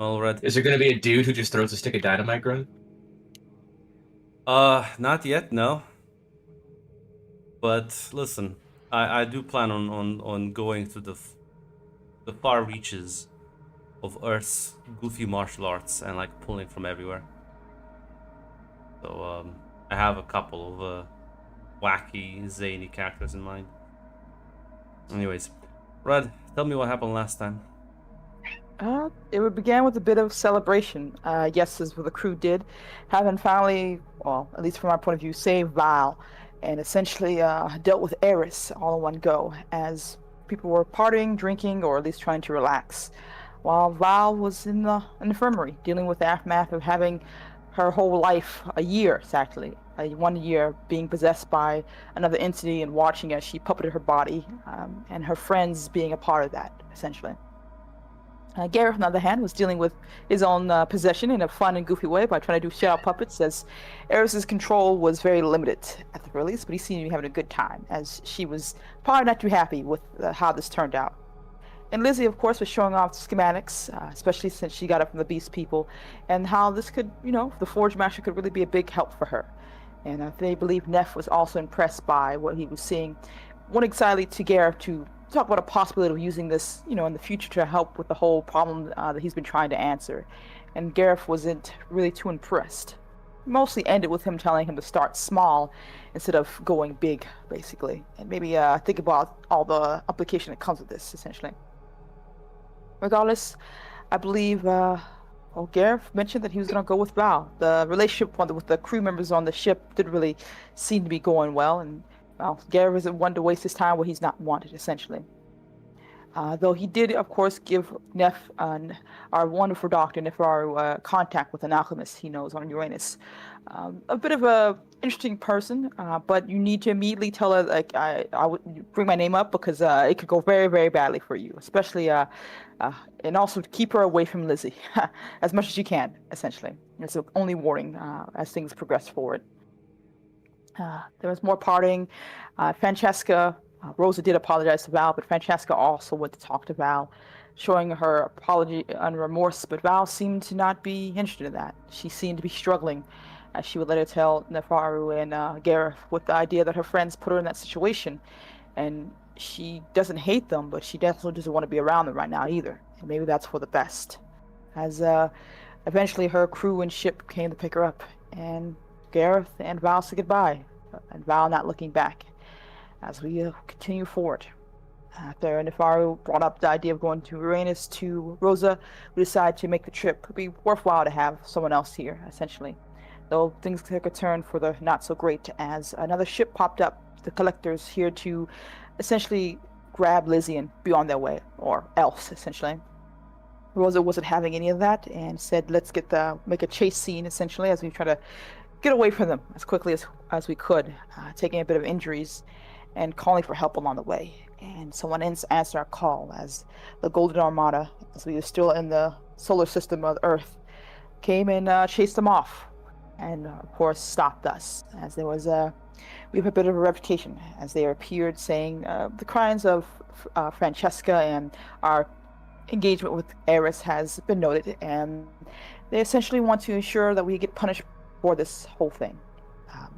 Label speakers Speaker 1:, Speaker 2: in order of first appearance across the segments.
Speaker 1: All right.
Speaker 2: Is there gonna be a dude who just throws a stick of dynamite, Grun?
Speaker 1: Not yet, no. But listen, I do plan on going to the far reaches of Earth's goofy martial arts and like pulling from everywhere. So I have a couple of wacky, zany characters in mind. Anyways, Red, tell me what happened last time.
Speaker 3: It began with a bit of celebration. Yes, as what the crew did, having finally, well, at least from our point of view, saved Val, and essentially dealt with Eris all in one go, as people were partying, drinking, or at least trying to relax, while Val was in the infirmary dealing with the aftermath of having her whole life, a year exactly, 1 year being possessed by another entity and watching as she puppeted her body, and her friends being a part of that, essentially. Gareth, on the other hand, was dealing with his own possession in a fun and goofy way by trying to do shadow puppets, as Eris's control was very limited at the release, but he seemed to be having a good time, as she was probably not too happy with how this turned out. And Lizzie, of course, was showing off schematics, especially since she got it from the Beast People, and how this could, the Forge Master could really be a big help for her. And they believe Neff was also impressed by what he was seeing, wanting excitedly to Gareth to talk about a possibility of using this, in the future to help with the whole problem that he's been trying to answer. And Gareth wasn't really too impressed. Mostly ended with him telling him to start small instead of going big, basically. And maybe think about all the application that comes with this, essentially. Regardless, I believe Gareth mentioned that he was going to go with Val. The relationship with the crew members on the ship didn't really seem to be going well, and well, Gareth isn't one to waste his time where he's not wanted, essentially. Though he did, of course, give Neff, our wonderful doctor, Nefaru, contact with an alchemist he knows on Uranus. A bit of a interesting person, but you need to immediately tell her, like, I would bring my name up because it could go very, very badly for you, especially, and also to keep her away from Lizzie as much as you can, essentially. It's the only warning as things progress forward. There was more partying. Francesca, Rosa did apologize to Val, but Francesca also went to talk to Val, showing her apology and remorse, but Val seemed to not be interested in that. She seemed to be struggling, as she would later tell Nefaru and Gareth with the idea that her friends put her in that situation, and she doesn't hate them, but she definitely doesn't want to be around them right now either, and maybe that's for the best. As eventually her crew and ship came to pick her up, and Gareth and Val said goodbye, and Val not looking back as we continue forward. After Nefaru brought up the idea of going to Uranus to Rosa, we decided to make the trip. It would be worthwhile to have someone else here, essentially. Though things took a turn for the not so great as another ship popped up, the collectors here to essentially grab Lizzie and be on their way, or else, essentially. Rosa wasn't having any of that and said, let's make a chase scene, essentially, as we try to get away from them as quickly as we could, taking a bit of injuries and calling for help along the way. And someone answered our call as the Golden Armada, as we were still in the solar system of Earth, came and chased them off, and of course stopped us, as we have a bit of a reputation, as they appeared saying the crimes of Francesca and our engagement with Eris has been noted, and they essentially want to ensure that we get punished for this whole thing.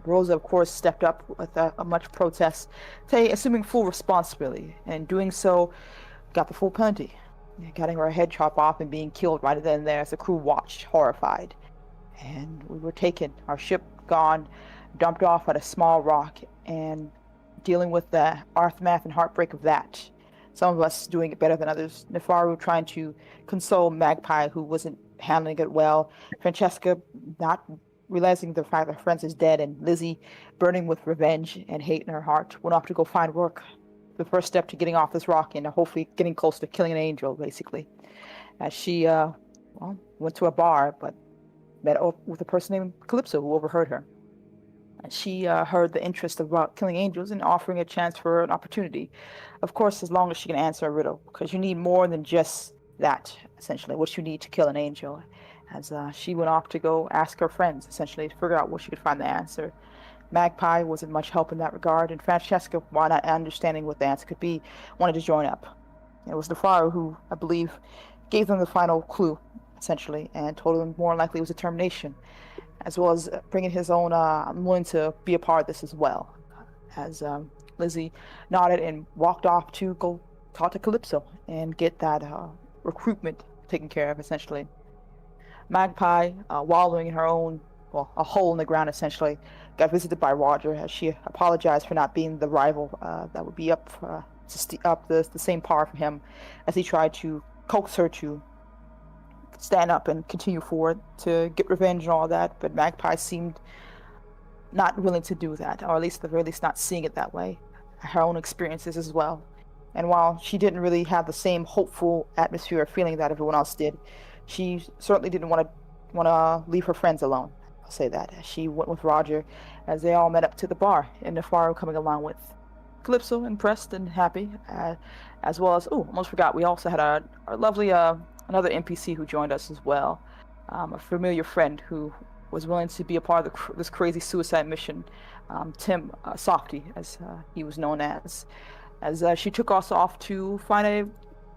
Speaker 3: Rosa, of course, stepped up with a much protest, assuming full responsibility, and doing so, got the full penalty, getting her head chopped off and being killed right then and there as the crew watched, horrified. And we were taken, our ship gone, dumped off at a small rock, and dealing with the aftermath and heartbreak of that. Some of us doing it better than others. Nefaru trying to console Magpie, who wasn't handling it well. Francesca not realizing the fact that her friend is dead, and Lizzie, burning with revenge and hate in her heart, went off to go find work. The first step to getting off this rock and hopefully getting close to killing an angel, basically. As she went to a bar, but met up with a person named Calypso who overheard her. And she heard the interest about killing angels and offering a chance for an opportunity. Of course, as long as she can answer a riddle, because you need more than just that, essentially, what you need to kill an angel. As she went off to go ask her friends, essentially, to figure out where she could find the answer. Magpie wasn't much help in that regard, and Francesca, while not understanding what the answer could be, wanted to join up. It was Nefaru who, I believe, gave them the final clue, essentially, and told him more likely it was a termination, as well as bringing his own, I'm willing to be a part of this as well. As Lizzie nodded and walked off to go talk to Calypso and get that recruitment taken care of, essentially. Magpie, wallowing in her own, well, a hole in the ground, essentially, got visited by Roger as she apologized for not being the rival that would be up up the same par from him, as he tried to coax her to stand up and continue forward to get revenge and all that. But Magpie seemed not willing to do that, or at least at the very least not seeing it that way. Her own experiences as well. And while she didn't really have the same hopeful atmosphere or feeling that everyone else did, she certainly didn't want to leave her friends alone. I'll say that. She went with Roger as they all met up to the bar in the far coming along with Calypso, impressed and happy, as well as, almost forgot, we also had our lovely another NPC who joined us as well, a familiar friend who was willing to be a part of this crazy suicide mission, Tim Softy, as he was known as she took us off to find a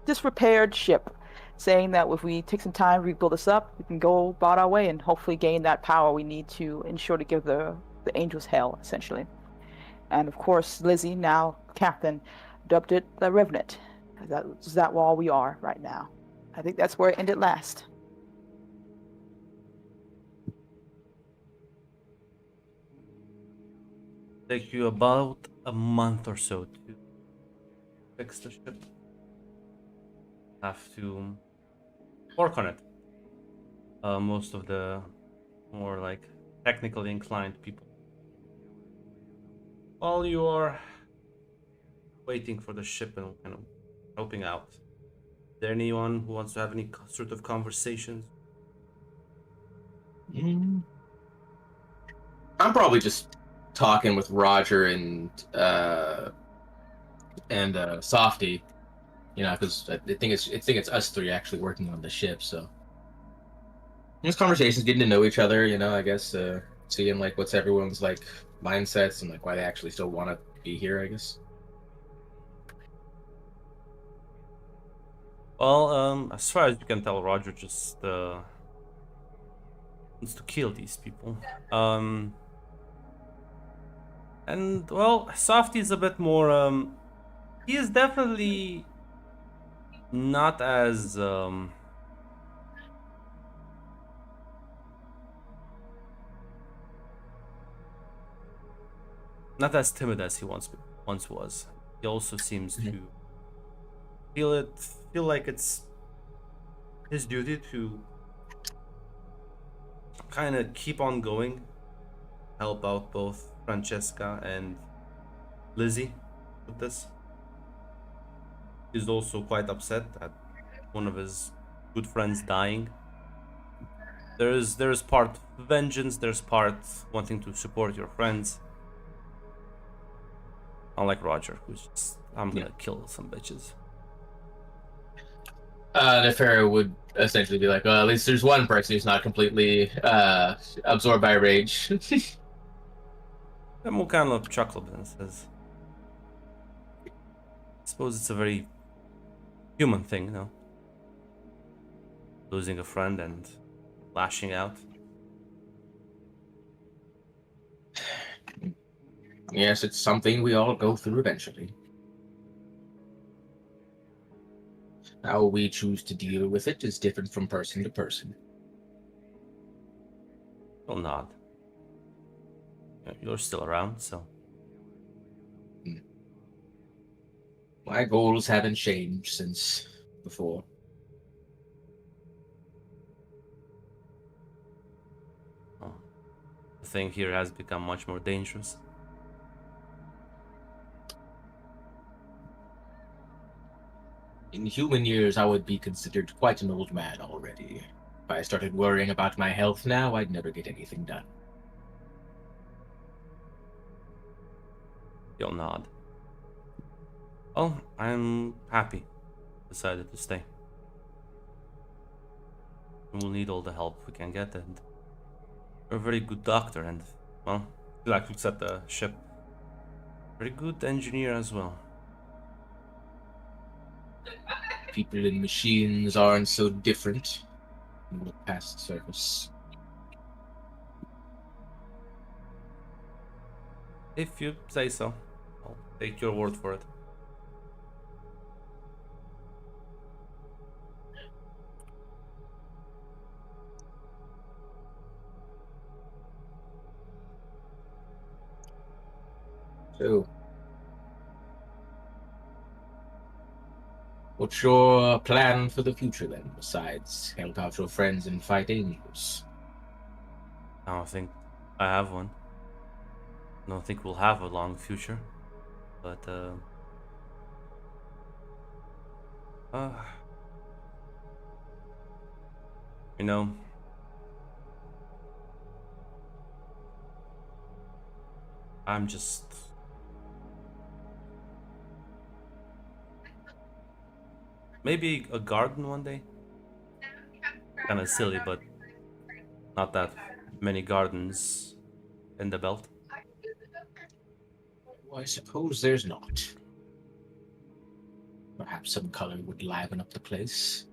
Speaker 3: disrepaired ship, saying that if we take some time to rebuild this up, we can go about our way and hopefully gain that power we need to ensure to give the angels hell, essentially. And of course, Lizzie, now captain, dubbed it the Revenant. That's all we are right now. I think that's where it ended last.
Speaker 1: Take you about a month or so to fix the ship. Have to work on it. Most of the more like technically inclined people, while you are waiting for the ship and kind of helping out, is there anyone who wants to have any sort of conversations?
Speaker 2: I'm probably just talking with Roger and Softy, because I think it's us three actually working on the ship. So just conversations, getting to know each other. I guess seeing like what's everyone's like mindsets and like why they actually still want to be here. I guess.
Speaker 1: Well, as far as you can tell, Roger just wants to kill these people. And well, Softy is a bit more. He is definitely not as not as timid as he once was. He also seems to feel like it's his duty to kind of keep on going, help out both Francesca and Lizzie with this. He's also quite upset at one of his good friends dying. There's part vengeance, there's part wanting to support your friends. Unlike Roger, who's just, I'm gonna kill some bitches.
Speaker 2: Nefera would essentially be like, well, at least there's one person who's not completely absorbed by rage.
Speaker 1: And we'll kind of chuckle and says, I suppose it's a very human thing, losing a friend and lashing out.
Speaker 2: Yes, it's something we all go through eventually. How we choose to deal with it is different from person to person.
Speaker 1: Well, nod. You're still around, so.
Speaker 2: My goals haven't changed since before.
Speaker 1: Oh. The thing here has become much more dangerous.
Speaker 2: In human years, I would be considered quite an old man already. If I started worrying about my health now, I'd never get anything done.
Speaker 1: You'll nod. Well, I'm happy. Decided to stay. We'll need all the help we can get, and you're a very good doctor, and well, like looks at the ship. Very good engineer as well.
Speaker 2: People and machines aren't so different. and look past the surface.
Speaker 1: If you say so, I'll take your word for it.
Speaker 2: So, what's your plan for the future then, besides help out your friends and fight angels?
Speaker 1: I don't think I have one. I don't think we'll have a long future, but uh, you know, I'm just maybe a garden one day. Kind of silly, but not that many gardens in the belt.
Speaker 2: Well, I suppose there's not. Perhaps some color would liven up the place.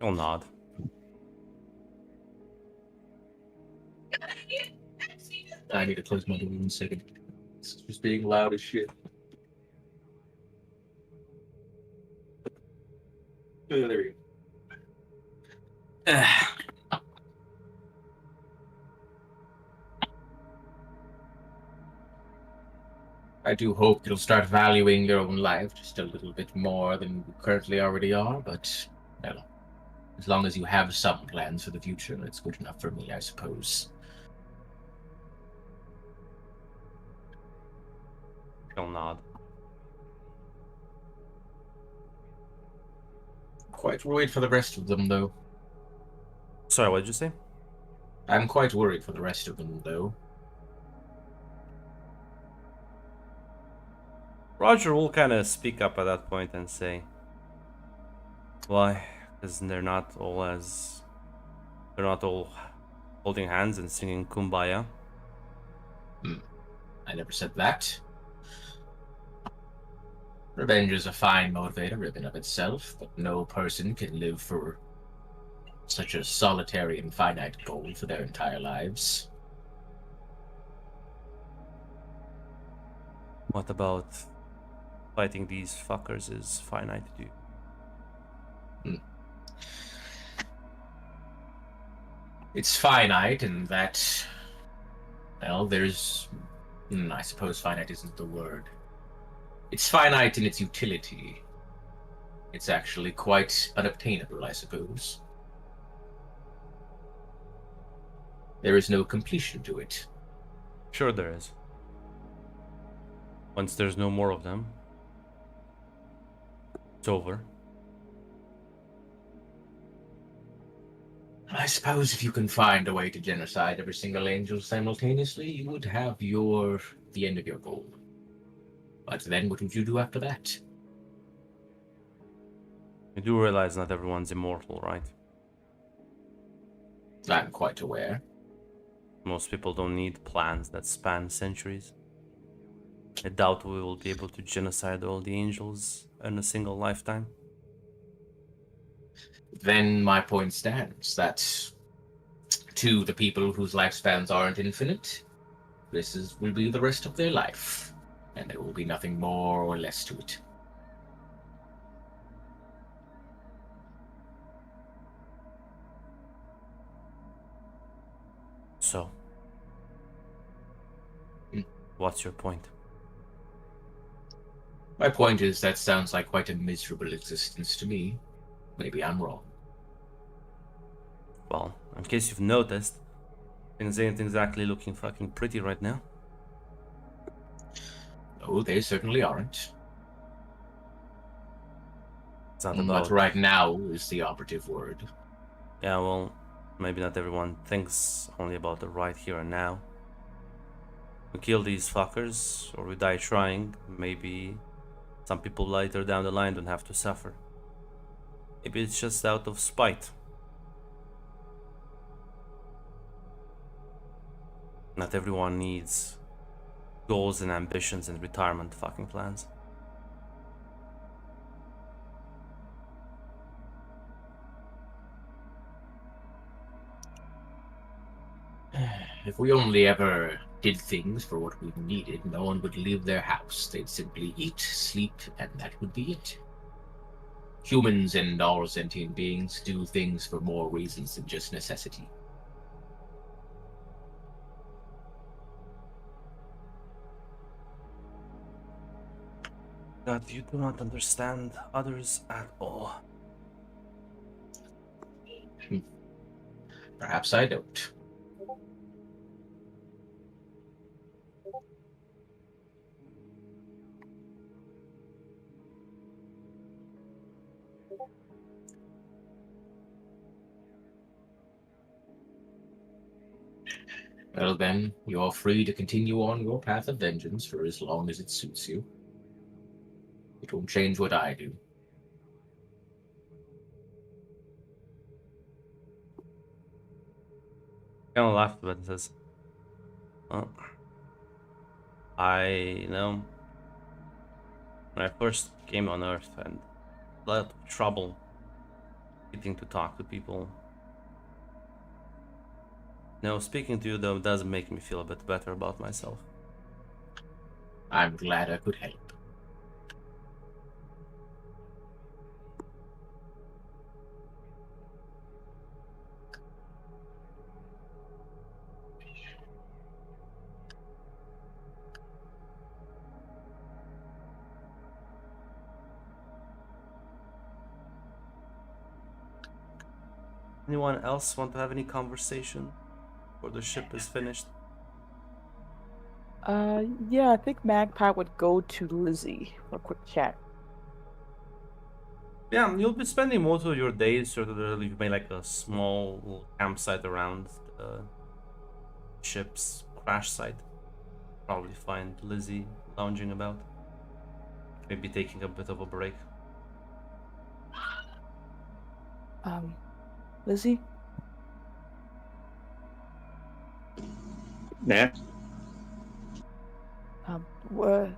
Speaker 1: I'll nod.
Speaker 2: I need to close my door 1 second. It's just being loud as shit. Oh, there we go. I do hope you'll start valuing your own life just a little bit more than you currently already are, but, well, as long as you have some plans for the future, it's good enough for me, I suppose.
Speaker 1: I'll nod.
Speaker 2: Quite worried for the rest of them, though.
Speaker 1: Sorry, what did you say?
Speaker 2: I'm quite worried for the rest of them, though.
Speaker 1: Roger will kind of speak up at that point and say, "Why? Because they're not all holding hands and singing Kumbaya."
Speaker 2: I never said that. Revenge is a fine motivator in and of itself, but no person can live for such a solitary and finite goal for their entire lives.
Speaker 1: What about fighting these fuckers is finite to do?
Speaker 2: It's finite in that, well, there's... I suppose finite isn't the word. It's finite in its utility. It's actually quite unobtainable, I suppose. There is no completion to it.
Speaker 1: Sure there is. Once there's no more of them, it's over.
Speaker 2: I suppose if you can find a way to genocide every single angel simultaneously, you would have the end of your goal. But then what would you do after that?
Speaker 1: You do realize not everyone's immortal, right?
Speaker 2: I'm quite aware.
Speaker 1: Most people don't need plans that span centuries. I doubt we will be able to genocide all the angels in a single lifetime.
Speaker 2: Then my point stands that to the people whose lifespans aren't infinite, will be the rest of their life, and there will be nothing more or less to it.
Speaker 1: So, what's your point?
Speaker 2: My point is that sounds like quite a miserable existence to me. Maybe I'm wrong.
Speaker 1: Well, in case you've noticed, things ain't exactly looking fucking pretty right now.
Speaker 2: No, they certainly aren't.
Speaker 1: It's not
Speaker 2: But
Speaker 1: about...
Speaker 2: right now is the operative word.
Speaker 1: Yeah, well, maybe not everyone thinks only about the right here and now. We kill these fuckers, or we die trying, maybe some people later down the line don't have to suffer. Maybe it's just out of spite. Not everyone needs goals and ambitions and retirement fucking plans.
Speaker 2: If we only ever did things for what we needed, no one would leave their house. They'd simply eat, sleep, and that would be it. Humans and all sentient beings do things for more reasons than just necessity.
Speaker 1: God, you do not understand others at all.
Speaker 2: Perhaps I don't. Well then, you are free to continue on your path of vengeance for as long as it suits you. It won't change what I do.
Speaker 1: Kind of laughed, but says, "Well, when I first came on Earth and a lot of trouble getting to talk to people. Speaking to you though does make me feel a bit better about myself.
Speaker 2: I'm glad I could help.
Speaker 1: Anyone else want to have any conversation before the ship is finished?
Speaker 3: Yeah, I think Magpie would go to Lizzie for a quick chat.
Speaker 1: Yeah, you'll be spending most of your days sort of you've made like a small little campsite around the ship's crash site. Probably find Lizzie lounging about. Maybe taking a bit of a break.
Speaker 3: Lizzie?
Speaker 4: Yeah.
Speaker 3: Well,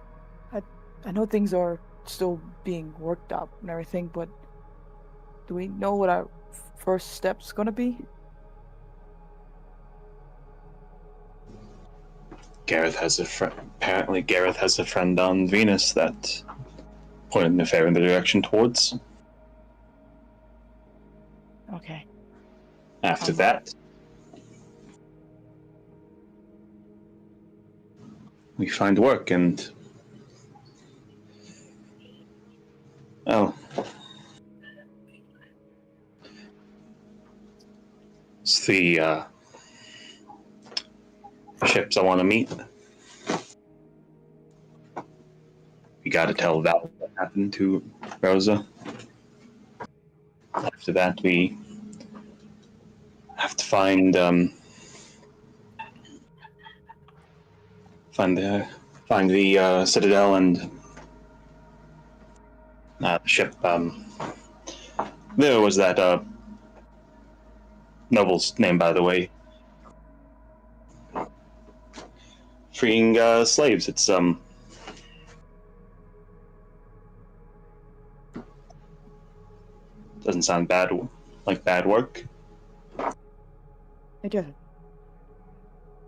Speaker 3: I know things are still being worked out and everything, but do we know what our first step's gonna be?
Speaker 4: Gareth has a friend. Apparently, Gareth has a friend on Venus that pointed the fair in the direction towards.
Speaker 3: Okay.
Speaker 4: After that, we find work and. Oh. It's the ships I want to meet. We gotta tell Val what happened to Rosa. After that, we have to find the Citadel and the ship. There was that noble's name, by the way. Freeing slaves. It's doesn't sound bad, like bad work.
Speaker 3: It doesn't.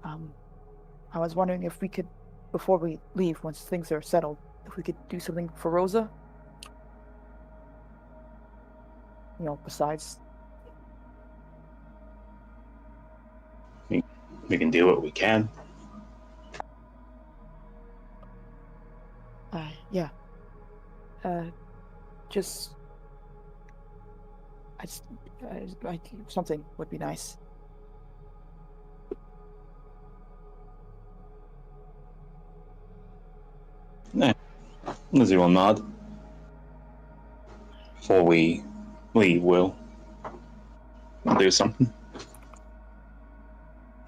Speaker 3: I was wondering if we could, before we leave, once things are settled, if we could do something for Rosa. Besides.
Speaker 4: We can do what we can.
Speaker 3: Yeah. Just. Something would be nice.
Speaker 4: Lizzie will nod. Before we leave, we'll do something.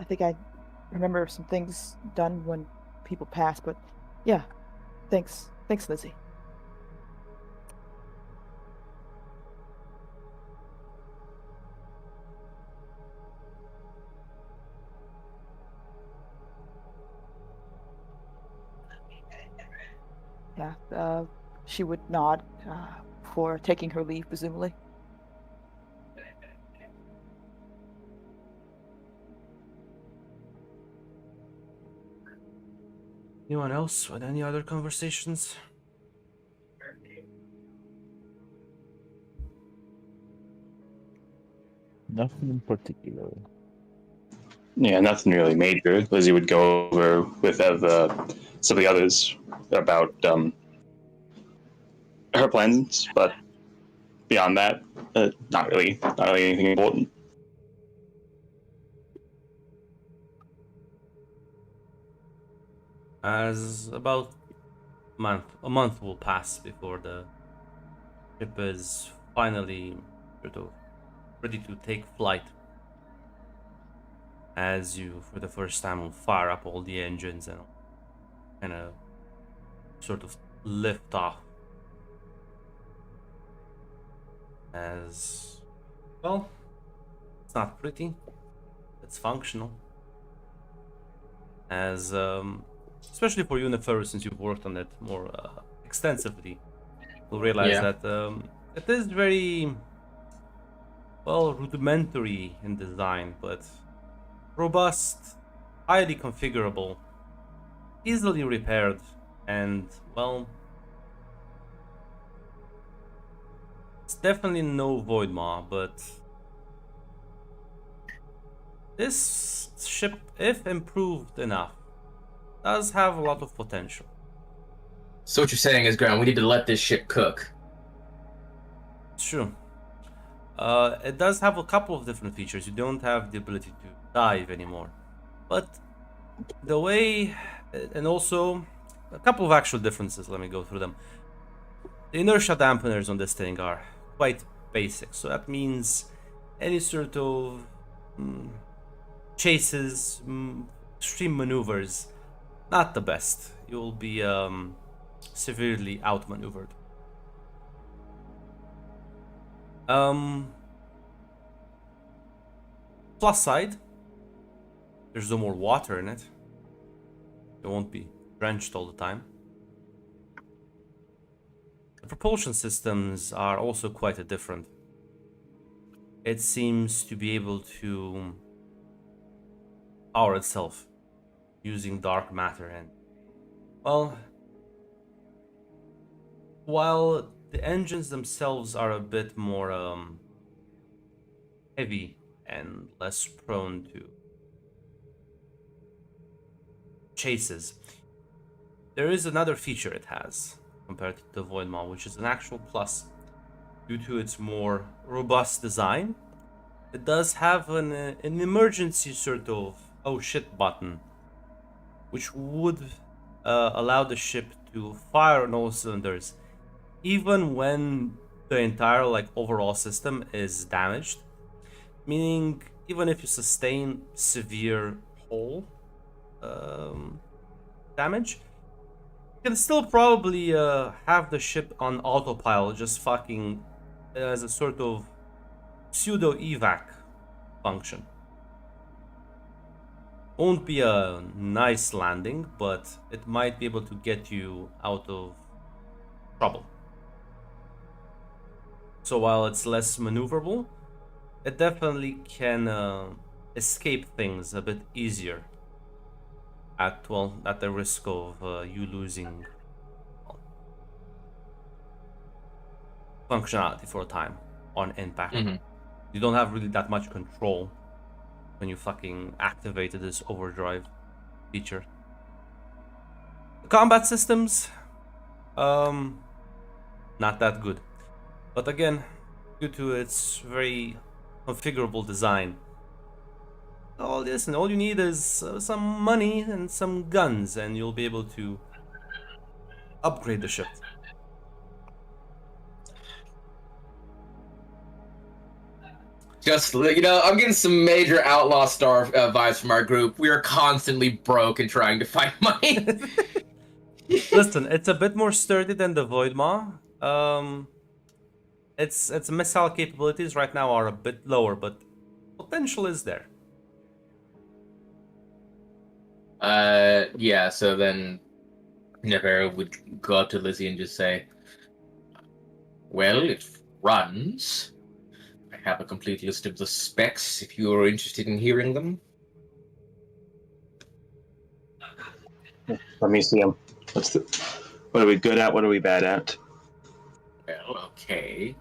Speaker 3: I think I remember some things done when people passed, but yeah. Thanks, Lizzie. Yeah, she would nod for taking her leave, presumably.
Speaker 1: Anyone else with any other conversations?
Speaker 5: Nothing in particular.
Speaker 4: Yeah, nothing really major. Lizzie would go over with some of the others about her plans, but beyond that, not really anything important.
Speaker 1: As about a month will pass before the ship is finally sort of ready to take flight. As you, for the first time, will fire up all the engines and kind of sort of lift off. As well, it's not pretty, it's functional. As especially for you, Neferu, since you've worked on it more extensively, you'll realize
Speaker 2: Yeah.
Speaker 1: that it is very well rudimentary in design, but robust, highly configurable, easily repaired, and well, it's definitely no Voidmaw, but this ship, if improved enough, does have a lot of potential.
Speaker 2: So what you're saying is, Ground, we need to let this ship cook.
Speaker 1: It's true. It does have a couple of different features. You don't have the ability to dive anymore, but the way, and also a couple of actual differences. Let me go through them. The inertia dampeners on this thing are quite basic, so that means any sort of chases, extreme maneuvers, not the best. You'll be severely outmaneuvered. Plus side, there's no more water in it. You won't be drenched all the time. The propulsion systems are also quite a different. It seems to be able to power itself using dark matter, and well, while the engines themselves are a bit more heavy and less prone to chases, there is another feature it has compared to the Voidmaw, which is an actual plus. Due to its more robust design, it does have an emergency sort of oh shit button, which would allow the ship to fire on all cylinders, even when the entire overall system is damaged. Meaning, even if you sustain severe hull damage, you can still probably have the ship on autopilot, just fucking as a sort of pseudo evac function. Won't be a nice landing, but it might be able to get you out of trouble. So while it's less maneuverable, it definitely can escape things a bit easier at the risk of you losing functionality for a time on impact. You don't have really that much control when you fucking activated this overdrive feature. The combat systems, not that good. But again, due to its very configurable design, all you need is some money and some guns, and you'll be able to upgrade the ship.
Speaker 2: Just, I'm getting some major Outlaw Star vibes from our group. We are constantly broke and trying to find money.
Speaker 1: Listen, it's a bit more sturdy than the Voidmaw. Its missile capabilities right now are a bit lower, but potential is there.
Speaker 2: Yeah, so then Neferu would go up to Lizzie and just say, well, it runs. I have a complete list of the specs if you are interested in hearing them.
Speaker 4: Let me see them. What are we good at? What are we bad at?
Speaker 2: Well, okay.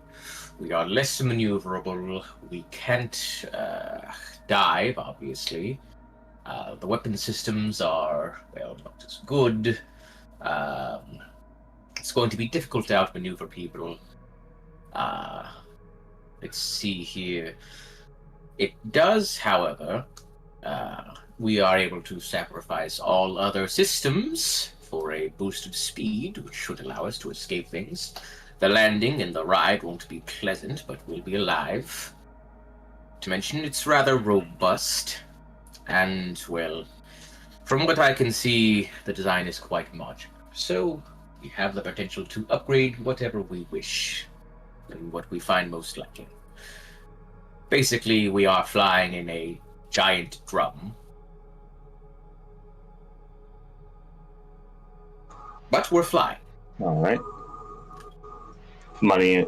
Speaker 2: We are less maneuverable. We can't dive, obviously. The weapon systems are, well, not as good. It's going to be difficult to outmaneuver people. Let's see here. It does, however, we are able to sacrifice all other systems for a boost of speed, which should allow us to escape things. The landing and the ride won't be pleasant, but we'll be alive. To mention, it's rather robust, and, well, from what I can see, the design is quite modular. So, we have the potential to upgrade whatever we wish, and what we find most likely. Basically, we are flying in a giant drum. But we're flying.
Speaker 4: All right. Money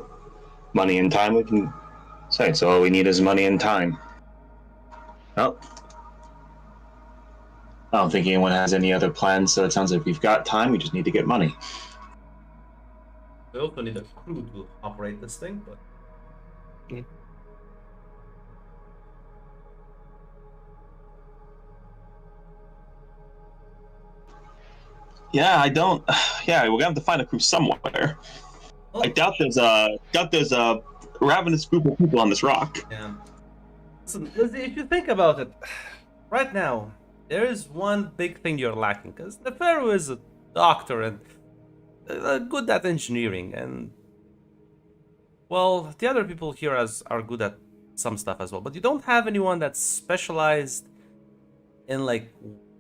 Speaker 4: and time. We can say so. All we need is money and time. Well, I don't think anyone has any other plans. So it sounds like we've got time. We just need to get money.
Speaker 1: We also need a crew to operate this thing, but
Speaker 4: Yeah, I don't. Yeah, we're gonna have to find a crew somewhere. I doubt there's a ravenous group of people on this rock.
Speaker 1: yeah. Listen, Lizzie, if you think about it, right now there is one big thing you're lacking, because the Pharaoh is a doctor and good at engineering, and well, the other people here are good at some stuff as well. But you don't have anyone that's specialized in like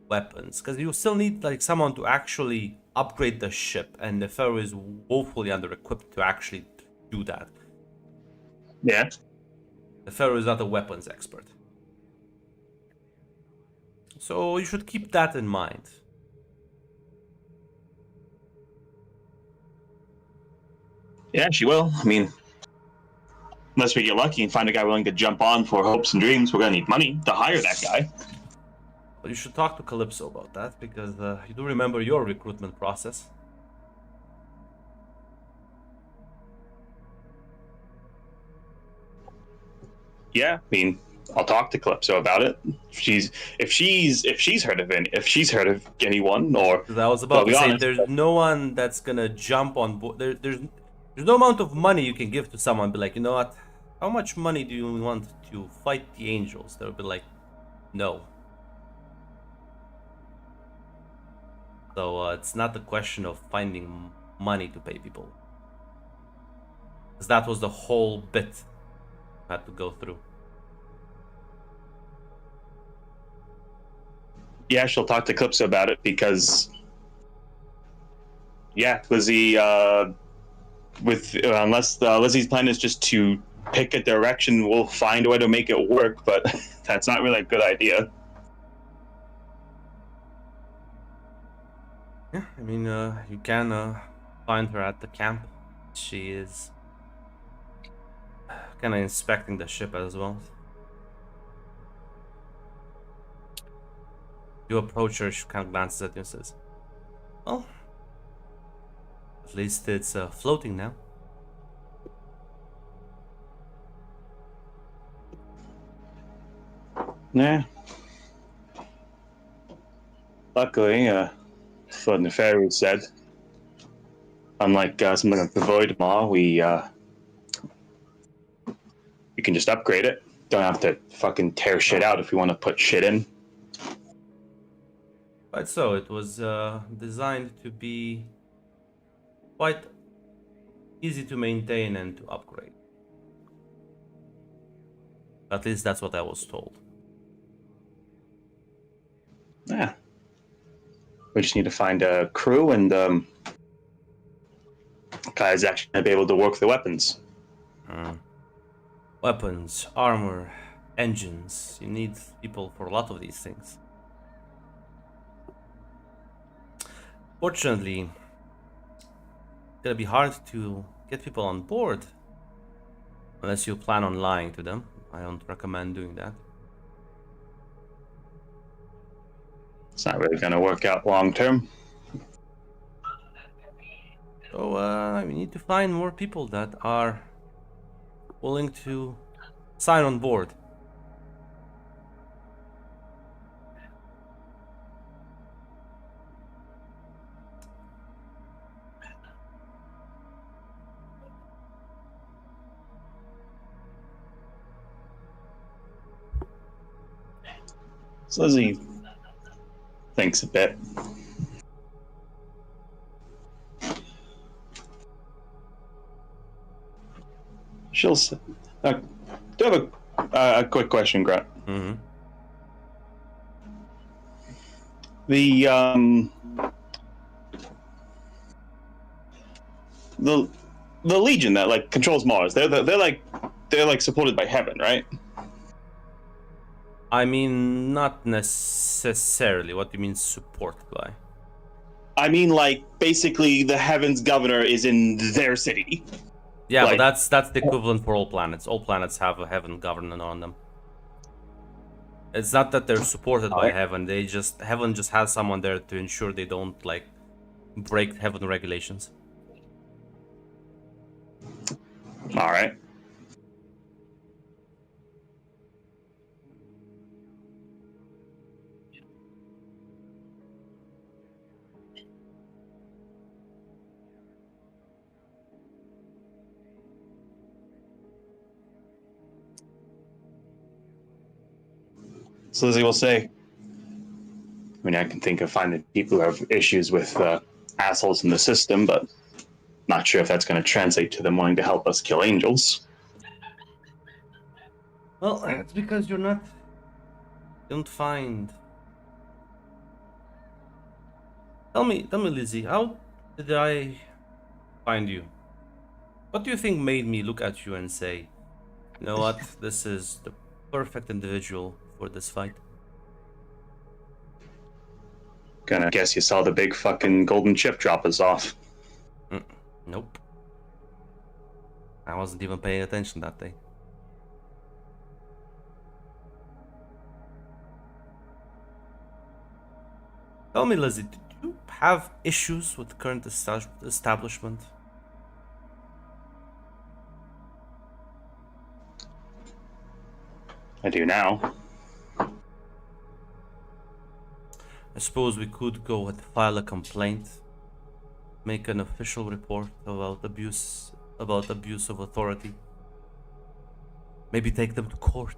Speaker 1: weapons, because you still need like someone to actually upgrade the ship, and the Pharaoh is woefully under-equipped to actually do that.
Speaker 4: Yeah.
Speaker 1: The Pharaoh is not a weapons expert, so you should keep that in mind.
Speaker 4: Yeah, she will. I mean, unless we get lucky and find a guy willing to jump on for hopes and dreams, we're gonna need money to hire that guy.
Speaker 1: But you should talk to Calypso about that, because you do remember your recruitment process.
Speaker 4: Yeah, I mean, I'll talk to Calypso about it. If she's heard of anyone, or
Speaker 1: Because I was about
Speaker 4: I'll
Speaker 1: to
Speaker 4: be
Speaker 1: say,
Speaker 4: honest,
Speaker 1: there's no one that's gonna jump on board. There's no amount of money you can give to someone. Be like, you know what? How much money do you want to fight the angels? They'll be like, no. So it's not the question of finding money to pay people, because that was the whole bit I had to go through.
Speaker 4: yeah, she'll talk to Calypso about it because, yeah, Lizzie, unless Lizzie's plan is just to pick a direction, we'll find a way to make it work. But that's not really a good idea.
Speaker 1: Yeah, I mean, you can find her at the camp. She is kind of inspecting the ship as well. You approach her, she kind of glances at you and says, well, at least it's floating now.
Speaker 4: Yeah. Luckily, what the fairy said, unlike something like the Void Maw, we can just upgrade it. Don't have to fucking tear shit out if we want to put shit in.
Speaker 1: Quite so, it was designed to be quite easy to maintain and to upgrade. At least that's what I was told.
Speaker 4: Yeah. We just need to find a crew and guys actually gonna be able to work the weapons.
Speaker 1: Weapons, armor, engines. You need people for a lot of these things. Fortunately, it's gonna be hard to get people on board unless you plan on lying to them. I don't recommend doing that.
Speaker 4: It's not really gonna work out long term.
Speaker 1: So we need to find more people that are willing to sign on board.
Speaker 4: So Lizzie thinks a bit. She'll say, do you have a quick question, Grunt?
Speaker 1: Mm-hmm.
Speaker 4: The the the Legion that like controls Mars. They're like supported by Heaven, right?
Speaker 1: I mean, not necessarily. What do you mean support by?
Speaker 4: I mean, like basically the Heaven's governor is in their city.
Speaker 1: Yeah, but
Speaker 4: Like-
Speaker 1: that's the equivalent for all planets. All planets have a heaven governor on them. It's not that they're supported by heaven. Heaven just has someone there to ensure they don't like break heaven regulations.
Speaker 4: All right. So Lizzie will say, I mean, I can think of finding people who have issues with assholes in the system, but not sure if that's going to translate to them wanting to help us kill angels.
Speaker 1: Well, it's because you don't find. Tell me, Lizzie, how did I find you? What do you think made me look at you and say, you know what, this is the perfect individual for this fight?
Speaker 4: Gonna guess you saw the big fucking golden chip drop us off.
Speaker 1: Nope. I wasn't even paying attention that day. Tell me, Lizzie, did you have issues with the current establishment?
Speaker 4: I do now.
Speaker 1: I suppose we could go and file a complaint, make an official report about abuse of authority. Maybe take them to court.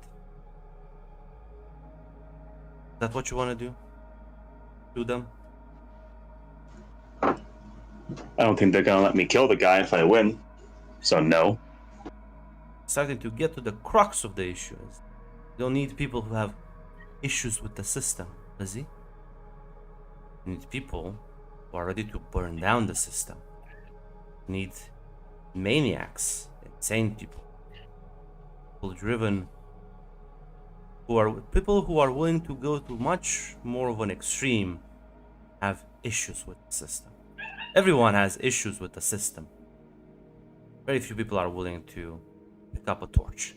Speaker 1: Is that what you want to do? Do them?
Speaker 4: I don't think they're gonna let me kill the guy if I win. So no.
Speaker 1: Starting to get to the crux of the issue is you don't need people who have issues with the system, Lizzie. You need people who are ready to burn down the system. You need maniacs, insane people driven, people who are willing to go to much more of an extreme, have issues with the system. Everyone has issues with the system. Very few people are willing to pick up a torch.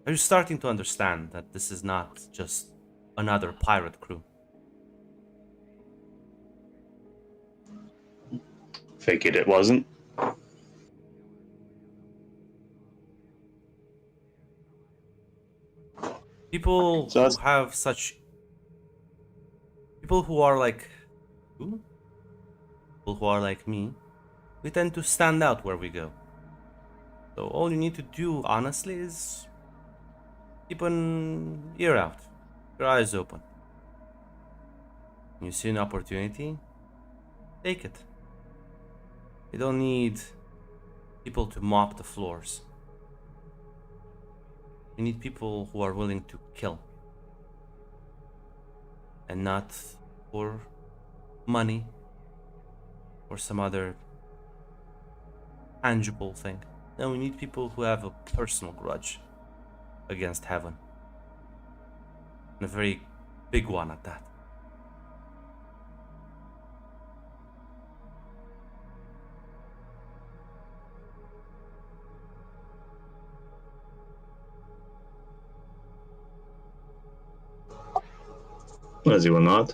Speaker 1: Are you starting to understand that this is not just another pirate crew?
Speaker 4: Figured it wasn't.
Speaker 1: People
Speaker 4: So
Speaker 1: who
Speaker 4: that's-
Speaker 1: have such... People who are like... Who? People who are like me, we tend to stand out where we go. So all you need to do, honestly, is keep an ear out, your eyes open. When you see an opportunity, take it. You don't need people to mop the floors. You need people who are willing to kill. And not for money or some other tangible thing. No, we need people who have a personal grudge against heaven. And a very big one at that.
Speaker 4: Lizzie will not.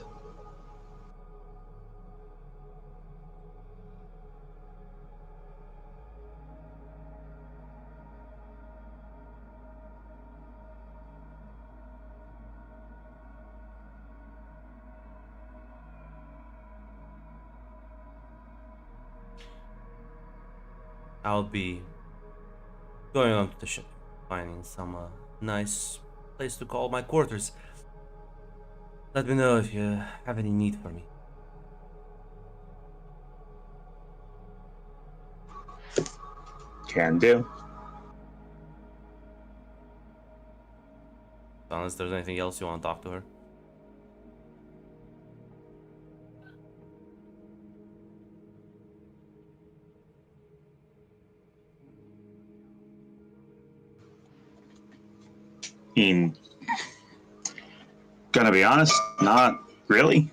Speaker 1: I'll be going on to the ship, finding some nice place to call my quarters. Let me know if you have any need for me.
Speaker 4: Can do.
Speaker 1: Unless there's anything else you want to talk to her.
Speaker 4: Gonna be honest, not really.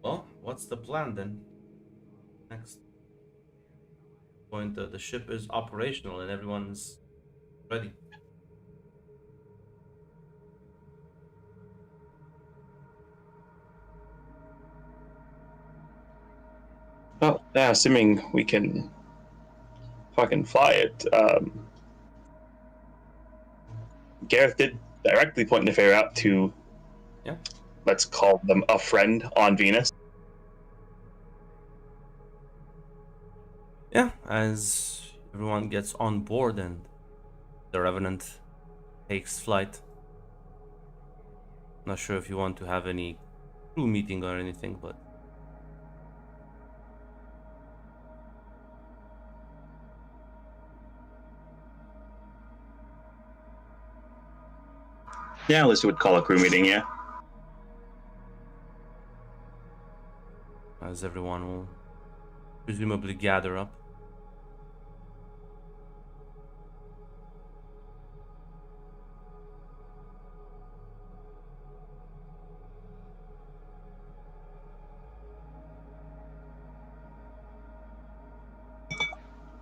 Speaker 1: Well, what's the plan then? Next point, the ship is operational and everyone's ready.
Speaker 4: Well, yeah, assuming we can fucking fly it. Gareth did directly point Nefair out to,
Speaker 1: Yeah.
Speaker 4: let's call them a friend on Venus.
Speaker 1: Yeah, as everyone gets on board and the Revenant takes flight. Not sure if you want to have any crew meeting or anything, but
Speaker 4: Yeah, Lizzie would call a crew meeting, yeah.
Speaker 1: as everyone will presumably gather up.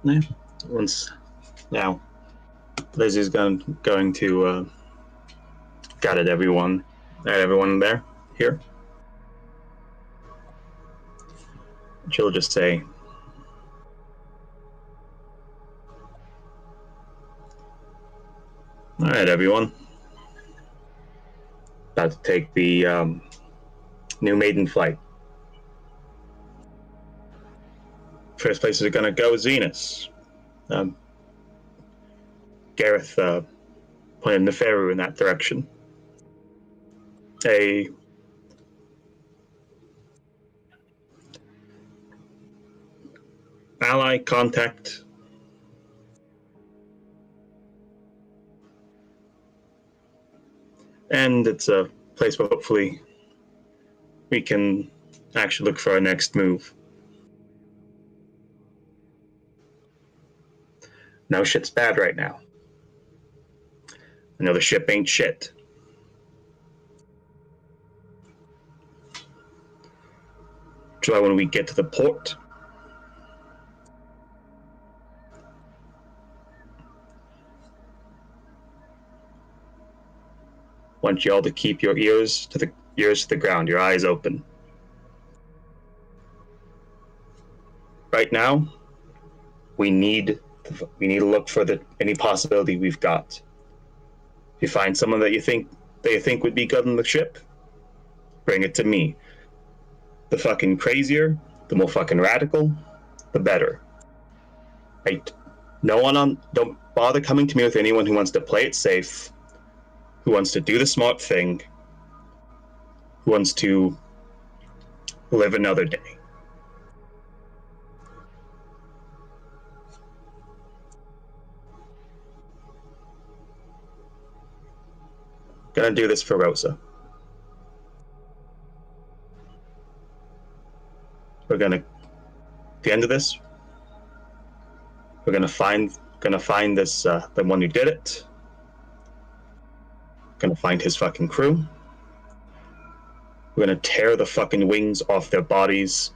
Speaker 4: Yeah. Once now, Lizzie's going to gather everyone there here. She'll just say, "All right, everyone. About to take the new maiden flight. First place is going to go is Venus. Gareth pointed Neferu in that direction. A ally contact. And it's a place where hopefully we can actually look for our next move. No shit's bad right now. I know the ship ain't shit. So when we get to the port, want you all to keep your ears to the ground, your eyes open. Right now, we need to look for any possibility we've got. If you find someone that you think would be good on the ship, bring it to me. The fucking crazier, the more fucking radical, the better. Don't bother coming to me with anyone who wants to play it safe, who wants to do the smart thing, who wants to live another day. Gonna do this for Rosa. We're gonna, at the end of this, we're gonna find this the one who did it. Gonna find his fucking crew. We're gonna tear the fucking wings off their bodies.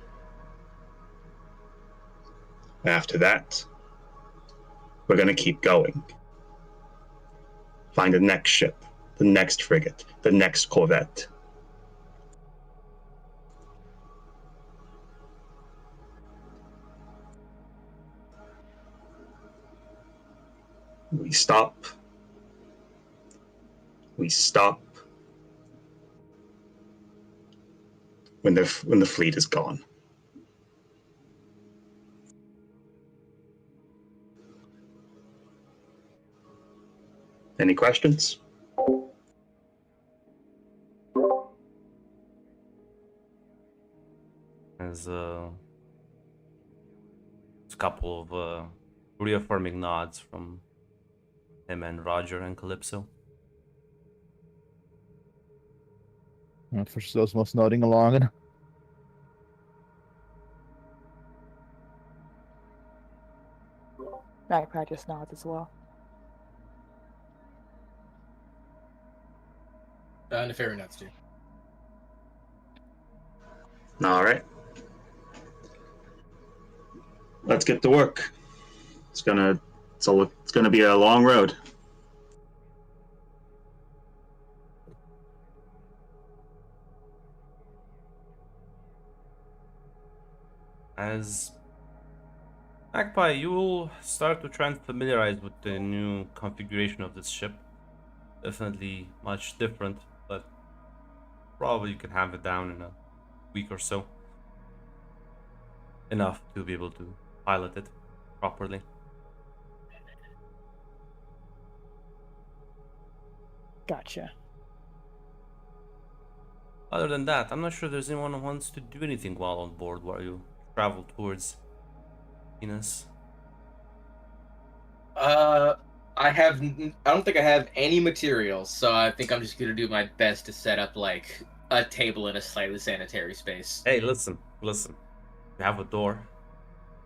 Speaker 4: After that, we're gonna keep going. find the next ship, the next frigate, the next corvette. We stop. We stop when the fleet is gone. Any questions?
Speaker 1: There's a couple of reaffirming nods from him and Roger and Calypso.
Speaker 5: For Sosmos nodding along. And
Speaker 3: Magpie just nods as well.
Speaker 2: Neferi nods too.
Speaker 4: All right. Let's get to work. It's gonna be a long road.
Speaker 1: As Magpie, you will start to try and familiarize with the new configuration of this ship. Definitely much different, but probably you can have it down in a week or so. Enough to be able to pilot it properly.
Speaker 3: Gotcha.
Speaker 1: Other than that, I'm not sure there's anyone who wants to do anything while on board while you travel towards Venus.
Speaker 2: I don't think I have any materials, so I think I'm just gonna do my best to set up like a table in a slightly sanitary space.
Speaker 1: Hey, listen. You have a door.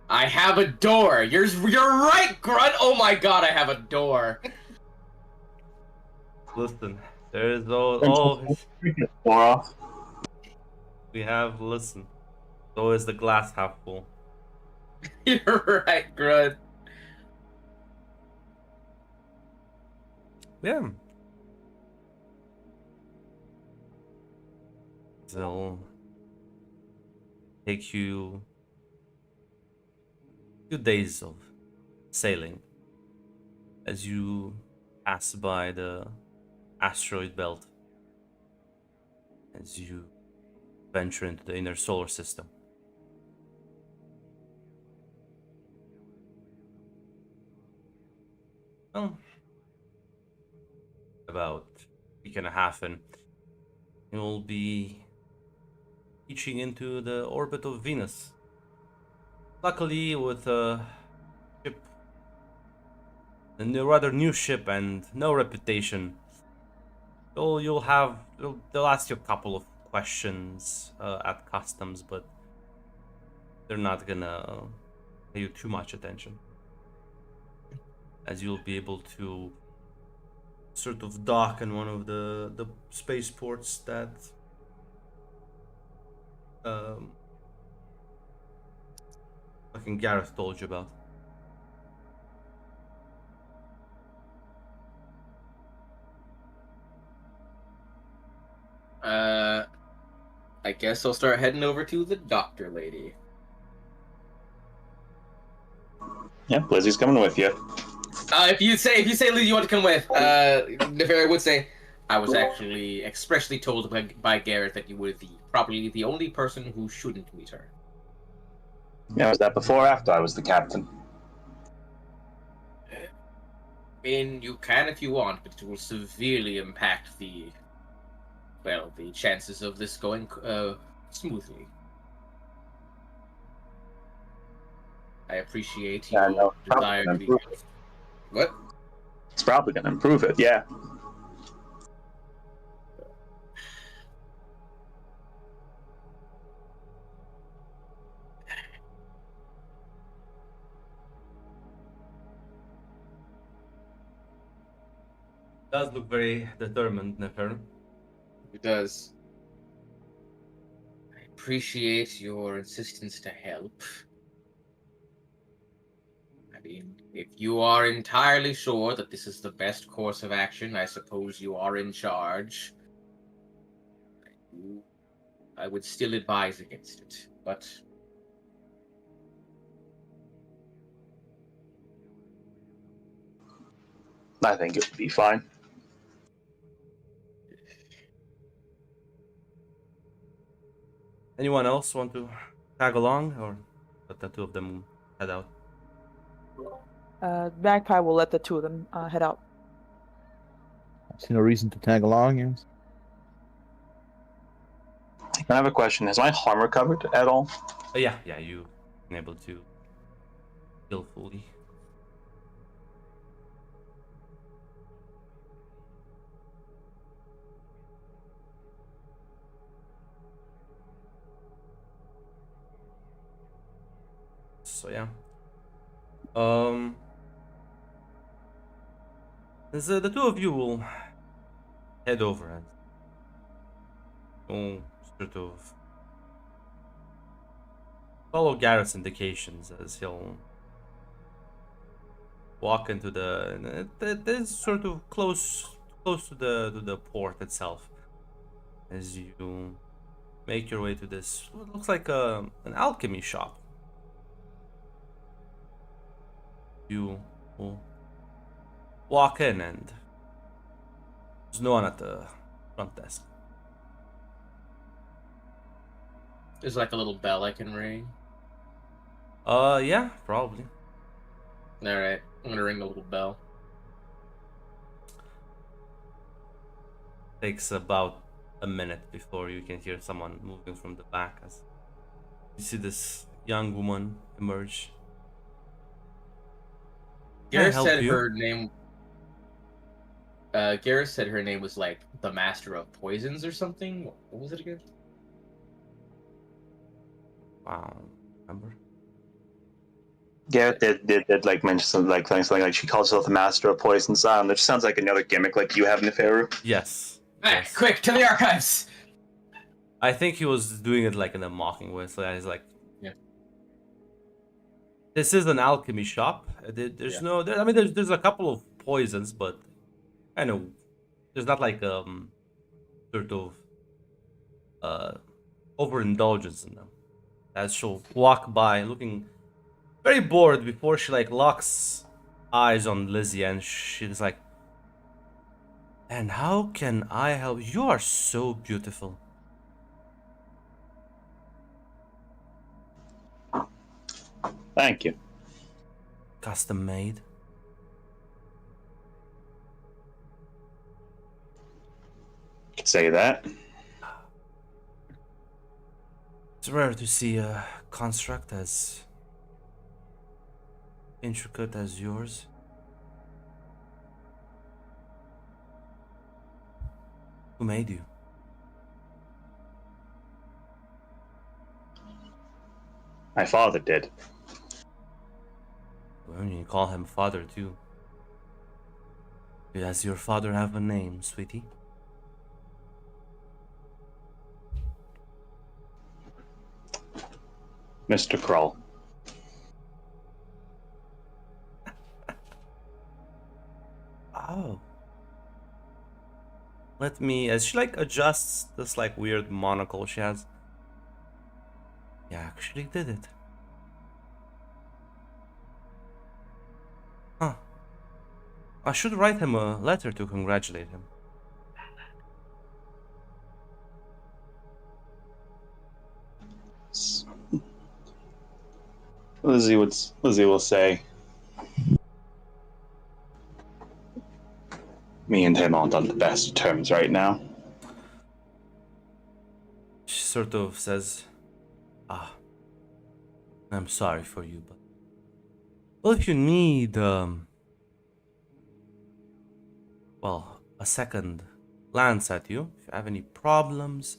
Speaker 2: I have a door. You're right, Grunt. Oh my god, I have a door.
Speaker 1: Listen, there is always
Speaker 4: More off.
Speaker 1: we have. Listen, always the glass half full.
Speaker 2: You're right, Grunt.
Speaker 1: Yeah. They'll take you a few days of sailing as you pass by the asteroid belt, as you venture into the inner solar system. Well, about a week and a half, and you'll be reaching into the orbit of Venus. Luckily, with a ship, a rather new ship and no reputation, they'll ask you a couple of questions at customs, but they're not gonna pay you too much attention, as you'll be able to sort of dock in one of the spaceports that fucking Gareth told you about.
Speaker 2: I guess I'll start heading over to the doctor lady.
Speaker 4: Yeah, Lizzie's coming with you.
Speaker 2: If you say Liz, you want to come with, Neferi would say, I was actually expressly told by Gareth that you were probably the only person who shouldn't meet her.
Speaker 4: Yeah, was that before or after I was the captain?
Speaker 2: I mean, you can if you want, but it will severely impact the chances of this going smoothly. I appreciate your
Speaker 4: Yeah, no,
Speaker 2: desire to be. What?
Speaker 4: It's probably going to improve it, yeah.
Speaker 1: Does look very determined, Nefer.
Speaker 2: It does. I appreciate your insistence to help. I'm mean, if you are entirely sure that this is the best course of action, I suppose you are in charge. I would still advise against it, but
Speaker 4: I think it would be fine.
Speaker 1: Anyone else want to tag along, or let the two of them head out?
Speaker 3: Magpie will let the two of them head out.
Speaker 5: I see no reason to tag along. Yes.
Speaker 4: I have a question. Has my harm recovered at all?
Speaker 1: Yeah, you've been able to heal fully. So yeah. The two of you will head over and will sort of follow Garrett's indications as he'll walk into this sort of close to the port itself. As you make your way to this, what looks like an alchemy shop. You will walk in and there's no one at the front desk.
Speaker 2: there's like a little bell I can ring.
Speaker 1: Yeah, probably.
Speaker 2: Alright, I'm gonna ring the little bell.
Speaker 1: Takes about a minute before you can hear someone moving from the back as you see this young woman emerge. Can I
Speaker 2: Garrus
Speaker 1: help
Speaker 2: said
Speaker 1: you?
Speaker 2: her name. Garrus said her name was like the Master of Poisons or something. What was it again?
Speaker 1: Wow, remember?
Speaker 4: Garrett did like mention something like she calls herself the Master of Poison Sound. That just sounds like another gimmick like you have in the Faerû.
Speaker 1: Yes.
Speaker 2: Back, quick, to the archives!
Speaker 1: I think he was doing it like in a mocking way. So he's like,
Speaker 2: Yeah.
Speaker 1: This is an alchemy shop. There's no. I mean, there's a couple of poisons, but I know there's not like sort of overindulgence in them. As she'll walk by, looking very bored before she like locks eyes on Lizzie, and she's like, "And how can I help? You are so beautiful."
Speaker 4: Thank you.
Speaker 1: Custom made.
Speaker 4: Could say that.
Speaker 1: It's rare to see a construct as intricate as yours. Who made you?
Speaker 4: My father did.
Speaker 1: Well, you can call him father too. Does your father have a name, sweetie?
Speaker 4: Mr. Krull.
Speaker 1: Oh. Let me, as she like adjusts this like weird monocle she has. You actually did it. Huh. I should write him a letter to congratulate him.
Speaker 4: Lizzie will say, me and him aren't on the best of terms right now.
Speaker 1: She sort of says, I'm sorry for you, but well, if you need a second glance at you, if you have any problems,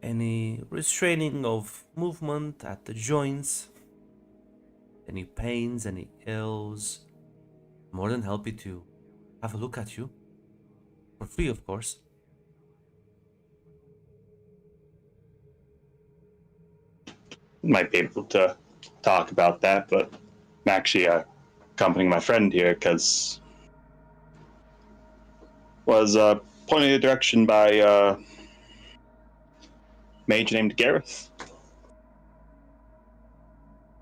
Speaker 1: any restraining of movement at the joints, any pains, any ills, more than happy to have a look at you. For free, of course.
Speaker 4: Might be able to talk about that, but actually, accompanying my friend here because was pointed in a direction by mage named Gareth.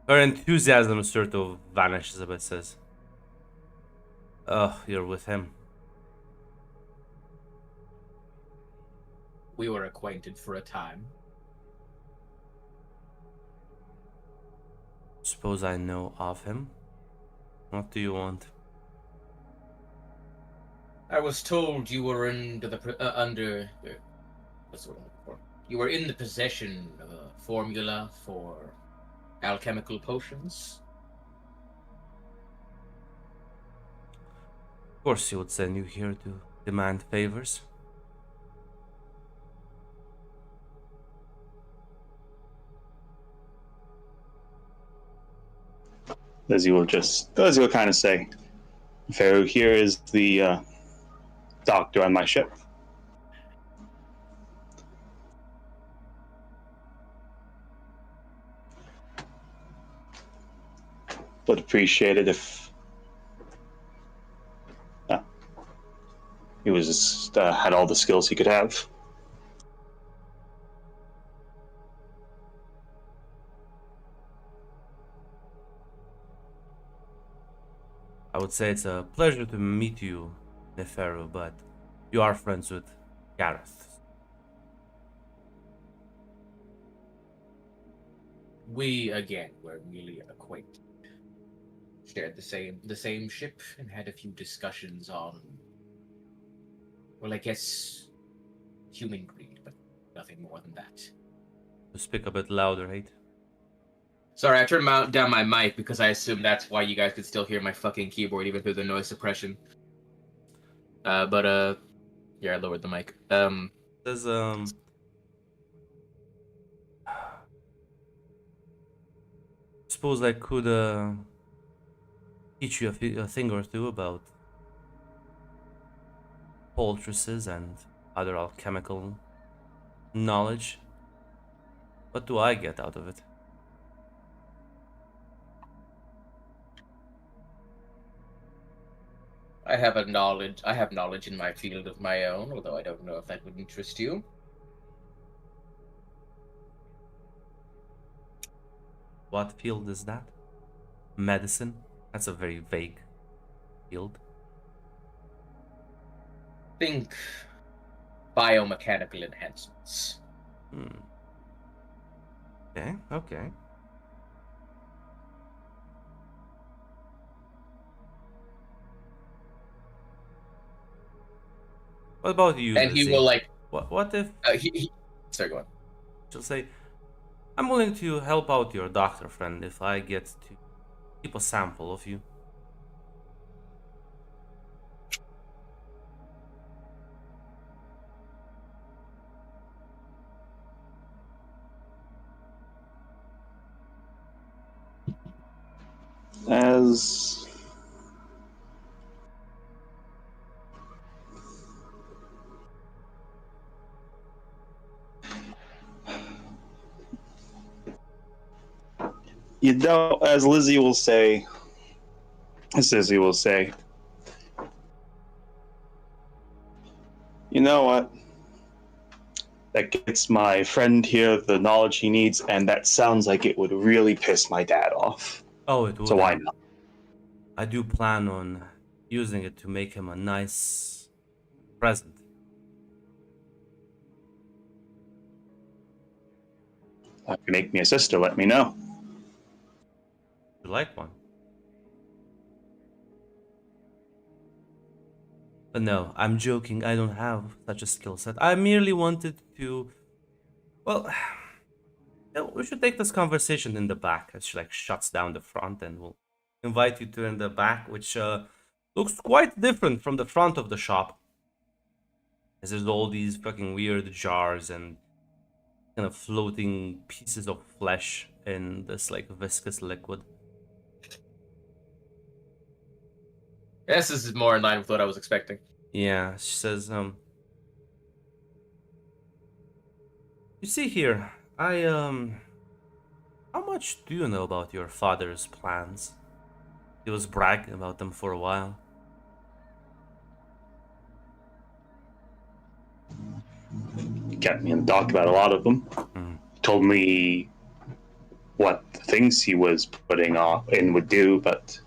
Speaker 1: Her enthusiasm sort of vanishes a bit, says. Oh, you're with him.
Speaker 2: We were acquainted for a time.
Speaker 1: Suppose I know of him. What do you want?
Speaker 2: I was told you were what's the word I'm looking for? You were in the possession of a formula for alchemical potions.
Speaker 1: Of course, he would send you here to demand favors.
Speaker 4: Lizzie will kind of say, Pharaoh here is the doctor on my ship. Would appreciate it if he was just, had all the skills he could have.
Speaker 1: I would say it's a pleasure to meet you, Neferu, but you are friends with Gareth.
Speaker 2: We again were merely acquainted. Shared the same ship and had a few discussions on, well, I guess human greed, but nothing more than that.
Speaker 1: To speak a bit louder, Hate.
Speaker 2: Sorry, I turned down my mic because I assumed that's why you guys could still hear my fucking keyboard even through the noise suppression. Yeah, I lowered the mic.
Speaker 1: There's suppose I could teach you a thing or two about poultices and other alchemical knowledge. What do I get out of it?
Speaker 2: I have knowledge in my field of my own, although I don't know if that would interest you.
Speaker 1: What field is that? Medicine? That's a very vague field.
Speaker 2: Think biomechanical enhancements.
Speaker 1: Okay. What about you?
Speaker 2: And he
Speaker 1: Lizzie?
Speaker 2: will like.
Speaker 1: What if
Speaker 2: Sorry, go on.
Speaker 1: she'll say, I'm willing to help out your doctor friend if I get to keep a sample of you.
Speaker 4: As you know, as Lizzie will say, you know what? That gets my friend here the knowledge he needs, and that sounds like it would really piss my dad off.
Speaker 1: Oh, it would.
Speaker 4: So why not?
Speaker 1: I do plan on using it to make him a nice present.
Speaker 4: If you make me a sister, let me know.
Speaker 1: You like one? But no, I'm joking. I don't have such a skill set. I merely wanted to. Well, we should take this conversation in the back. As she like shuts down the front, and we'll invite you to in the back, which looks quite different from the front of the shop. As there's all these fucking weird jars and kind of floating pieces of flesh in this like viscous liquid.
Speaker 2: Yes, this is more in line with what I was expecting.
Speaker 1: Yeah, she says, you see here, how much do you know about your father's plans? He was bragging about them for a while.
Speaker 4: He kept me in the dark about a lot of them.
Speaker 1: Mm.
Speaker 4: Told me what the things he was putting in would do, but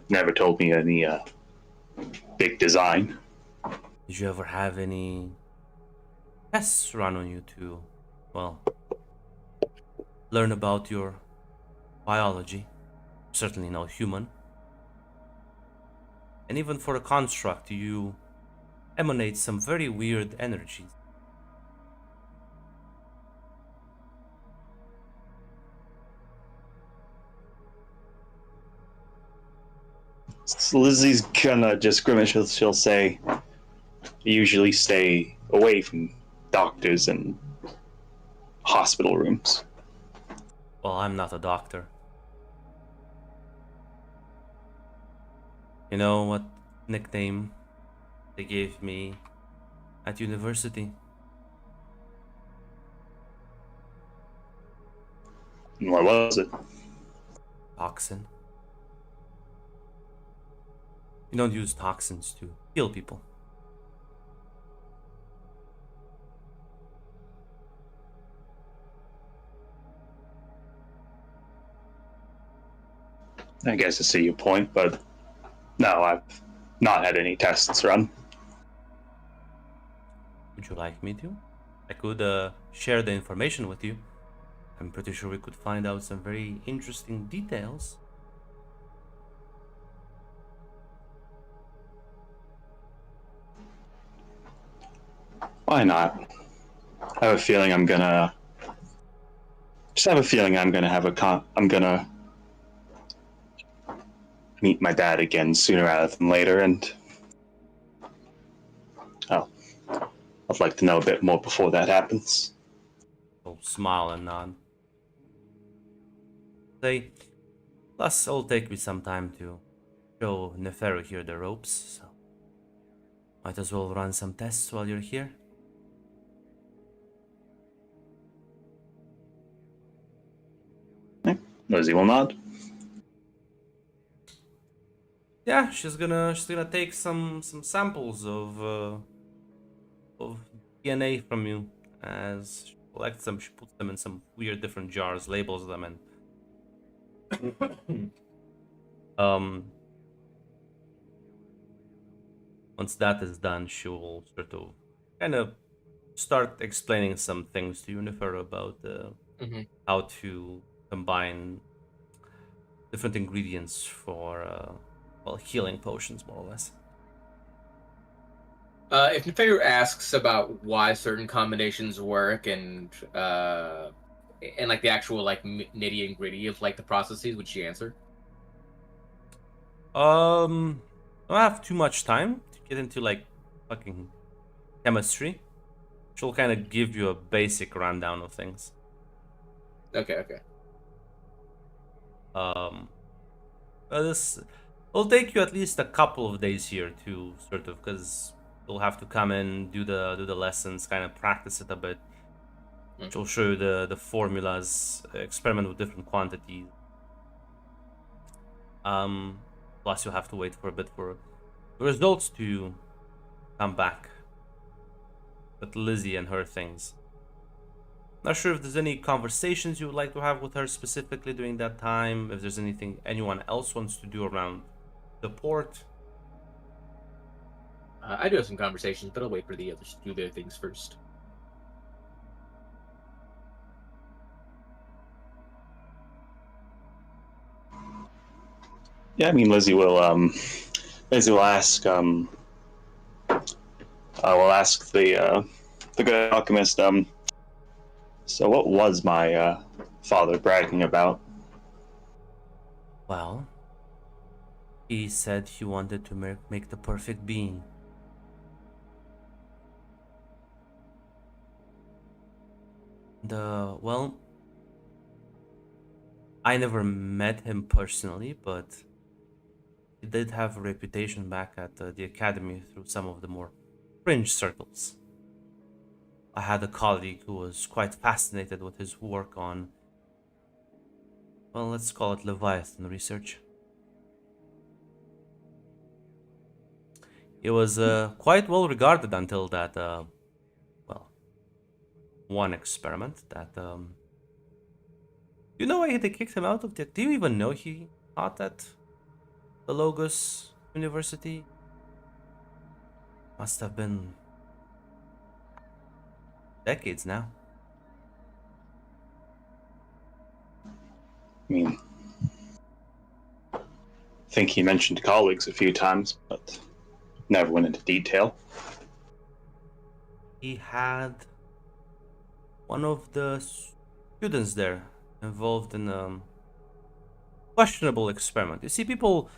Speaker 4: never told me any big design.
Speaker 1: Did you ever have any tests run on you to, well, learn about your biology? Certainly no human. And even for a construct, you emanate some very weird energies.
Speaker 4: So Lizzie's gonna just grimace. She'll say, "I usually stay away from doctors and hospital rooms."
Speaker 1: Well, I'm not a doctor. You know what nickname they gave me at university?
Speaker 4: And what was it?
Speaker 1: Toxin. You don't use toxins to heal people.
Speaker 4: I guess I see your point, but no, I've not had any tests run.
Speaker 1: Would you like me to? I could share the information with you. I'm pretty sure we could find out some very interesting details.
Speaker 4: Why not? I have a feeling I'm gonna I'm gonna meet my dad again sooner rather than later, and oh, I'd like to know a bit more before that happens.
Speaker 1: I'll smile and nod. Say, plus it'll take me some time to show Neferu here the ropes, so might as well run some tests while you're here.
Speaker 4: Lizzie will nod.
Speaker 1: Yeah, she's gonna take some samples of DNA from you. As she collects them, she puts them in some weird different jars, labels them, and once that is done, she will sort of kind of start explaining some things to Unifer about how to combine different ingredients for well, healing potions, more or less.
Speaker 2: If Neferu asks about why certain combinations work and like the actual like nitty and gritty of like the processes, would she answer?
Speaker 1: I don't have too much time to get into like fucking chemistry. She'll kind of give you a basic rundown of things.
Speaker 2: Okay.
Speaker 1: This will take you at least a couple of days here to sort of, because you'll have to come in, do the lessons, kind of practice it a bit. She'll show you the formulas, experiment with different quantities. Plus you'll have to wait for a bit for the results to come back with Lizzie and her things. Not sure if there's any conversations you would like to have with her specifically during that time, if there's anything anyone else wants to do around the port.
Speaker 2: I do have some conversations, but I'll wait for the others to do their things first.
Speaker 4: Yeah, I mean Lizzie will ask will ask the good alchemist, so what was my father bragging about?
Speaker 1: Well, he said he wanted to make the perfect being. Well, I never met him personally, but he did have a reputation back at the academy through some of the more fringe circles. I had a colleague who was quite fascinated with his work on well, let's call it Leviathan research. It was quite well regarded until that, well, one experiment that, you know why they kicked him out of the... Do you even know he taught at the Logos University? Must have been decades now.
Speaker 4: I mean, I think he mentioned colleagues a few times, but never went into detail.
Speaker 1: He had one of the students there involved in a questionable experiment. You see, people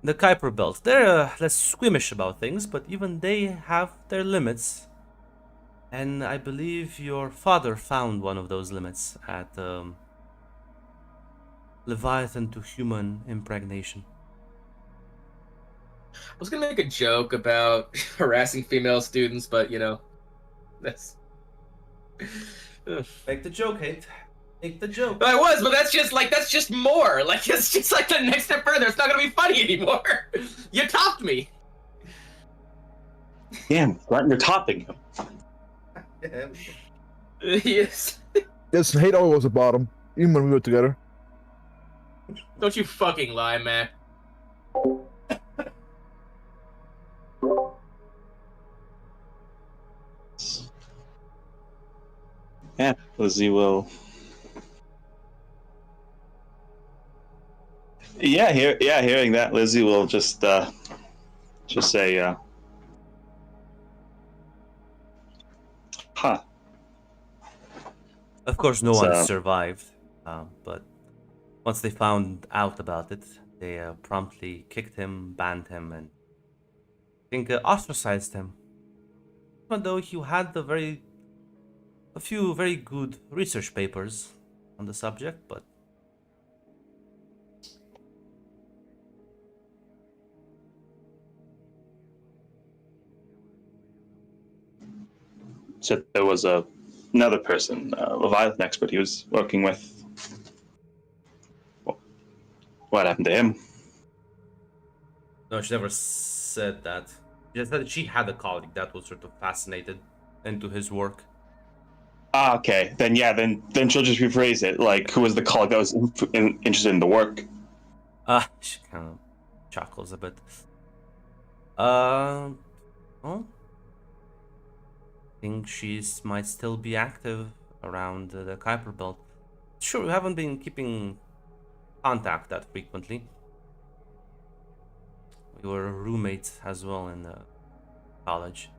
Speaker 1: in the Kuiper Belt, they're less squeamish about things, but even they have their limits. And I believe your father found one of those limits at Leviathan to human impregnation.
Speaker 2: I was gonna make a joke about harassing female students, but you know, that's.
Speaker 1: Make the joke, Hate. Make the joke.
Speaker 2: I was, but that's just more. Like it's just like the next step further. It's not gonna be funny anymore. You topped me.
Speaker 4: Damn, Martin, you're topping him.
Speaker 2: Yes.
Speaker 5: Yes, hate always was the bottom, even when we were together.
Speaker 2: Don't you fucking lie, man.
Speaker 4: Yeah, Lizzie will. Hearing that, Lizzie will just say, huh.
Speaker 1: Of course, no
Speaker 4: It's,
Speaker 1: one survived, but once they found out about it, they promptly kicked him, banned him, and I think ostracized him. Even though he had a few very good research papers on the subject, but
Speaker 4: So there was another person, Leviathan expert he was working with. What happened to him?
Speaker 1: no, she never said that. She just said that she had a colleague that was sort of fascinated into his work.
Speaker 4: Ah, okay. Then she'll just rephrase it. Like, who was the colleague that was interested in the work?
Speaker 1: She kind of chuckles a bit. Well, I think she might still be active around the Kuiper Belt. Sure, we haven't been keeping contact that frequently. We were roommates as well in college.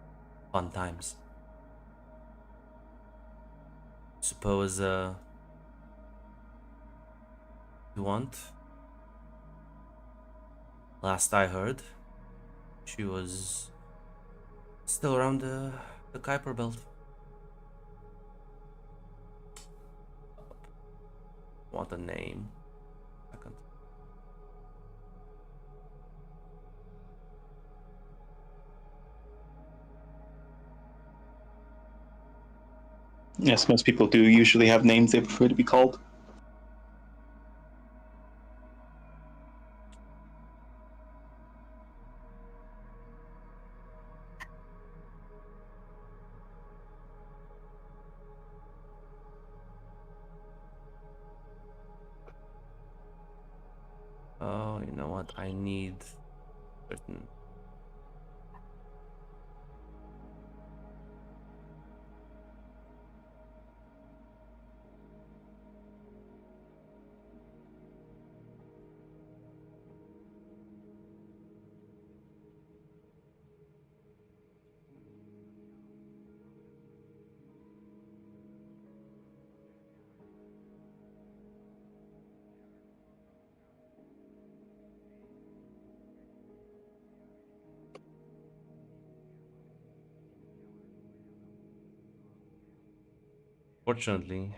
Speaker 1: Fun times. Suppose you want? Last I heard, she was still around the Kuiper Belt. Want a name? Second.
Speaker 4: Yes, most people do usually have names they prefer to be called.
Speaker 1: Oh, you know what? I need certain. Fortunately, you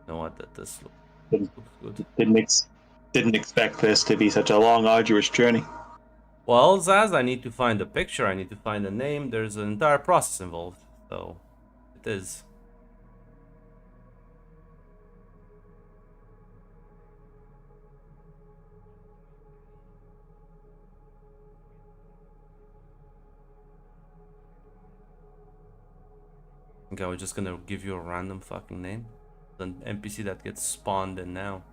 Speaker 1: know what? That this looks good.
Speaker 4: Didn't expect this to be such a long, arduous journey.
Speaker 1: Well, Zaz, I need to find a picture, I need to find a name. There's an entire process involved, so it is. Okay, we're just gonna give you a random fucking name. An NPC that gets spawned in now.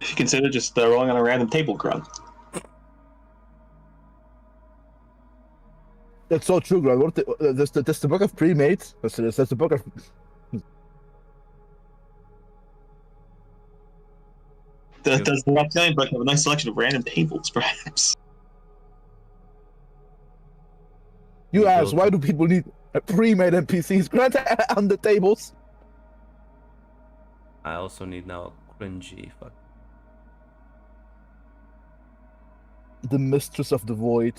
Speaker 4: If you consider just rolling on a random table grunt.
Speaker 5: That's so true, Greg. That's the book of pre-mates. That's the book of.
Speaker 4: Does the Reptilian book have a nice selection of random tables, perhaps?
Speaker 5: You
Speaker 1: You
Speaker 5: ask,
Speaker 1: go
Speaker 5: why
Speaker 1: to-
Speaker 5: do people need pre-made NPCs? Grant on the tables.
Speaker 1: I also need now a cringy fuck.
Speaker 5: The mistress of the void.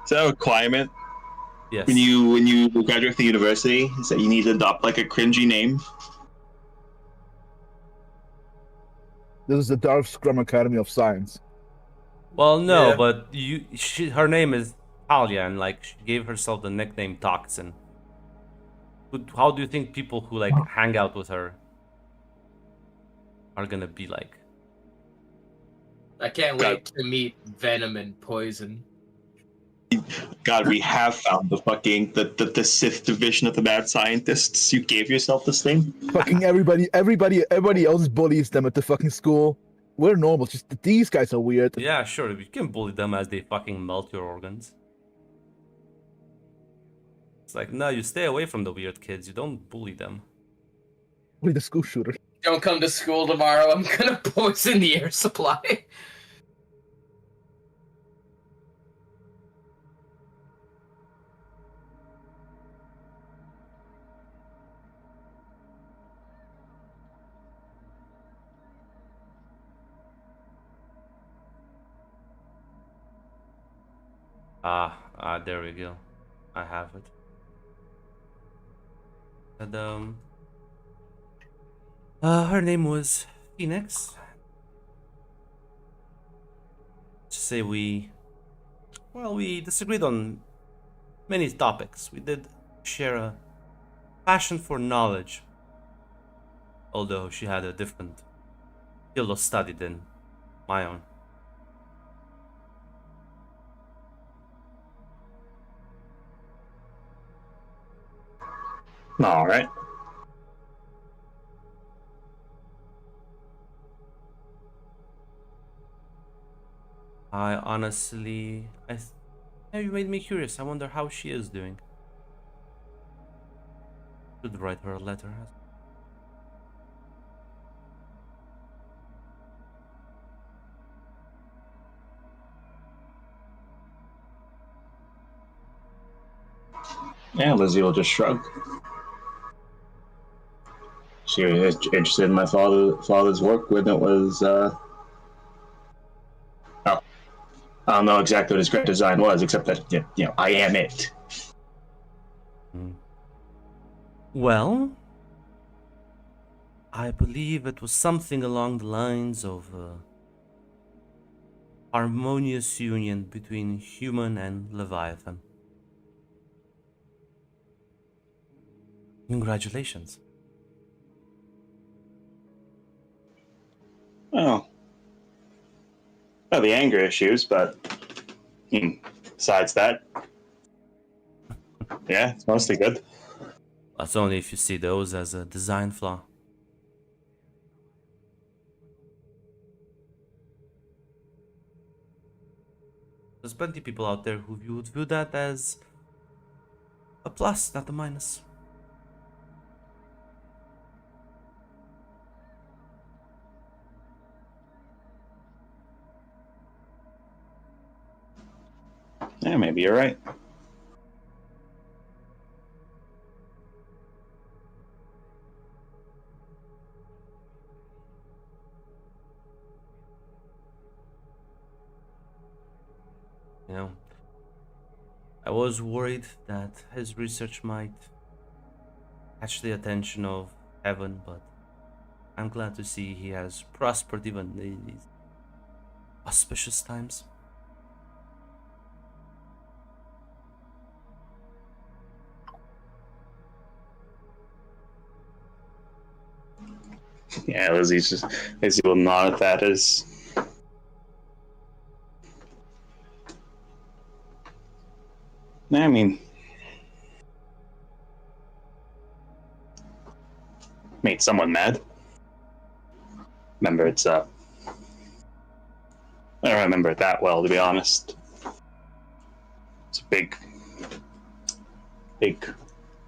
Speaker 4: Is that a requirement
Speaker 1: Yes.
Speaker 4: when you graduate from the university? Is that you need to adopt like a cringy name?
Speaker 5: This is the Dark Scrum Academy of Science.
Speaker 1: Well, no,
Speaker 4: Yeah.
Speaker 1: but her name is Talia, and like she gave herself the nickname Toxin. How do you think people who like hang out with her are gonna be like?
Speaker 2: I can't wait to meet Venom and Poison.
Speaker 4: God, we have found the Sith division of the mad scientists. You gave yourself this name.
Speaker 5: Fucking everybody else bullies them at the fucking school. We're normal. Just these guys are weird.
Speaker 1: Yeah, sure, you can bully them as they fucking melt your organs. It's like, no, you stay away from the weird kids. You don't bully them.
Speaker 5: Bully the school shooter.
Speaker 2: Don't come to school tomorrow. I'm gonna poison the air supply.
Speaker 1: There we go. I have it. And her name was Phoenix. To say we disagreed on many topics. We did share a passion for knowledge, although she had a different field of study than my own.
Speaker 4: All right.
Speaker 1: I honestly, yeah, you made me curious. I wonder how she is doing. Should write her a letter.
Speaker 4: Yeah, Lizzie will just shrug. She was interested in my father's work when it was. I don't know exactly what his grand design was, except that I am it.
Speaker 1: Well, I believe it was something along the lines of harmonious union between human and Leviathan. Congratulations.
Speaker 4: Oh. Well, the anger issues, but besides that, yeah, it's mostly good.
Speaker 1: That's only if you see those as a design flaw. There's plenty of people out there who would view that as a plus, not a minus.
Speaker 4: Yeah, maybe you're right.
Speaker 1: You know, I was worried that his research might catch the attention of Heaven, but I'm glad to see he has prospered even in these auspicious times.
Speaker 4: Yeah, Lizzie will nod at that as. I mean, made someone mad. Remember, it's I don't remember it that well, to be honest. It's a big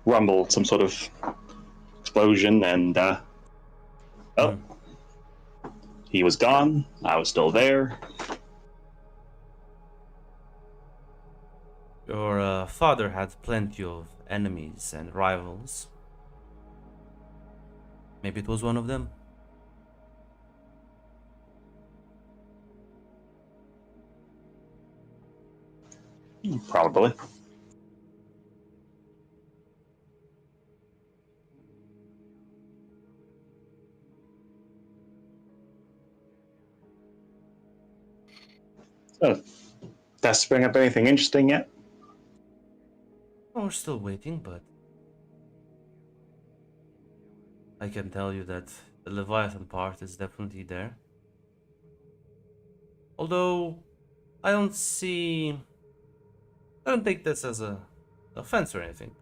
Speaker 4: rumble, some sort of explosion, and he was gone. I was still there.
Speaker 1: Your father had plenty of enemies and rivals. Maybe it was one of them.
Speaker 4: Probably. So, does bring up anything interesting yet?
Speaker 1: Oh, we're still waiting, but I can tell you that the Leviathan part is definitely there. Although I don't take this as a offense or anything.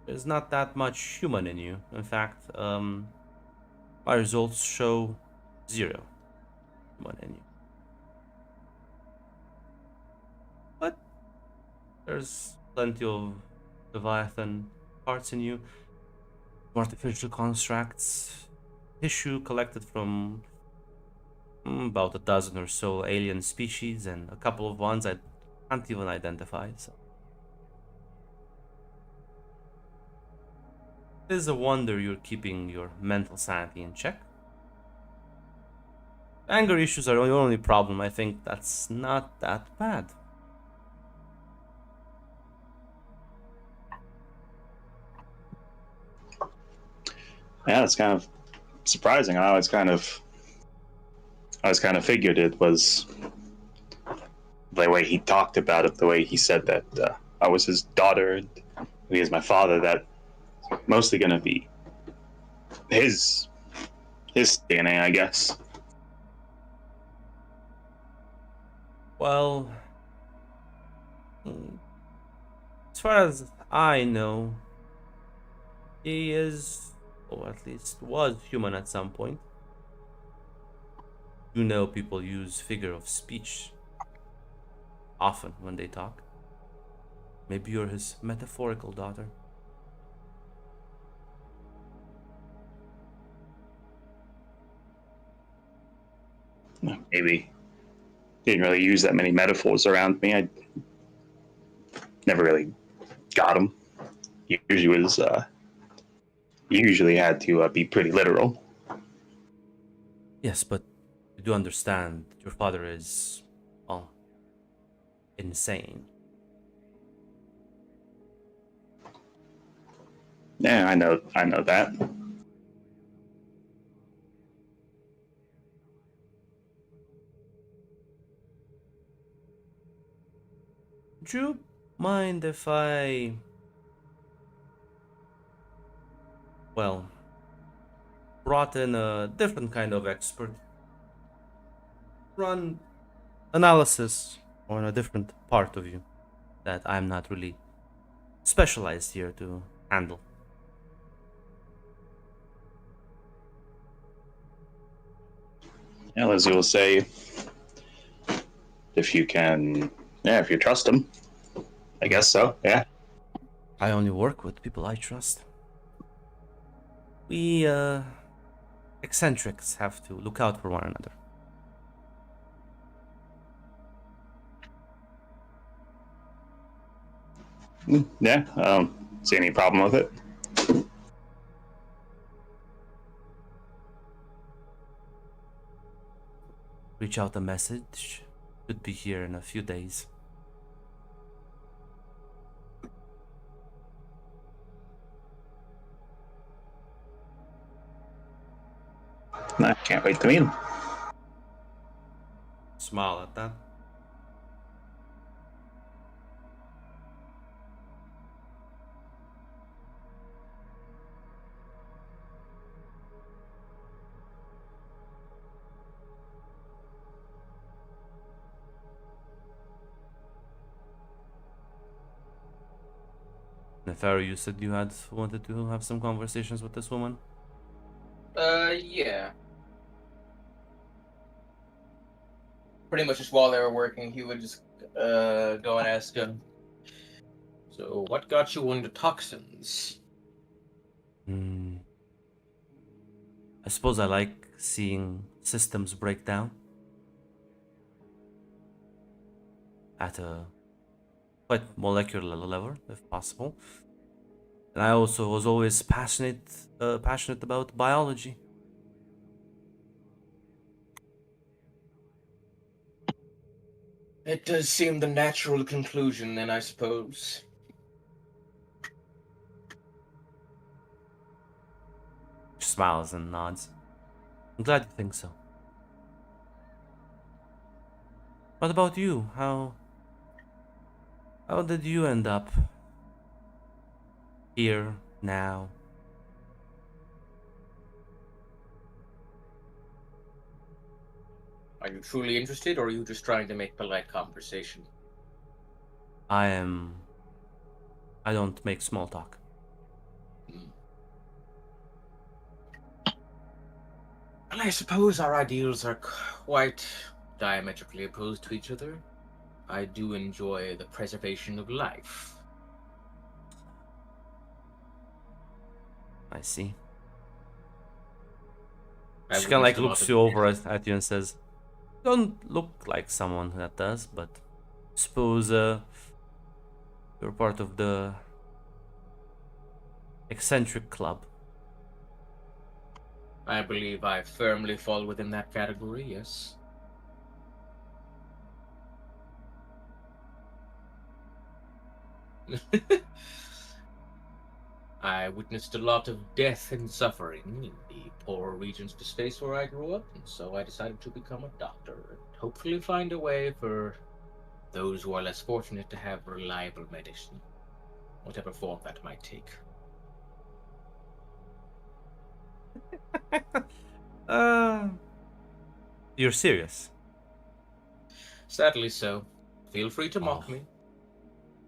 Speaker 1: There's not that much human in you. In fact, my results show 0 human in you. But there's plenty of Leviathan parts in you. Artificial constructs, tissue collected from about a dozen or so alien species, and a couple of ones I can't even identify. So it is a wonder you're keeping your mental sanity in check. Anger issues are your only problem. I think that's not that bad.
Speaker 4: Yeah, it's kind of surprising. I always kind of figured it was the way he talked about it, the way he said that I was his daughter, he is my father. That mostly going to be his DNA, I guess.
Speaker 1: Well, as far as I know, he is, or at least was, human at some point. You know, people use figure of speech often when they talk. Maybe you're his metaphorical daughter.
Speaker 4: Maybe didn't really use that many metaphors around me. I never really got them. Usually had to be pretty literal.
Speaker 1: Yes, but you do understand your father is, well, insane.
Speaker 4: Yeah, I know that.
Speaker 1: Would you mind if I, well, brought in a different kind of expert? Run analysis on a different part of you that I'm not really specialized here to handle.
Speaker 4: Yeah, Lizzie will say, if you can, yeah, if you trust him, I guess so. Yeah.
Speaker 1: I only work with people I trust. We, eccentrics have to look out for one another.
Speaker 4: Yeah. I don't see any problem with it.
Speaker 1: Reach out a message. Should be here in a few days.
Speaker 4: I can't wait to meet him.
Speaker 1: Smile at that. Nefaru, you said you had wanted to have some conversations with this woman.
Speaker 2: Yeah. Pretty much just while they were working, he would just go and ask him. So, what got you into toxins?
Speaker 1: Hmm. I suppose I like seeing systems break down at a quite molecular level, if possible. And I also was always passionate about biology.
Speaker 2: It does seem the natural conclusion, then, I suppose.
Speaker 1: She smiles and nods. I'm glad you think so. What about you? How did you end up here now?
Speaker 2: Are you truly interested, or are you just trying to make polite conversation?
Speaker 1: I don't make small talk.
Speaker 2: Hmm. Well, I suppose our ideals are quite diametrically opposed to each other. I do enjoy the preservation of life.
Speaker 1: I see.
Speaker 2: I
Speaker 1: She kind of like
Speaker 2: witnessed a lot
Speaker 1: looks
Speaker 2: of
Speaker 1: you over at you and says, "Don't look like someone that does, but suppose you're part of the eccentric club."
Speaker 2: I believe I firmly fall within that category, yes. I witnessed a lot of death and suffering in the poorer regions of space where I grew up, and so I decided to become a doctor and hopefully find a way for those who are less fortunate to have reliable medicine, whatever form that might take.
Speaker 1: Uh, you're serious?
Speaker 2: Sadly so. Feel free to mock
Speaker 1: Oh.
Speaker 2: me.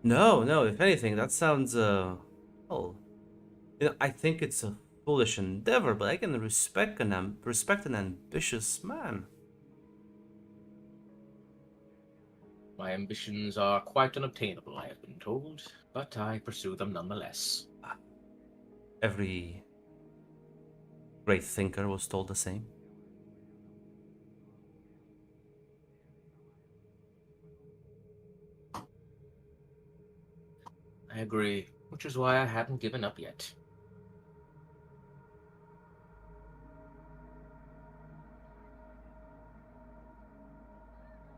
Speaker 1: No. If anything, that sounds well. I think it's a foolish endeavor, but I can respect an ambitious man.
Speaker 2: My ambitions are quite unobtainable, I have been told, but I pursue them nonetheless.
Speaker 1: Every great thinker was told the same.
Speaker 2: I agree, which is why I haven't given up yet.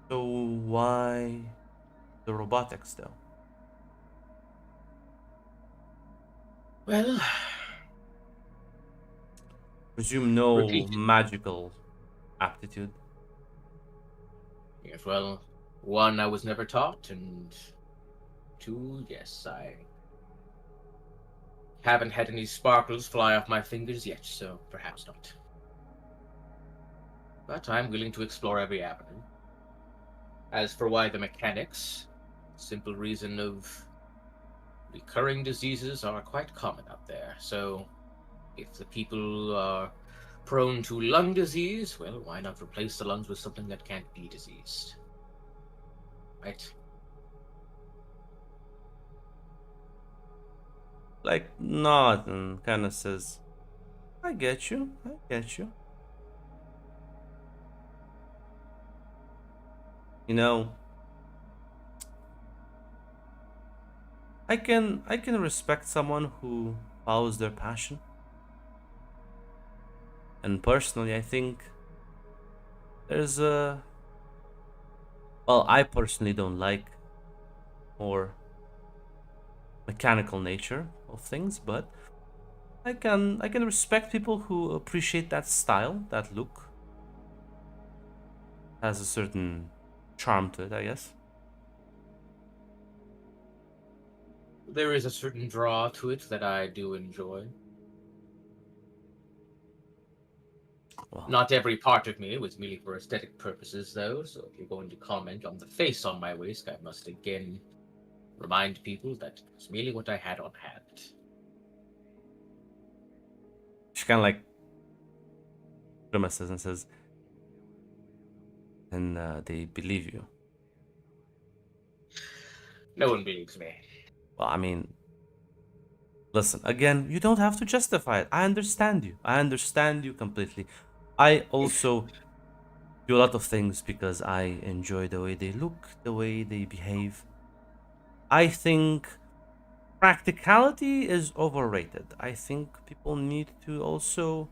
Speaker 1: So why the robotics, though?
Speaker 2: Well,
Speaker 1: Presume no
Speaker 2: repeat.
Speaker 1: magical aptitude.
Speaker 2: Yes, well, one, I was never taught, and two, yes, I haven't had any sparkles fly off my fingers yet, so perhaps not. But I'm willing to explore every avenue. As for why the mechanics, simple reason of recurring diseases are quite common out there, so if the people are prone to lung disease, well, why not replace the lungs with something that can't be diseased? Right?
Speaker 1: Like nod and kind of says, "I get you. I get you." You know, I can respect someone who follows their passion. And personally, I think there's a well, I personally don't like more mechanical nature of things, but I can respect people who appreciate that style, that look. Has a certain charm to it, I guess.
Speaker 2: There is a certain draw to it that I do enjoy.
Speaker 1: Well,
Speaker 2: Not every part of me was merely for aesthetic purposes, though, so if you're going to comment on the face on my waist, I must again remind people that it was merely what I had on hand.
Speaker 1: she kind of like grimaces and says, and they believe you.
Speaker 2: No one believes me.
Speaker 1: Well, I mean, listen, again, you don't have to justify it. I understand you. I understand you completely. I also do a lot of things because I enjoy the way they look, the way they behave. I think practicality is overrated. I think people need to also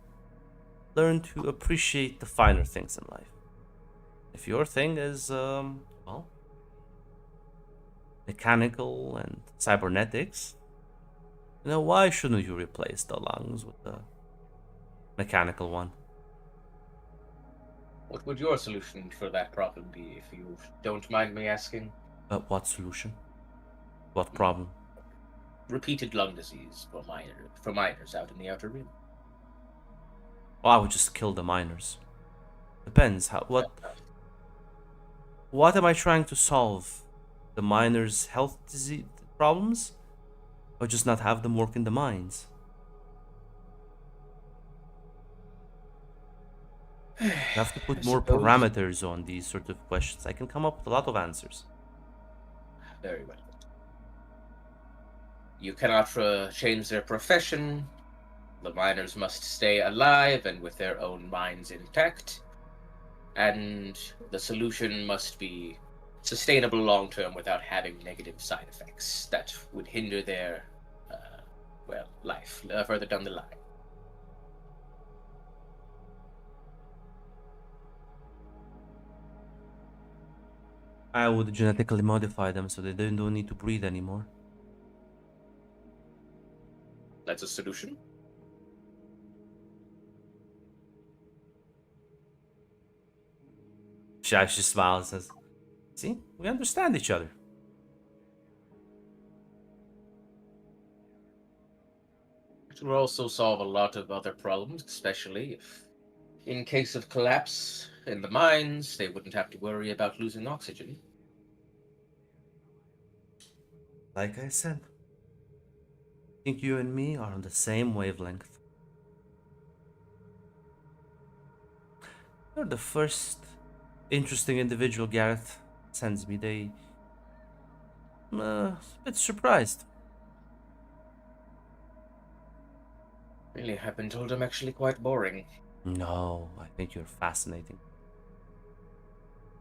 Speaker 1: learn to appreciate the finer things in life. If your thing is, well, mechanical and cybernetics, why shouldn't you replace the lungs with the mechanical one?
Speaker 2: What would your solution for that problem be, if you don't mind me asking?
Speaker 1: What solution? What problem?
Speaker 2: Repeated lung disease for miners out in the Outer Rim.
Speaker 1: Well, I would just kill the miners. Depends. What am I trying to solve? The miners' health disease problems? Or just not have them work in the mines? You have to put
Speaker 2: I
Speaker 1: more
Speaker 2: suppose-
Speaker 1: parameters on these sort of questions. I can come up with a lot of answers.
Speaker 2: Very well. You cannot change their profession. The miners must stay alive and with their own minds intact. And the solution must be sustainable long term without having negative side effects that would hinder their, life further down the line.
Speaker 1: I would genetically modify them so they don't need to breathe anymore.
Speaker 2: That's a solution.
Speaker 1: She smiles and says, see, we understand each other.
Speaker 2: It will also solve a lot of other problems, especially if, in case of collapse in the mines, they wouldn't have to worry about losing oxygen.
Speaker 1: Like I said, I think you and me are on the same wavelength. You're the first interesting individual Gareth sends me. They a bit surprised.
Speaker 2: Really, I've been told I'm actually quite boring.
Speaker 1: No, I think you're fascinating.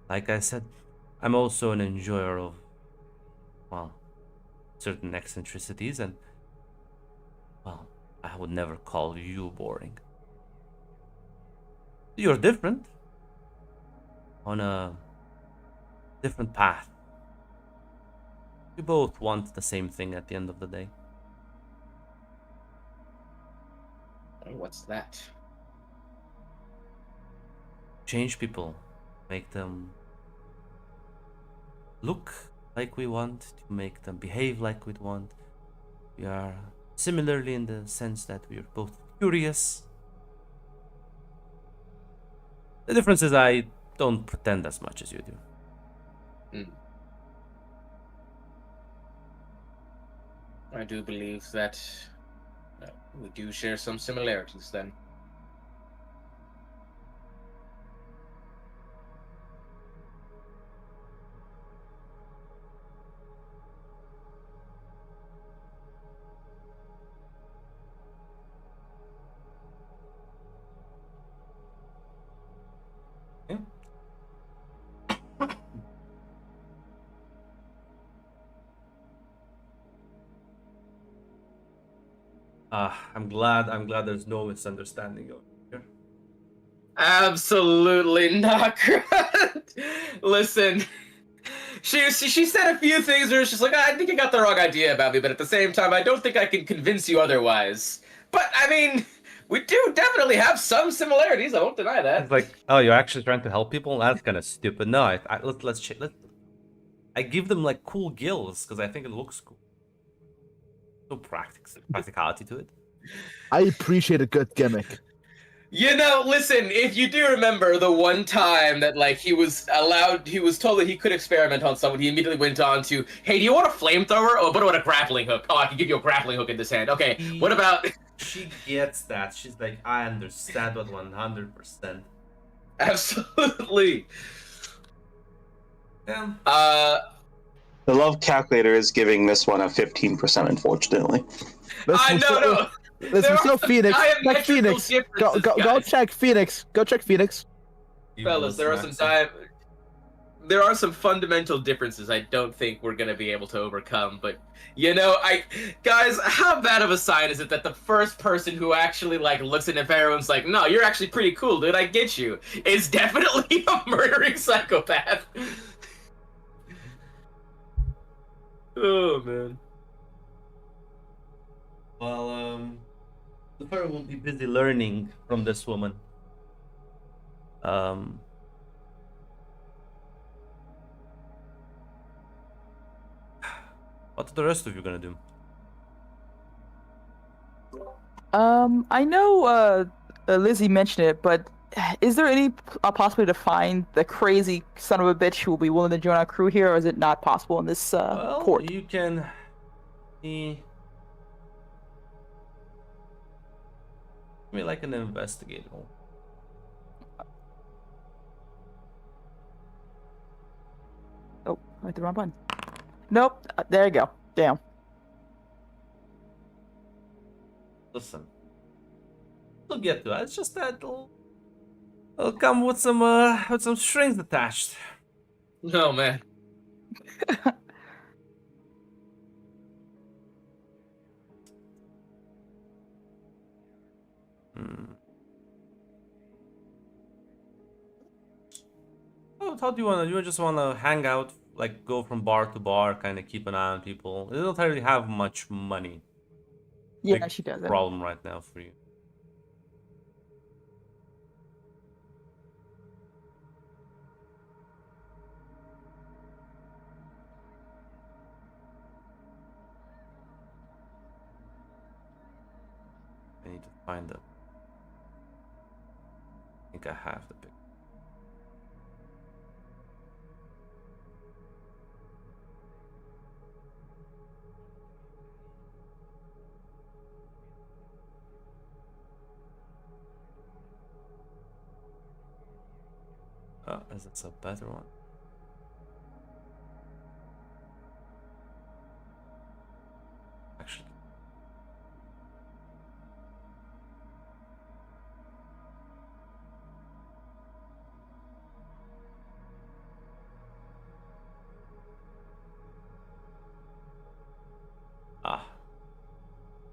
Speaker 1: Like I said, I'm also an enjoyer of, well, certain eccentricities, and, well, I would never call you boring. You're different. On a different path. We both want the same thing at the end of the day.
Speaker 2: Oh, what's that?
Speaker 1: Change people. Make them look like we want, to make them behave like we want. We are similarly in the sense that we are both curious. The difference is I don't pretend as much as you do.
Speaker 2: I do believe that we do share some similarities then.
Speaker 1: Yeah. I'm glad there's no misunderstanding over here.
Speaker 2: Absolutely not. Listen, she said a few things where she's like, I think you got the wrong idea about me, but at the same time, I don't think I can convince you otherwise. But I mean, we do definitely have some similarities. I won't deny that.
Speaker 1: It's like, oh, you're actually trying to help people? That's kind of stupid. No, I give them like cool gills because I think it looks cool. No practicality to it.
Speaker 5: I appreciate a good gimmick.
Speaker 2: You know, listen, if you do remember the one time that, like, he was told that he could experiment on someone, he immediately went on to, hey, do you want a flamethrower? Oh, but what a grappling hook? Oh, I can give you a grappling hook in this hand. Okay, what about...
Speaker 1: She gets that. She's like, I understand that 100%.
Speaker 2: Absolutely.
Speaker 1: Yeah.
Speaker 4: The love calculator is giving this one a 15%, unfortunately.
Speaker 2: No.
Speaker 5: Listen, so Phoenix, check
Speaker 2: diametrical
Speaker 5: Phoenix. Go
Speaker 2: differences,
Speaker 5: go
Speaker 2: guys.
Speaker 5: check Phoenix. Go check Phoenix.
Speaker 2: Fellas, there are some fundamental differences I don't think we're gonna be able to overcome. But you know, guys, how bad of a sign is it that the first person who actually like looks at everyone's like, no, you're actually pretty cool, dude. I get you. Is definitely a murdering psychopath. Oh man.
Speaker 1: Well, the fire will be busy learning from this woman. What are the rest of you gonna do?
Speaker 3: I know Lizzie mentioned it, but is there any possibility to find the crazy son of a bitch who will be willing to join our crew here, or is it not possible in this
Speaker 1: Well,
Speaker 3: port?
Speaker 1: you can. Be like an investigator.
Speaker 3: Oh, I hit the wrong button. Nope. There you go. Damn.
Speaker 1: Listen, we'll get to it. It's just that it'll come with some strings attached.
Speaker 2: No man.
Speaker 1: How do you wanna? You just wanna hang out, like go from bar to bar, kind of keep an eye on people. They don't really have much money.
Speaker 3: Yeah,
Speaker 1: Big
Speaker 3: she does it.
Speaker 1: Problem right now for you. I need to find it. I think I have the pic. Oh, is this a better one? Actually.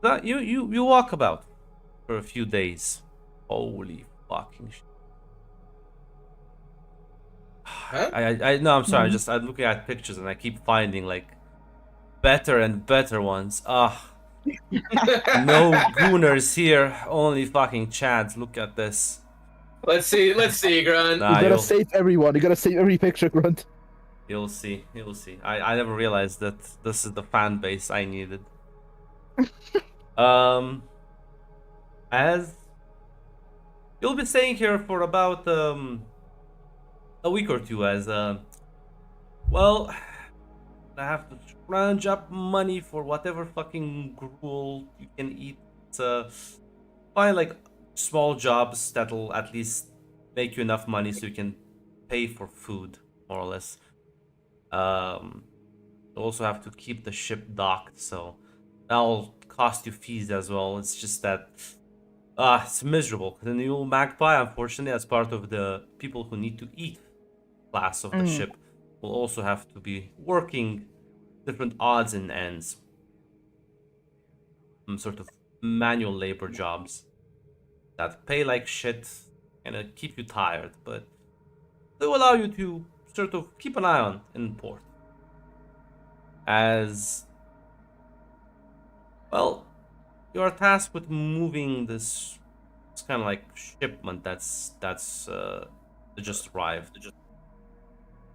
Speaker 1: So you walk about for a few days. Holy fucking shit.
Speaker 2: Huh?
Speaker 1: I no, I'm sorry. I'm looking at pictures and I keep finding like better and better ones. No gooners here, only fucking chads. Look at this.
Speaker 2: Let's see, Grunt.
Speaker 1: Nah,
Speaker 5: You gotta save everyone. You gotta save every picture, Grunt.
Speaker 1: you'll see. I never realized that this is the fan base I needed. As you'll be staying here for about a week or two, as well, I have to scrounge up money for whatever fucking gruel you can eat. Find like small jobs that'll at least make you enough money so you can pay for food, more or less. You also have to keep the ship docked, so that'll cost you fees as well. It's just that it's miserable. The new Magpie, unfortunately, as part of the people who need to eat class of the ship, will also have to be working different odds and ends. Some sort of manual labor jobs that pay like shit and keep you tired, but they will allow you to sort of keep an eye on in port. as well, you are tasked with moving this. It's kind of like shipment that's just arrived.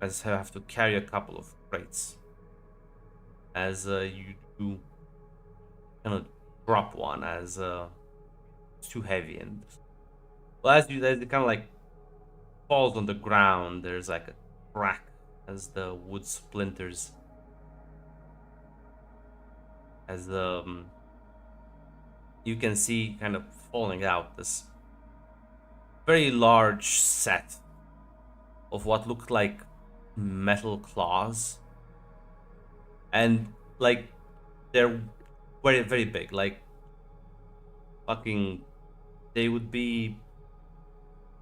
Speaker 1: As have to carry a couple of crates. As you do, kind of drop one as it's too heavy, and well, as it kind of like falls on the ground, there's like a crack as the wood splinters. As you can see kind of falling out this very large set of what looked like metal claws, and like they're very very big, like fucking they would be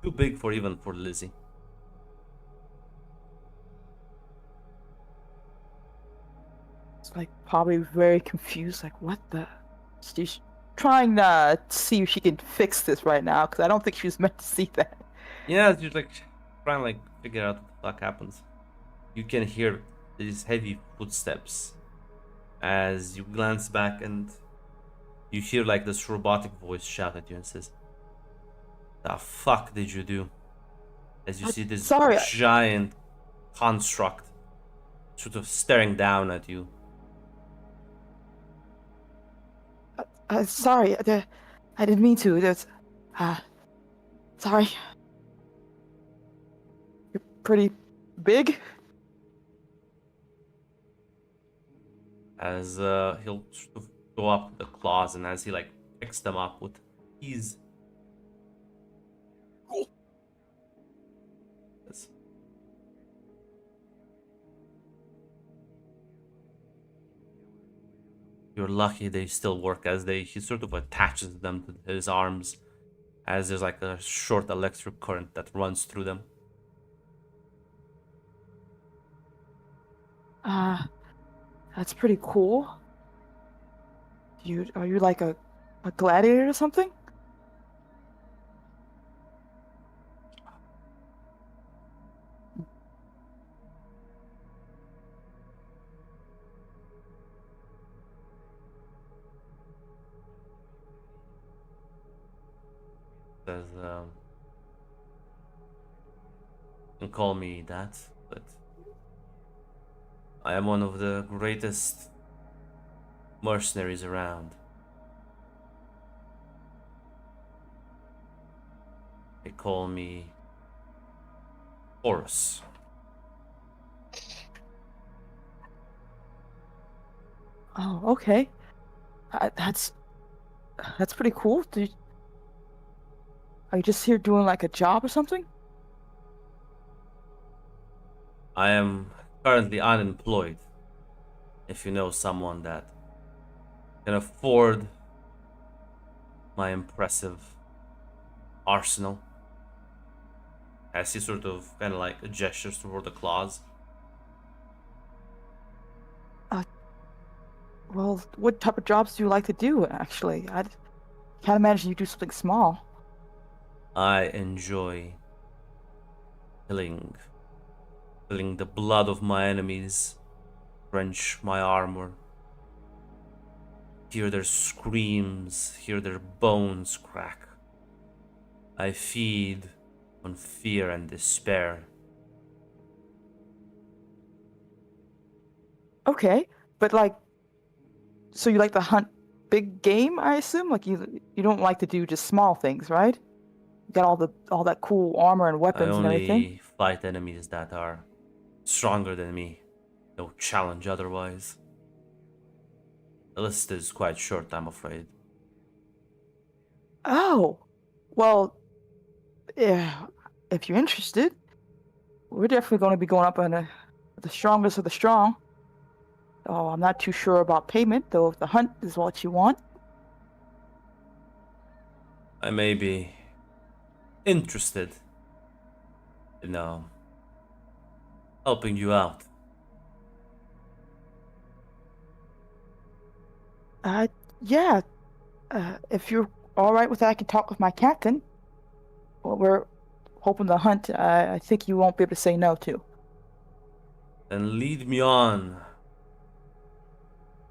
Speaker 1: too big for even for Lizzie.
Speaker 3: It's like probably very confused, like what the? She's trying to see if she can fix this right now because I don't think she was meant to see that.
Speaker 1: Yeah, it's just like trying to like figure out what the fuck happens. You can hear these heavy footsteps as you glance back, and you hear like this robotic voice shout at you and says, "The fuck did you do?" As you see this
Speaker 3: sorry,
Speaker 1: giant construct sort of staring down at you.
Speaker 3: Sorry, I didn't mean to. There's, sorry. You're pretty big.
Speaker 1: As he'll sort of go up with the claws, and as he like picks them up with ease. Yes. You're lucky they still work, as he sort of attaches them to his arms, as there's like a short electric current that runs through them.
Speaker 3: That's pretty cool. Are you like a gladiator or something?
Speaker 1: Says, "Don't call me that, but I am one of the greatest mercenaries around. They call me Horus."
Speaker 3: Oh, okay. That's pretty cool. Are you just here doing like a job or something?
Speaker 1: I am currently unemployed. If you know someone that can afford my impressive arsenal. As he sort of kind of like gestures toward the claws.
Speaker 3: Well, what type of jobs do you like to do, actually? I can't imagine you do something small.
Speaker 1: I enjoy killing the blood of my enemies, drench my armor, hear their screams, hear their bones crack. I feed on fear and despair.
Speaker 3: Okay, but like, so you like to hunt big game, I assume? Like you don't like to do just small things, right? You got all that cool armor and
Speaker 1: I
Speaker 3: weapons and everything.
Speaker 1: only fight enemies that are stronger than me. No challenge otherwise. The list is quite short, I'm afraid.
Speaker 3: Oh, well, yeah. If you're interested, we're definitely going to be going up on the strongest of the strong. Oh, I'm not too sure about payment, though. If the hunt is what you want.
Speaker 1: I may be interested in helping you out.
Speaker 3: Yeah. If you're all right with that, I can talk with my captain. Well, we're hoping the hunt. I think you won't be able to say no to.
Speaker 1: Then lead me on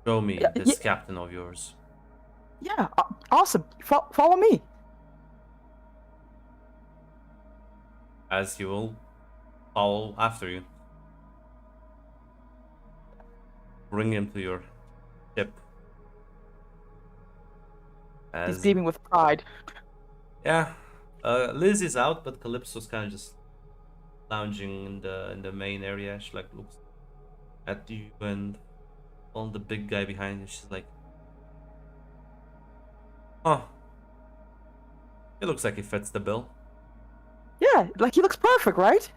Speaker 1: Show me
Speaker 3: Yeah,
Speaker 1: this captain of yours.
Speaker 3: Yeah, awesome. Follow me.
Speaker 1: As he will follow after you. Bring him to your ship.
Speaker 3: He's
Speaker 1: As
Speaker 3: beaming with pride.
Speaker 1: yeah, Liz is out, but Calypso's kind of just lounging in the main area. She like looks at you and on the big guy behind you. She's like, "Huh, it looks like he fits the bill."
Speaker 3: Yeah, like he looks perfect, right?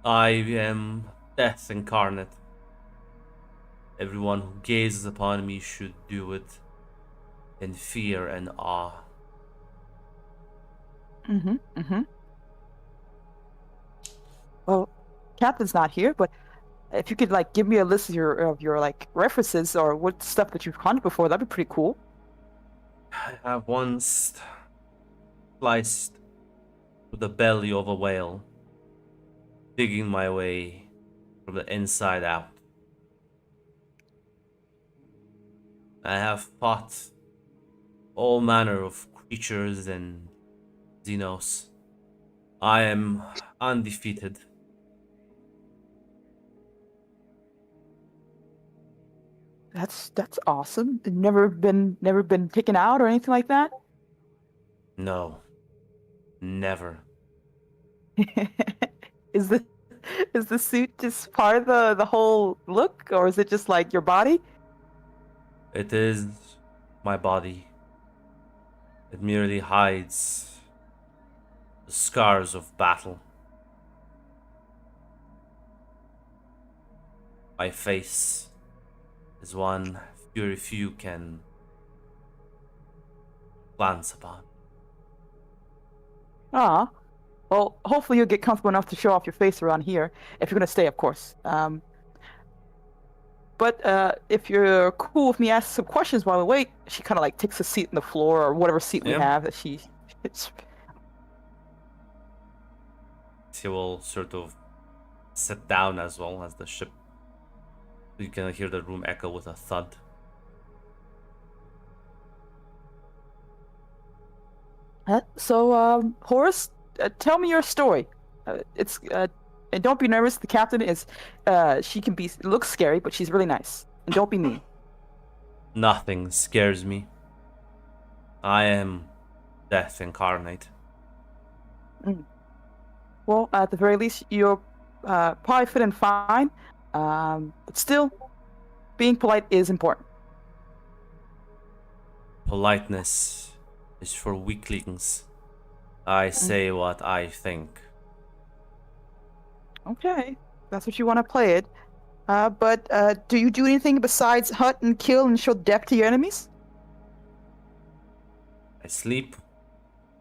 Speaker 1: I am death incarnate. Everyone who gazes upon me should do it in fear and awe.
Speaker 3: Mm-hmm. Well, Captain's not here, but if you could like give me a list of your like references or what stuff that you've hunted before, that'd be pretty cool.
Speaker 1: I have once sliced through the belly of a whale, digging my way from the inside out. I have fought all manner of creatures and Xenos. I am undefeated.
Speaker 3: That's awesome. Never been taken out or anything like that.
Speaker 1: No, never.
Speaker 3: Is the suit just part of the whole look, or is it just like your body?
Speaker 1: It is my body. It merely hides the scars of battle. My face is one very few can glance upon.
Speaker 3: Ah, well, hopefully you'll get comfortable enough to show off your face around here, if you're gonna stay, of course. But if you're cool with me asking some questions while we wait, she kind of like takes a seat on the floor or whatever seat we
Speaker 1: Yeah.
Speaker 3: have that she. It's
Speaker 1: She will sort of sit down as well as the ship. You can hear the room echo with a thud.
Speaker 3: So, Horace, tell me your story. And don't be nervous. The captain is, she can be looks scary, but she's really nice. And don't be mean.
Speaker 1: Nothing scares me. I am death incarnate.
Speaker 3: Well, at the very least, you're probably fit in fine. But still, being polite is important.
Speaker 1: Politeness is for weaklings. I say what I think.
Speaker 3: Okay, that's what you want to play it. But do you do anything besides hunt and kill and show depth to your enemies?
Speaker 1: I sleep,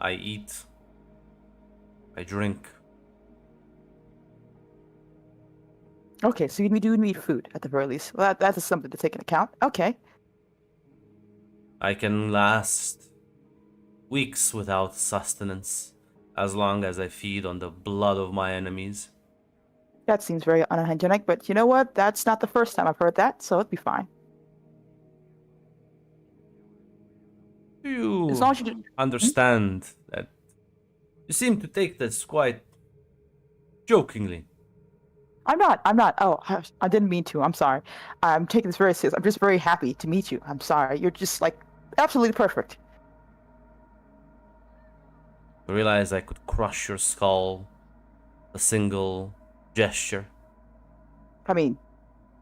Speaker 1: I eat, I drink.
Speaker 3: Okay, so you do need food at the very least. Well, that is something to take into account. Okay.
Speaker 1: I can last weeks without sustenance, as long as I feed on the blood of my enemies.
Speaker 3: That seems very unhygienic, but you know what? That's not the first time I've heard that, so it'd be fine.
Speaker 1: You
Speaker 3: As long as you
Speaker 1: understand that you seem to take this quite jokingly.
Speaker 3: I'm not. Oh, I didn't mean to. I'm sorry. I'm taking this very serious. I'm just very happy to meet you. I'm sorry. You're just like absolutely perfect.
Speaker 1: I realized I could crush your skull a single gesture.
Speaker 3: I mean,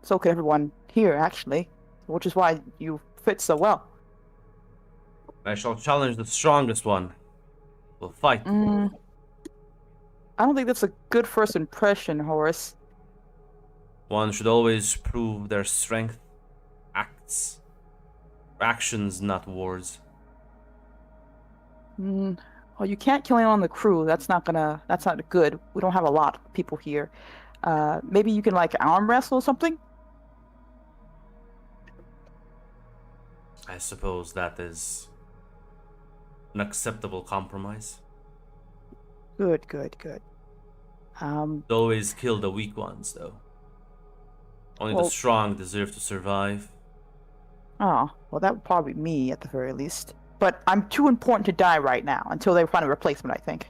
Speaker 3: so could everyone here, actually, which is why you fit so well.
Speaker 1: I shall challenge the strongest one. We'll fight.
Speaker 3: I don't think that's a good first impression, Horace.
Speaker 1: One should always prove their strength. Actions, not words.
Speaker 3: Well, you can't kill anyone on the crew. That's not good. We don't have a lot of people here. Maybe you can like arm wrestle or something?
Speaker 1: I suppose that is an acceptable compromise.
Speaker 3: Good.
Speaker 1: Always kill the weak ones, though. Only the
Speaker 3: Well-
Speaker 1: strong deserve to survive.
Speaker 3: Oh, well, that would probably be me at the very least. But I'm too important to die right now until they find a replacement, I think.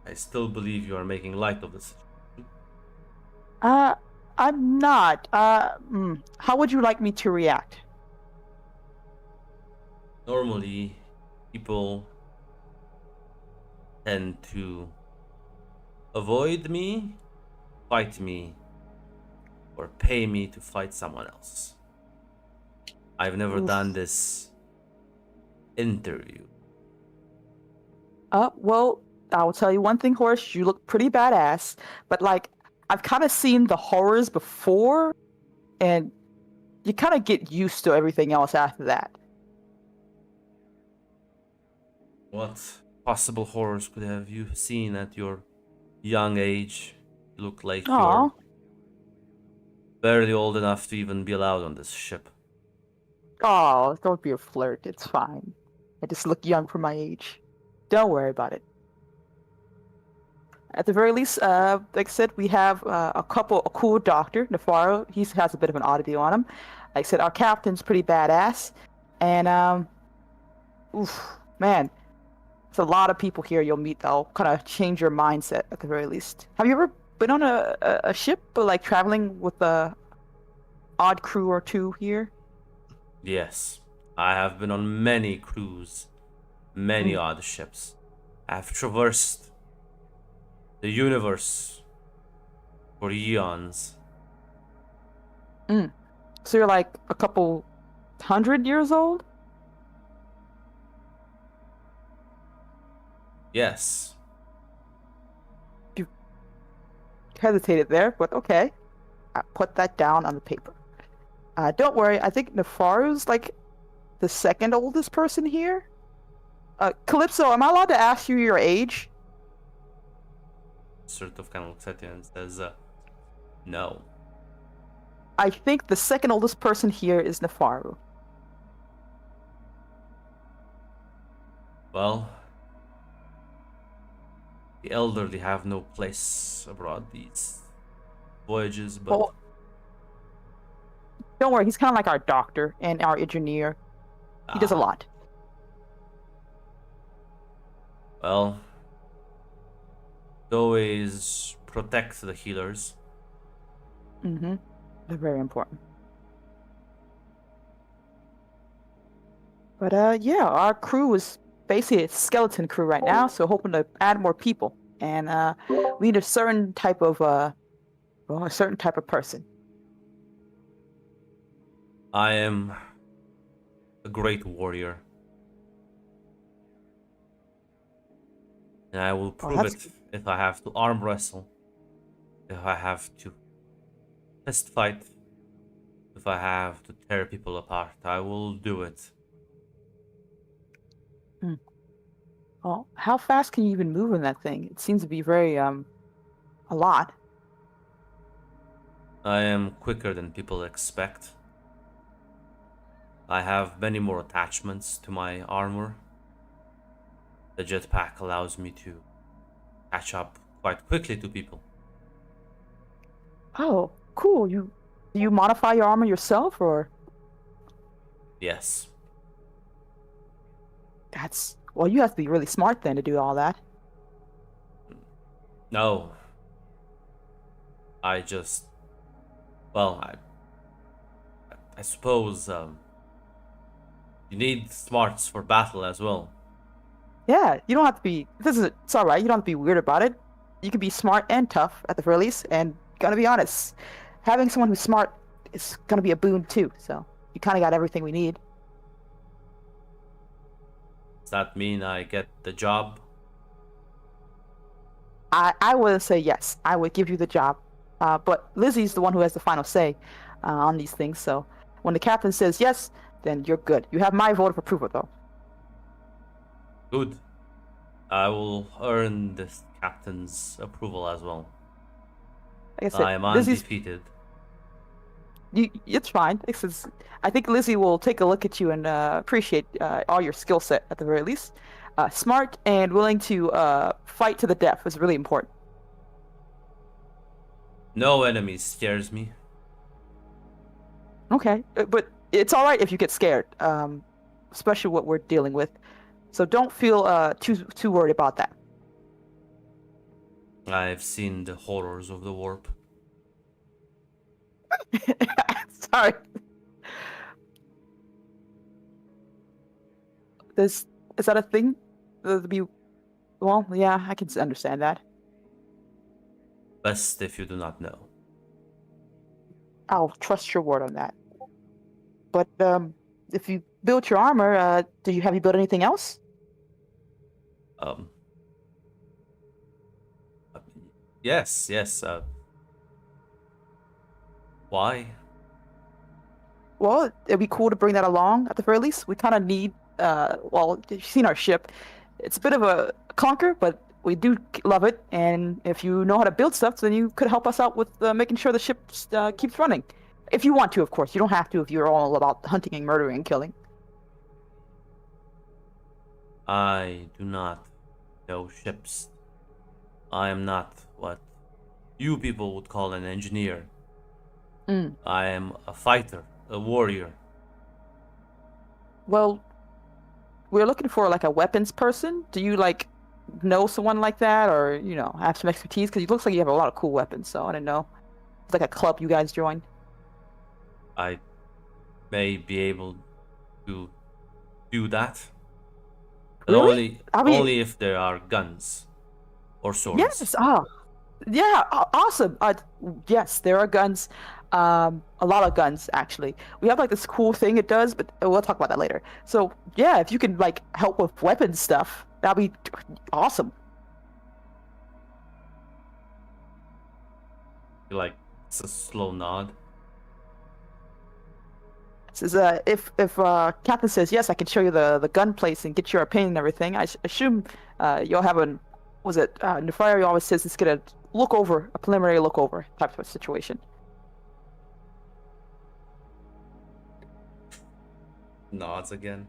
Speaker 1: I still believe you are making light of this.
Speaker 3: I'm not. How would you like me to react?
Speaker 1: Normally, people tend to avoid me, fight me, or pay me to fight someone else. I've never
Speaker 3: Oof.
Speaker 1: done this interview.
Speaker 3: Well, I will tell you one thing, Horace. You look pretty badass, but like, I've kind of seen the horrors before, and you kind of get used to everything else after that.
Speaker 1: What possible horrors could have you seen at your young age? You look like
Speaker 3: Aw.
Speaker 1: you're barely old enough to even be allowed on this ship.
Speaker 3: Oh, don't be a flirt. It's fine. I just look young for my age. Don't worry about it. At the very least, like I said, we have a cool doctor, Nefaro. He has a bit of an oddity on him. Like I said, our captain's pretty badass. And, man, there's a lot of people here you'll meet that'll kind of change your mindset at the very least. Have you ever been on a ship, or like traveling with a odd crew or two here?
Speaker 1: Yes, I have been on many crews, many odd ships. I have traversed the universe for eons.
Speaker 3: So you're like a couple 100 years old?
Speaker 1: Yes,
Speaker 3: Hesitated there, but okay. I put that down on the paper. Don't worry, I think Nefaru's like the second oldest person here. Calypso, am I allowed to ask you your age?
Speaker 1: sort of kind of looks at you and says, no.
Speaker 3: I think the second oldest person here is Nefaru.
Speaker 1: Well, the elderly have no place abroad these voyages, but
Speaker 3: Well, don't worry, he's kind of like our doctor and our engineer. He does a
Speaker 1: Ah,
Speaker 3: lot.
Speaker 1: well, always protect the healers.
Speaker 3: Mm-hmm. They're very important. But yeah, our crew is basically a skeleton crew right now, so hoping to add more people. And we need a certain type of person.
Speaker 1: I am a great warrior. And I will prove
Speaker 3: that's-
Speaker 1: it if I have to arm wrestle, if I have to fist fight, if I have to tear people apart. I will do it.
Speaker 3: Well, how fast can you even move in that thing? It seems to be very a lot.
Speaker 1: I am quicker than people expect. I have many more attachments to my armor. The jetpack allows me to catch up quite quickly to people.
Speaker 3: Oh, cool. Do you modify your armor yourself, or
Speaker 1: Yes,
Speaker 3: well, you have to be really smart then to do all that.
Speaker 1: no. I just, well, I suppose you need smarts for battle as well.
Speaker 3: Yeah, you don't have to be. It's all right. You don't have to be weird about it. You can be smart and tough at the very least. And gonna be honest, having someone who's smart is gonna be a boon too. So you kind of got everything we need.
Speaker 1: Does that mean I get the job?
Speaker 3: I would say yes. I would give you the job. But Lizzie's the one who has the final say on these things. So when the captain says yes, then you're good. You have my vote of approval, though.
Speaker 1: Good. I will earn this captain's approval as well.
Speaker 3: Like I said,
Speaker 1: I am
Speaker 3: Lizzie's
Speaker 1: undefeated.
Speaker 3: It's fine. I think Lizzie will take a look at you and appreciate all your skill set at the very least. Smart and willing to fight to the death is really important.
Speaker 1: No enemy scares me.
Speaker 3: Okay, but it's all right if you get scared, especially what we're dealing with. So don't feel too worried about that.
Speaker 1: I've seen the horrors of the warp.
Speaker 3: Sorry. Is that a thing? Well, yeah, I can understand that.
Speaker 1: Best if you do not know.
Speaker 3: I'll trust your word on that. But if you built your armor, have you built anything else?
Speaker 1: Um. Yes, yes. Why?
Speaker 3: Well, it'd be cool to bring that along at the very least. We kind of need, well, you've seen our ship. It's a bit of a clunker, but we do love it. And if you know how to build stuff, then you could help us out with making sure the ship keeps running. If you want to, of course. You don't have to if you're all about hunting and murdering and killing.
Speaker 1: I do not know ships. I am not what you people would call an engineer.
Speaker 3: Mm.
Speaker 1: I am a fighter, a warrior.
Speaker 3: Well, we're looking for like a weapons person. Do you like know someone like that, or have some expertise? Because it looks like you have a lot of cool weapons. So I don't know. It's like a club you guys joined.
Speaker 1: I may be able to do that. But
Speaker 3: Really? I mean,
Speaker 1: only if there are guns or swords.
Speaker 3: yes. Yeah. Awesome. Yes, there are guns. A lot of guns actually. We have like this cool thing it does, but we'll talk about that later. So yeah, if you can like help with weapons stuff, that'd be awesome.
Speaker 1: Like, it's a slow nod.
Speaker 3: Says if Captain says yes, I can show you the gun place and get your opinion and everything. I assume you'll have Nefariah always says it's gonna look over a preliminary look over type of situation.
Speaker 1: Nods again.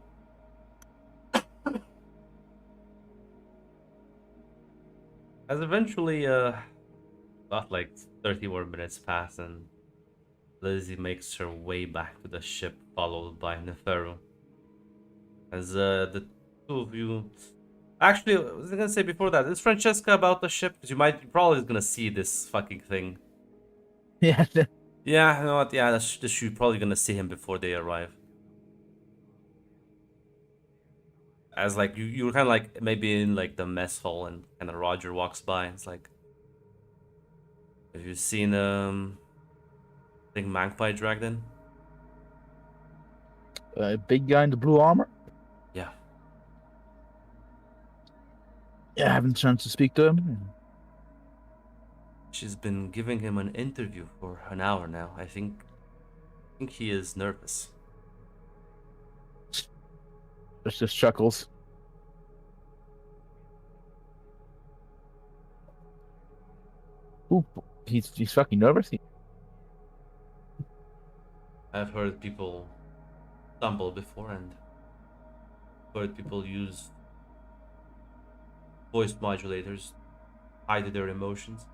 Speaker 1: As eventually, about like 30 more minutes pass, and Lizzie makes her way back to the ship, followed by Neferu. As the two of you, actually, I was gonna say before that, is Francesca about the ship? Because you're probably gonna see this fucking thing.
Speaker 5: Yeah.
Speaker 1: Yeah, you know what? Yeah, you're probably gonna see him before they arrive. As like you were kind of like maybe in like the mess hall, and kind of Roger walks by. And it's like, have you seen I think Magpie Dragon?
Speaker 5: Big guy in the blue armor.
Speaker 1: Yeah.
Speaker 5: Yeah, I haven't a chance to speak to him.
Speaker 1: She's been giving him an interview for an hour now. I think he is nervous.
Speaker 5: Just chuckles. Ooh, he's fucking nervous.
Speaker 1: I've heard people stumble before, and heard people use voice modulators to hide their emotions.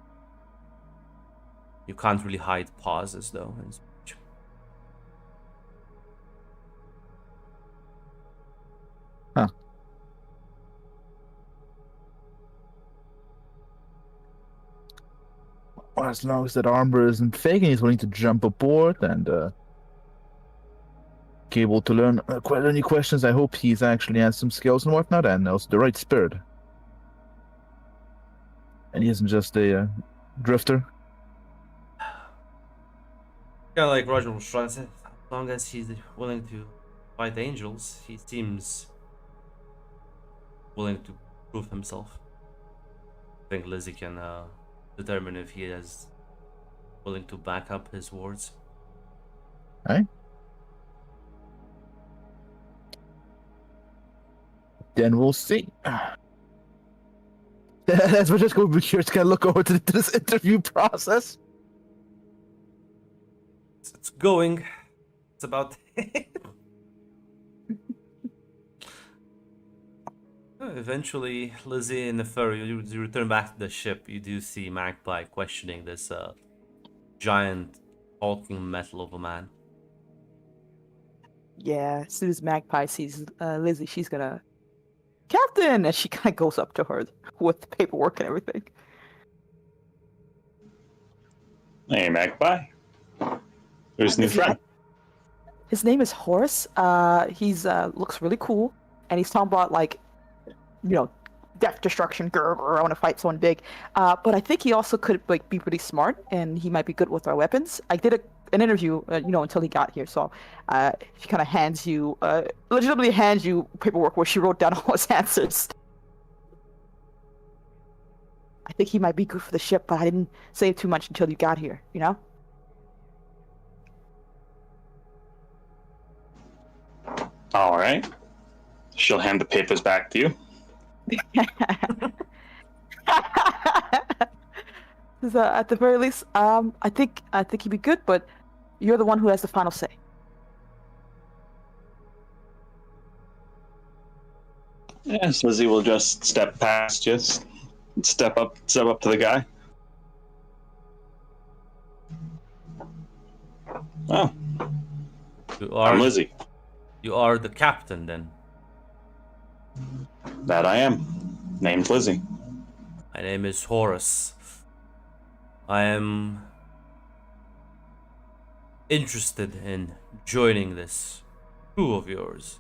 Speaker 1: You can't really hide pauses though in speech.
Speaker 5: Huh. Well, as long as that armor isn't fake and he's willing to jump aboard and able to learn quite any questions, I hope he's actually has some skills and whatnot and knows the right spirit. And he isn't just a drifter.
Speaker 1: Yeah, like Roger was trying to say, as long as he's willing to fight angels, he seems willing to prove himself. I think Lizzie can determine if he is willing to back up his words.
Speaker 5: Right? Then we'll see. As we're just going to be curious to look over to this interview process.
Speaker 1: It's going. It's about. Eventually, Lizzie and the furry, you return back to the ship. You do see Magpie questioning this giant hulking metal of a man.
Speaker 3: Yeah, as soon as Magpie sees Lizzie, she's gonna, Captain! And she kind of goes up to her with the paperwork and everything.
Speaker 4: Hey, Magpie. Who's new friend?
Speaker 3: His name is Horace. He's looks really cool, and he's talking about like, death, destruction. Grr, I want to fight someone big. But I think he also could like be pretty smart, and he might be good with our weapons. I did an interview, until he got here. So she kind of legitimately hands you paperwork where she wrote down all his answers. I think he might be good for the ship, but I didn't say too much until you got here.
Speaker 4: All right. She'll hand the papers back to you.
Speaker 3: At the very least, I think he'd be good, but you're the one who has the final say.
Speaker 4: Yes, Lizzie will just step past you, step up to the guy. Oh, I'm Lizzie.
Speaker 1: You are the captain, then.
Speaker 4: That I am. Named Lizzie.
Speaker 1: My name is Horace. I am interested in joining this crew of yours.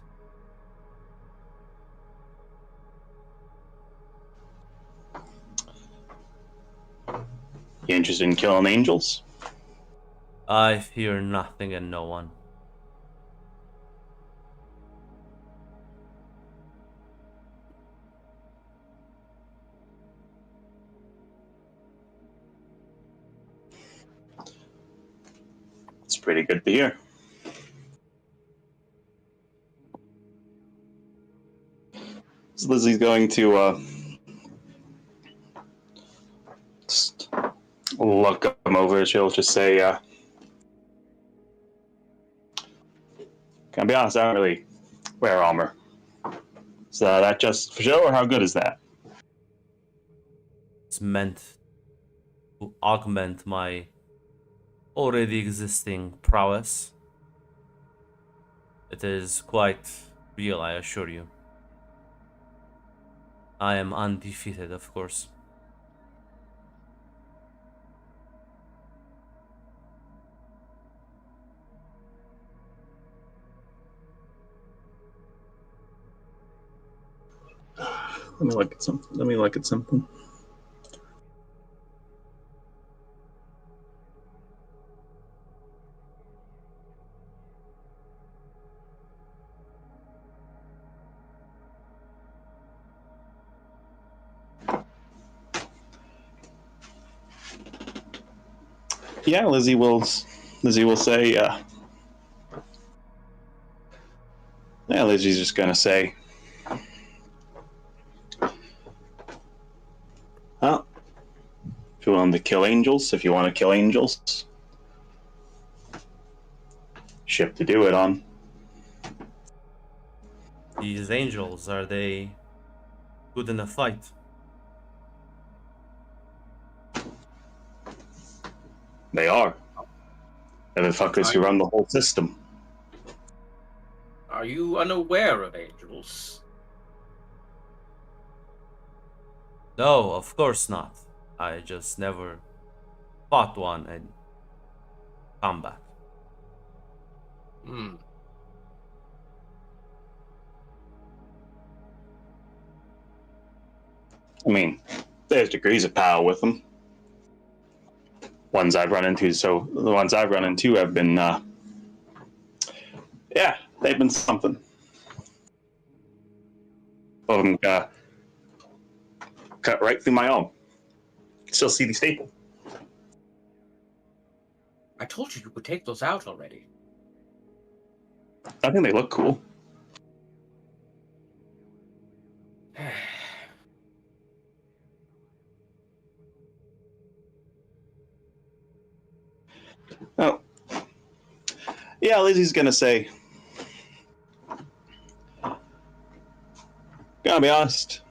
Speaker 4: You interested in killing angels?
Speaker 1: I fear nothing and no one.
Speaker 4: It's pretty good to hear. So Lizzie's going to just look him over. She'll just say, can I be honest, I don't really wear armor. Is that just for show, or how good is that?
Speaker 1: It's meant to augment my already existing prowess. It is quite real, I assure you. I am undefeated, of course.
Speaker 4: Let me look at something. Yeah, Lizzie will say, yeah, Lizzie's just gonna say, well, if you want to kill angels, ship to do it on.
Speaker 1: These angels, are they good in a fight?
Speaker 4: They are. They're the fuckers who run the whole system.
Speaker 2: Are you unaware of angels?
Speaker 1: No, of course not. I just never fought one in combat.
Speaker 4: I mean, there's degrees of power with them. The ones I've run into have been, yeah, they've been something. Both of them cut right through my arm. Still see the staple.
Speaker 2: I told you could take those out already.
Speaker 4: I think they look cool. Oh. Yeah, Lizzie's gonna say, gonna gotta be honest.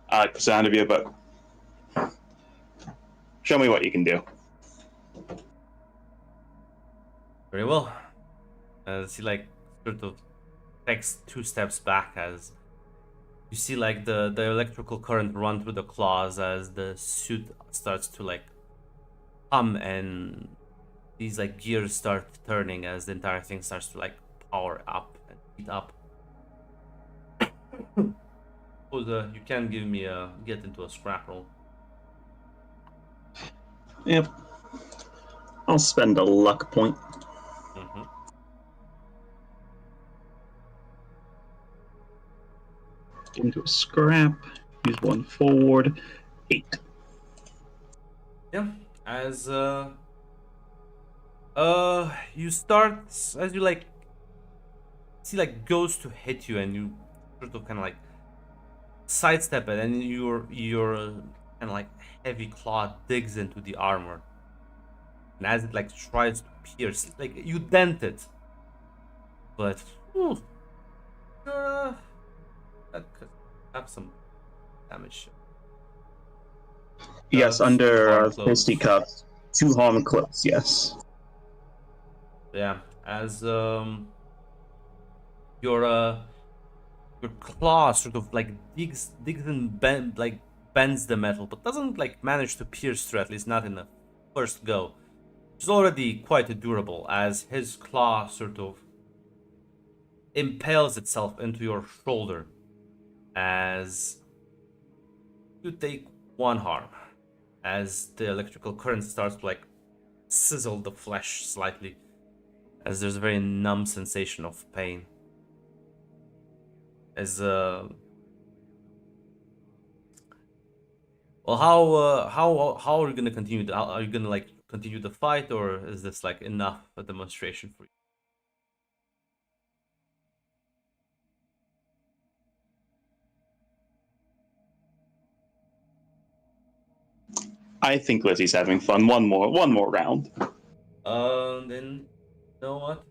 Speaker 4: I like the sound of you, but show me what you can do.
Speaker 1: Very well. As he like sort of takes 2 steps back, as you see like the electrical current run through the claws as the suit starts to like hum, and these like gears start turning as the entire thing starts to like power up and heat up. So you can give me a get into a scrap roll.
Speaker 4: Yep. I'll spend a luck point.
Speaker 1: Mm-hmm.
Speaker 4: Into a scrap. Use 1 forward. 8.
Speaker 1: Yeah, as you start, as you like see like goes to hit you, and you sort of kind of like sidestep it, and your kind of like heavy claw digs into the armor, and as it like tries to pierce, like you dent it, but that could have some damage.
Speaker 4: Yes,
Speaker 1: Harm
Speaker 4: under
Speaker 1: close.
Speaker 4: fisticuffs. 2 harm close, yes.
Speaker 1: Yeah, as your claw sort of like digs and bends the metal, but doesn't like manage to pierce through, at least not in the first go. It's already quite durable, as his claw sort of impales itself into your shoulder as you take 1 harm, as the electrical current starts to like sizzle the flesh slightly, as there's a very numb sensation of pain. As well, how are you gonna continue? Are you gonna like continue the fight, or is this like enough a demonstration for you?
Speaker 4: I think Lizzie's having fun. One more round.
Speaker 1: Then you know what?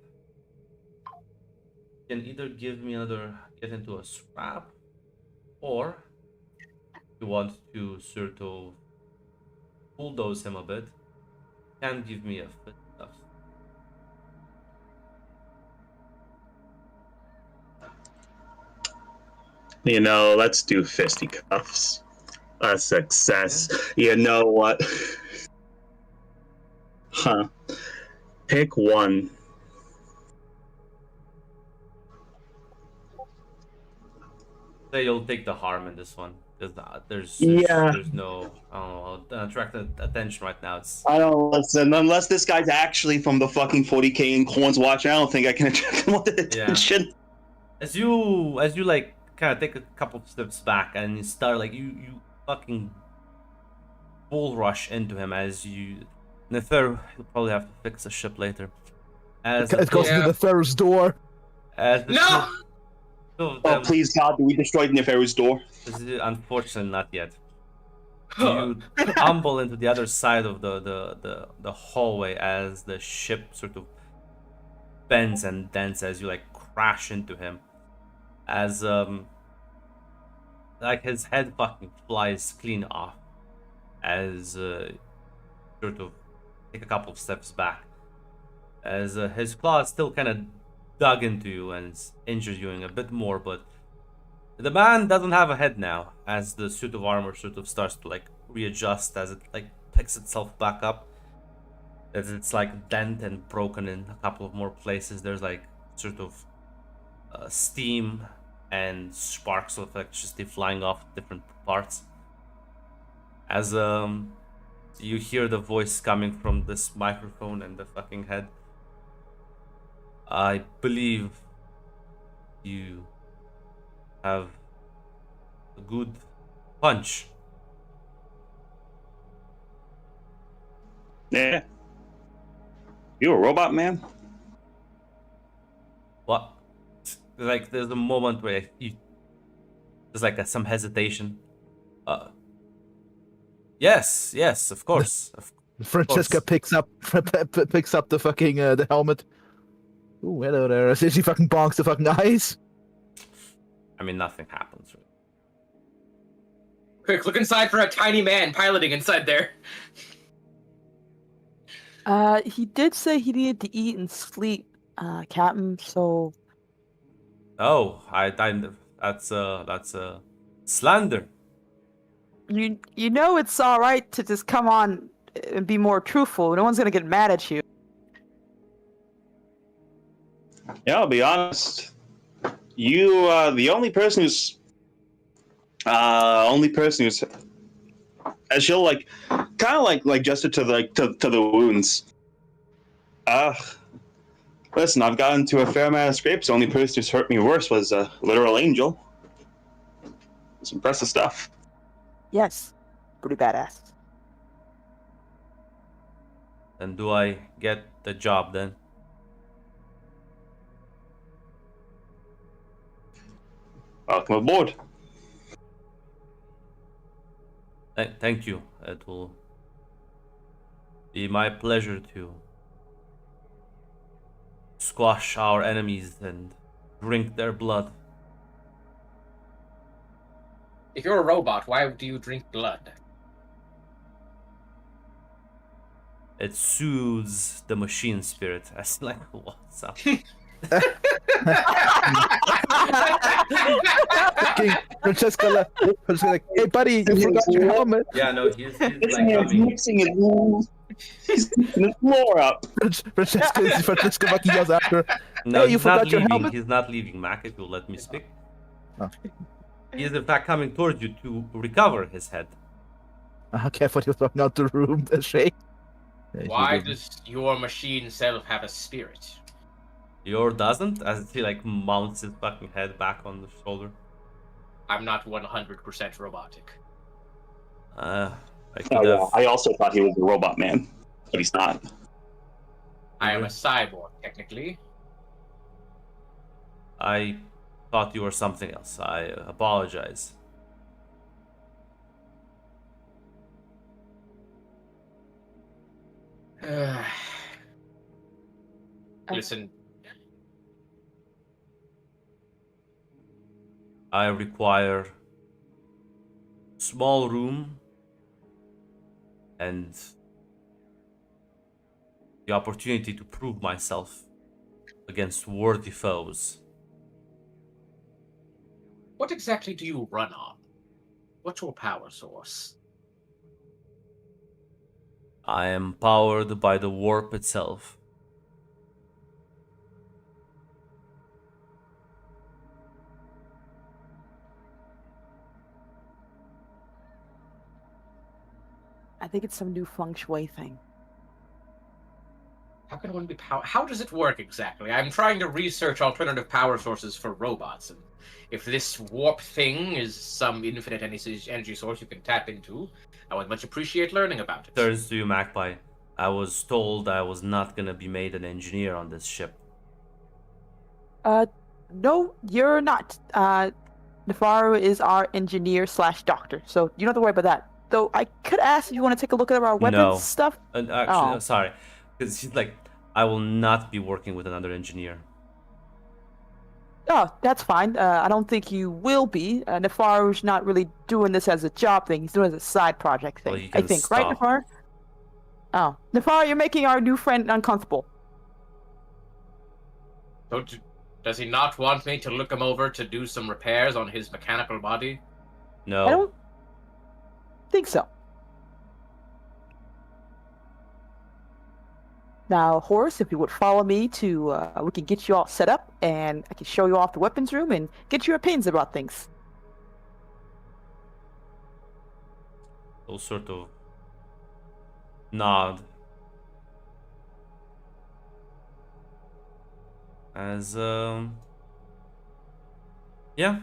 Speaker 1: You can either give me another get into a scrap, or you want to sort of bulldoze him a bit, can give me a fit stuff.
Speaker 4: You know, let's do fisticuffs. A success. You know what? Huh. Pick one.
Speaker 1: Say you'll take the harm in this one, because there's no attract attention right now. It's
Speaker 4: I don't listen. Unless this guy's actually from the fucking 40k and Corn's Watch, I don't think I can attract him with attention.
Speaker 1: as you like kind of take a couple of steps back and you start like you fucking bull rush into him as you. Nefer, you'll probably have to fix the ship later. As
Speaker 5: It goes into the Ferris door.
Speaker 1: as the
Speaker 2: No!
Speaker 1: two of
Speaker 4: Oh,
Speaker 1: them,
Speaker 4: please, God, we destroyed Neferu's door.
Speaker 1: unfortunately, not yet. You tumble into the other side of the hallway as the ship sort of bends and dents as you like crash into him. As like his head fucking flies clean off. As sort of take a couple of steps back. As his claws still kind of dug into you and injures you a bit more, but the man doesn't have a head now, as the suit of armor sort of starts to like readjust as it like picks itself back up. As it's like dent and broken in a couple of more places. There's like sort of steam and sparks of electricity flying off different parts. As you hear the voice coming from this microphone and the fucking head. I believe you have a good punch.
Speaker 4: Yeah. You a robot, man?
Speaker 1: What? Like there's a moment where there's like some hesitation. Yes, of course.
Speaker 5: Francesca picks up the fucking the helmet. Ooh, hello there. As she fucking bonks the fucking eyes.
Speaker 1: I mean, nothing happens. Really.
Speaker 2: Quick, look inside for a tiny man piloting inside there.
Speaker 3: He did say he needed to eat and sleep, Captain. So
Speaker 1: Oh, that's slander.
Speaker 3: you know it's all right to just come on and be more truthful. No one's gonna get mad at you.
Speaker 4: Yeah, I'll be honest. You, the only person who's, as she'll like, kind of like gesture to the to the wounds. Listen, I've gotten into a fair amount of scrapes. The only person who's hurt me worse was a literal angel. It's impressive stuff.
Speaker 3: Yes, pretty badass.
Speaker 1: And do I get the job then?
Speaker 4: Welcome aboard.
Speaker 1: Thank you. It will be my pleasure to squash our enemies and drink their blood.
Speaker 2: If you're a robot, why do you drink blood?
Speaker 1: It soothes the machine spirit. As like, what's up?
Speaker 5: Fucking Francesca like, hey buddy, you forgot your helmet.
Speaker 1: Yeah, no, he's like
Speaker 4: He's
Speaker 1: coming.
Speaker 4: mixing his wounds. He's picking his floor up.
Speaker 5: Francesca fucking yells after.
Speaker 1: No,
Speaker 5: Hey, you
Speaker 1: he's
Speaker 5: forgot
Speaker 1: not
Speaker 5: your
Speaker 1: leaving.
Speaker 5: helmet?
Speaker 1: He's not leaving, Mac, if you'll let me speak.
Speaker 5: Oh.
Speaker 1: He is in fact coming towards you to recover his head.
Speaker 5: Okay, I thought you were throwing out the room. Shake.
Speaker 2: Why does your machine self have a spirit?
Speaker 1: Your doesn't, as he like mounts his fucking head back on the shoulder.
Speaker 2: I'm not 100% robotic.
Speaker 1: I
Speaker 4: Oh,
Speaker 1: could
Speaker 4: yeah.
Speaker 1: have.
Speaker 4: I also thought he was a robot man, but he's not.
Speaker 2: I am a cyborg, technically.
Speaker 1: I thought you were something else. I apologize.
Speaker 2: Listen,
Speaker 1: I require small room and the opportunity to prove myself against worthy foes.
Speaker 2: what exactly do you run on? What's your power source?
Speaker 1: I am powered by the warp itself.
Speaker 3: I think it's some new feng shui thing.
Speaker 2: How can one be power? How does it work exactly? I'm trying to research alternative power sources for robots, and if this warp thing is some infinite energy source you can tap into, I would much appreciate learning about it.
Speaker 1: Turns to you, Magpie. I was told I was not gonna be made an engineer on this ship.
Speaker 3: No, you're not. Nefaru is our engineer / doctor, so you don't have to worry about that. Though I could ask if you want to take a look at our weapons
Speaker 1: No.
Speaker 3: stuff.
Speaker 1: Actually,
Speaker 3: Oh.
Speaker 1: sorry, because she's like, I will not be working with another engineer.
Speaker 3: Oh, that's fine. I don't think you will be. Nefaru's not really doing this as a job thing. He's doing it as a side project thing.
Speaker 1: Well, you
Speaker 3: I
Speaker 1: can
Speaker 3: think, right,
Speaker 1: stop.
Speaker 3: Nefaru? Oh, Nefaru, you're making our new friend uncomfortable.
Speaker 2: Does he not want me to look him over to do some repairs on his mechanical body?
Speaker 1: No.
Speaker 3: I don't think so. Now, Horace, if you would follow me to, we can get you all set up, and I can show you off the weapons room and get your opinions about things.
Speaker 1: He'll sort of nod. As, yeah,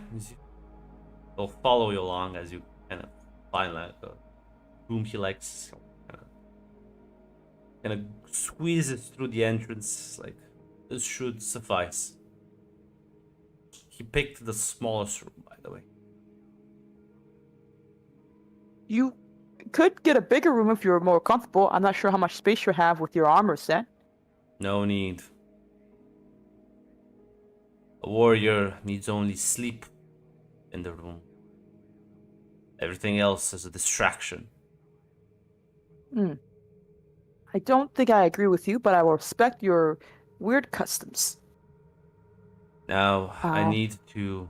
Speaker 1: he'll follow you along as you kind of find like a room he likes. Kind of squeezes through the entrance. Like, this should suffice. He picked the smallest room, by the way.
Speaker 3: You could get a bigger room if you're more comfortable. I'm not sure how much space you have with your armor set.
Speaker 1: No need. A warrior needs only sleep in the room. Everything else is a distraction.
Speaker 3: I don't think I agree with you, but I will respect your weird customs.
Speaker 1: Now, I
Speaker 3: Uh,
Speaker 1: need to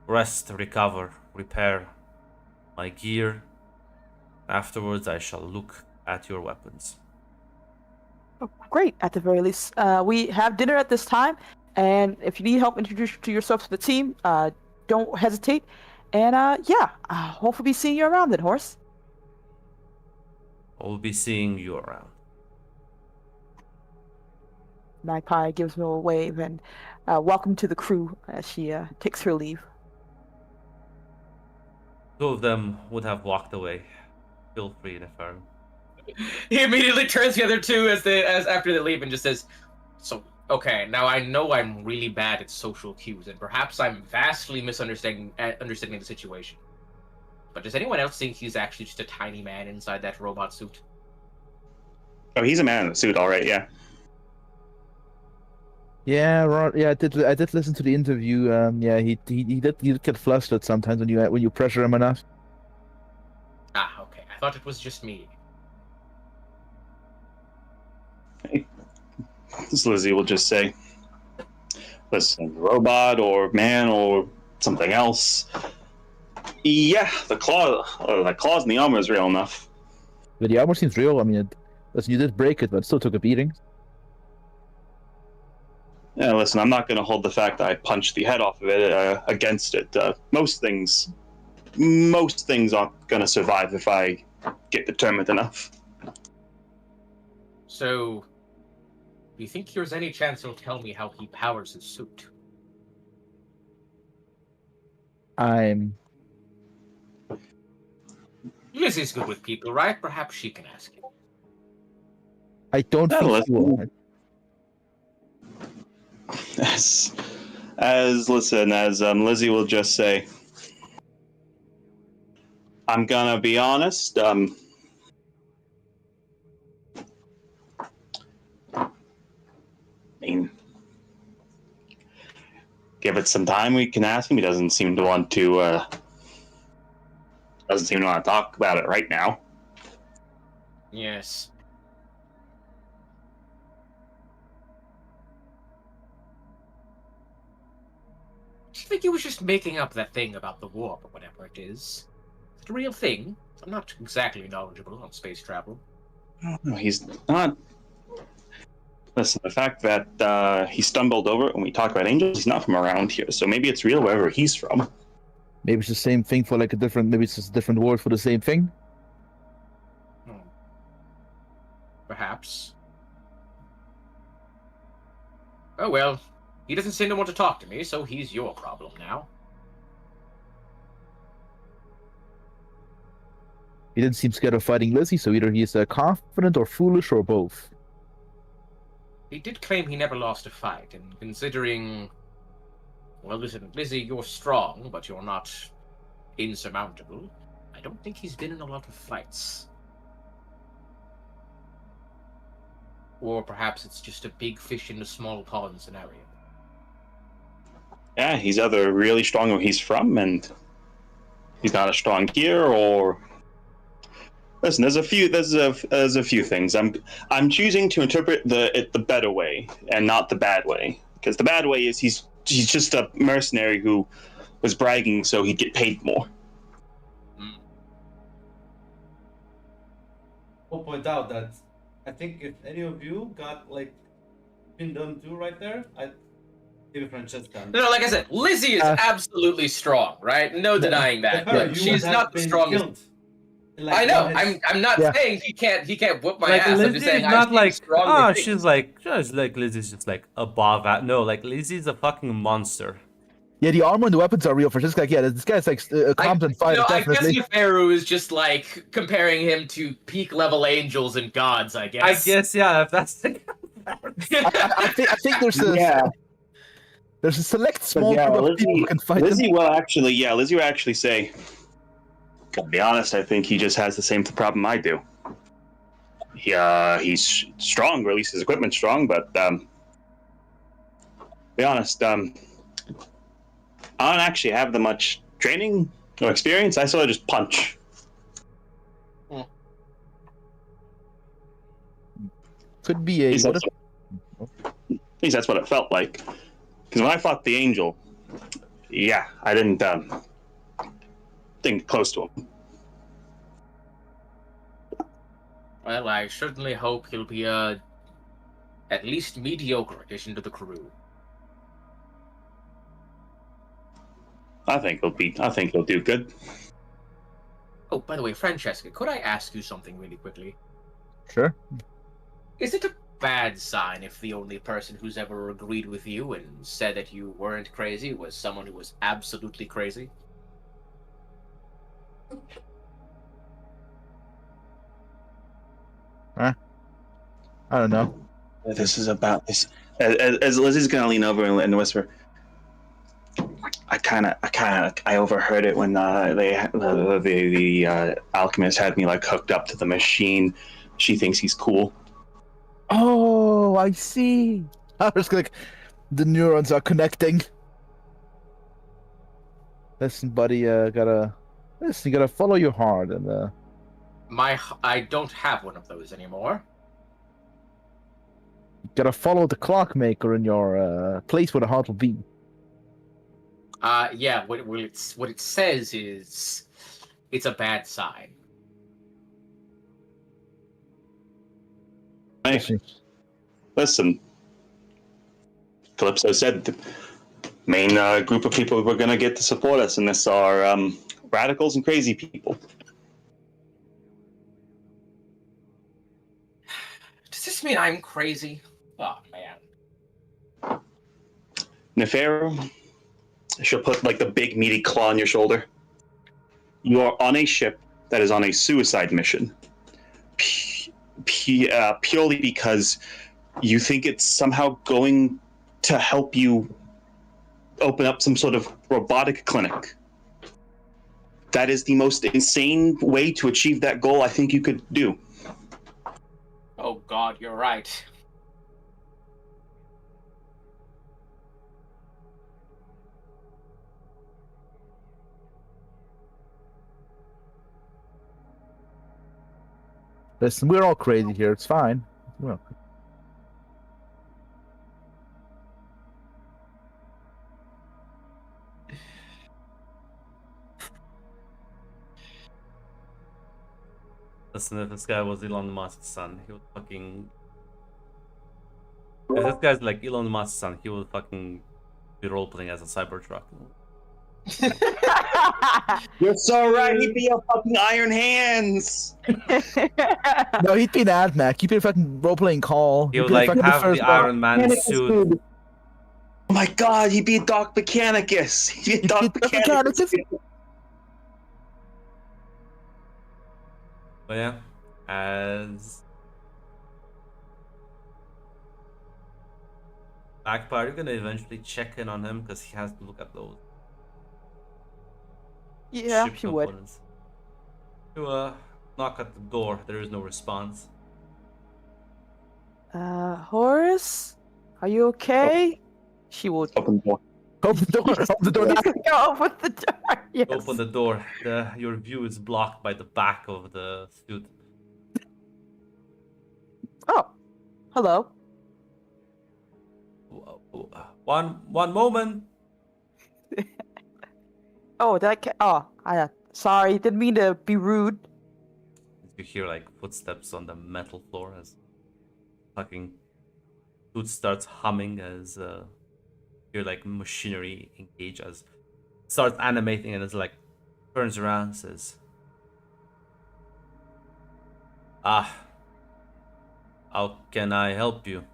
Speaker 1: rest, recover, repair my gear. Afterwards, I shall look at your weapons.
Speaker 3: Oh, great, at the very least. We have dinner at this time, and if you need help introduce yourself to the team, don't hesitate. And yeah, hopefully be seeing you around then, Horse.
Speaker 1: I will be seeing you around.
Speaker 3: Magpie gives me a wave and welcome to the crew as she takes her leave.
Speaker 1: Two of them would have walked away. Feel free, Neferu.
Speaker 2: He immediately turns the other two as after they leave and just says, "So okay, now I know I'm really bad at social cues, and perhaps I'm vastly understanding the situation. But does anyone else think he's actually just a tiny man inside that robot suit?"
Speaker 4: Oh, he's a man in a suit, all right. Yeah.
Speaker 5: Yeah, yeah, I did listen to the interview. Yeah, he did get flustered sometimes when you pressure him enough.
Speaker 2: Ah, okay. I thought it was just me.
Speaker 4: This Lizzie will just say, "Listen, robot or man or something else. Yeah, the claws in the armor is real enough.
Speaker 5: But the armor seems real. I mean, listen, you did break it, but it still took a beating.
Speaker 4: Yeah, listen, I'm not going to hold the fact that I punched the head off of it against it. Most things aren't going to survive if I get determined enough."
Speaker 2: So, do you think there's any chance he'll tell me how he powers his suit? Lizzie's good with people, right? Perhaps she can ask him.
Speaker 5: I don't
Speaker 4: Yeah,
Speaker 5: think he will.
Speaker 4: As Lizzie will just say, "I'm gonna be honest. I mean, give it some time. We can ask him. He doesn't seem to want to. Doesn't seem to want to talk about it right now."
Speaker 2: Yes. Do you think he was just making up that thing about the warp or whatever it is? Is it a real thing? I'm not exactly knowledgeable on space travel.
Speaker 4: No, he's not. Listen, the fact that he stumbled over it when we talk about angels, he's not from around here, so maybe it's real wherever he's from.
Speaker 5: Maybe it's the same thing for like a different. Maybe it's just a different word for the same thing.
Speaker 2: Perhaps. Oh well, he doesn't seem to want to talk to me, so he's your problem now.
Speaker 5: He didn't seem scared of fighting Lizzie, so either he's confident or foolish or both.
Speaker 2: He did claim he never lost a fight, and considering... Well, listen, Lizzie, you're strong, but you're not insurmountable. I don't think he's been in a lot of fights. Or perhaps it's just a big fish in a small pond scenario.
Speaker 4: Yeah, he's either really strong where he's from, and he's not as strong here, or listen. There's a few things. I'm choosing to interpret the better way and not the bad way, because the bad way is he's just a mercenary who was bragging so he'd get paid more.
Speaker 1: I'll point out that I think if any of you got like pinned done too right there, I'd give it Francesca.
Speaker 2: No, like I said, Lizzie is absolutely strong, right? No denying that.
Speaker 1: Neferu,
Speaker 2: But
Speaker 1: you
Speaker 2: she's
Speaker 1: would
Speaker 2: not
Speaker 1: have
Speaker 2: the
Speaker 1: been
Speaker 2: strongest.
Speaker 1: killed. Like,
Speaker 2: I know.
Speaker 1: when it's-
Speaker 2: I'm not
Speaker 5: Yeah.
Speaker 2: saying he can't whoop my
Speaker 1: like
Speaker 2: ass. I'm
Speaker 1: Lizzie
Speaker 2: just
Speaker 1: is
Speaker 2: saying
Speaker 1: not like
Speaker 2: strong.
Speaker 1: she's like Lizzie's just like above that. No, like Lizzie's a fucking monster.
Speaker 5: Yeah, the armor and the weapons are real. For just like, yeah, this guy's like a competent fighter,
Speaker 2: I guess
Speaker 5: definitely.
Speaker 2: Neferu is just like comparing him to peak level angels and gods. I guess.
Speaker 1: I guess yeah, if that's the
Speaker 5: I think there's a there's a select small
Speaker 4: yeah,
Speaker 5: group of people who can fight them.
Speaker 4: Lizzie will actually say, "To be honest, I think he just has the same problem I do. He's strong, or at least his equipment's strong, but be honest, I don't actually have that much training or experience. I sort of just punch.
Speaker 5: Could be
Speaker 4: At
Speaker 5: a.
Speaker 4: least
Speaker 5: What
Speaker 4: that's
Speaker 5: if,
Speaker 4: at least that's what it felt like. Because when I fought the angel, yeah, I didn't get close to him.
Speaker 2: Well, I certainly hope he'll be a at least mediocre addition to the crew.
Speaker 4: I think he'll do good.
Speaker 2: Oh, by the way, Francesca, could I ask you something really quickly?
Speaker 5: sure.
Speaker 2: Is it a bad sign if the only person who's ever agreed with you and said that you weren't crazy was someone who was absolutely crazy?
Speaker 5: I don't know.
Speaker 4: This is about this. As Lizzie's gonna lean over and whisper, I overheard it when the alchemist had me like hooked up to the machine. She thinks he's cool.
Speaker 5: Oh, I see. I was like, the neurons are connecting. Listen, buddy, you gotta follow your heart and
Speaker 2: I don't have one of those anymore.
Speaker 5: you gotta follow the clockmaker in your place where the heart will be.
Speaker 2: Yeah, what it says is it's a bad sign.
Speaker 4: Hey, listen, Calypso said the main group of people we're gonna get to support us in this are radicals and crazy people.
Speaker 2: Does this mean I'm crazy? Oh man.
Speaker 4: Nefero, she'll put like the big meaty claw on your shoulder. You are on a ship that is on a suicide mission. Purely because you think it's somehow going to help you open up some sort of robotic clinic. That is the most insane way to achieve that goal I think you could do.
Speaker 2: Oh God, you're right.
Speaker 5: Listen, we're all crazy here. It's fine. Well,
Speaker 1: Listen, if this guy was Elon Musk's son, he would fucking. If this guy's like Elon Musk's son, he would fucking be role playing as a Cybertruck.
Speaker 4: You're so right. He'd be a fucking Iron Hands.
Speaker 5: no, he'd be an AdMac. He'd be a fucking role-playing call.
Speaker 1: He
Speaker 5: He'd
Speaker 1: would
Speaker 5: be
Speaker 1: like
Speaker 5: fucking
Speaker 1: have
Speaker 5: first
Speaker 1: the
Speaker 5: one.
Speaker 1: Iron Man suit.
Speaker 4: Oh my god, he'd be Doc Mechanicus. He'd be Doc
Speaker 5: He'd be Doc
Speaker 4: Mechanicus.
Speaker 5: Mechanicus.
Speaker 1: But yeah, as Akbar, you're gonna eventually check in on him because he has to look at those
Speaker 3: Yeah,
Speaker 1: ship
Speaker 3: she would.
Speaker 1: components. You knock at the door. There is no response.
Speaker 3: Horace, are you okay? She would.
Speaker 4: Open the door.
Speaker 5: Open the door. Open the door.
Speaker 3: Go open the door. Yes.
Speaker 1: Open the door. Your view is blocked by the back of the suit.
Speaker 3: Oh, hello.
Speaker 1: One moment.
Speaker 3: Oh, sorry, didn't mean to be rude.
Speaker 1: You hear like footsteps on the metal floor as fucking suit starts humming as hear like machinery engage as starts animating and it's like turns around and says, how can I help you?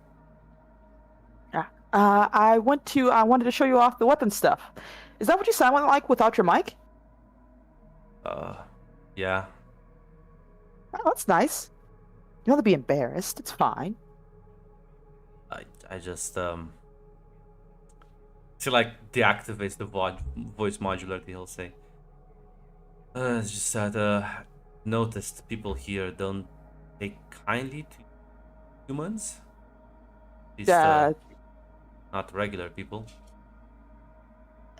Speaker 3: I wanted to show you off the weapon stuff. Is that what you sound like without your mic?
Speaker 1: Yeah.
Speaker 3: Oh, that's nice. You don't have to be embarrassed. It's fine.
Speaker 1: I just she like deactivates the voice modularity. He'll say, it's just that noticed people here don't take kindly to humans. At least, not regular people.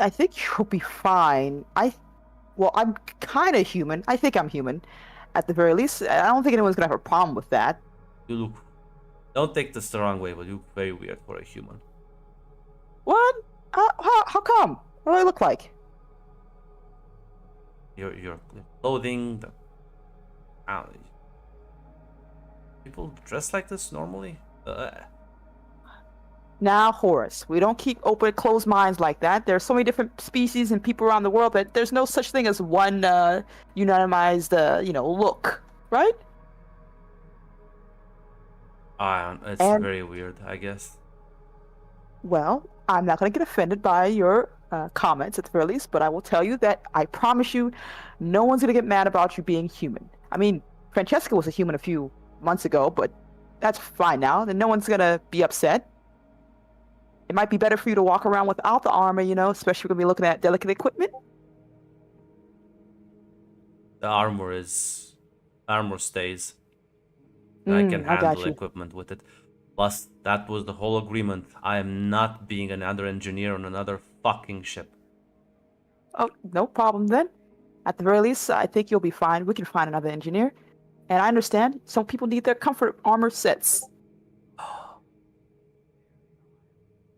Speaker 3: I think you'll be fine. Well, I'm kind of human. I think I'm human, at the very least. I don't think anyone's gonna have a problem with that.
Speaker 1: You look. Don't take this the wrong way, but you look very weird for a human.
Speaker 3: What? How come? What do I look like?
Speaker 1: Your clothing. People dress like this normally.
Speaker 3: Now, Horace, we don't keep open, closed minds like that. There's so many different species and people around the world that there's no such thing as one unanimized, look, right?
Speaker 1: It's
Speaker 3: And-
Speaker 1: very weird, I guess.
Speaker 3: Well, I'm not going to get offended by your comments at the very least, but I will tell you that I promise you, no one's going to get mad about you being human. I mean, Francesca was a human a few months ago, but that's fine now. Then no one's going to be upset. It might be better for you to walk around without the armor, especially when we're looking at delicate equipment.
Speaker 1: The armor stays. I can
Speaker 3: I got
Speaker 1: handle
Speaker 3: you.
Speaker 1: equipment with it. Plus, that was the whole agreement. I am not being another engineer on another fucking ship.
Speaker 3: Oh, no problem then. At the very least, I think you'll be fine. We can find another engineer. And I understand some people need their comfort armor sets.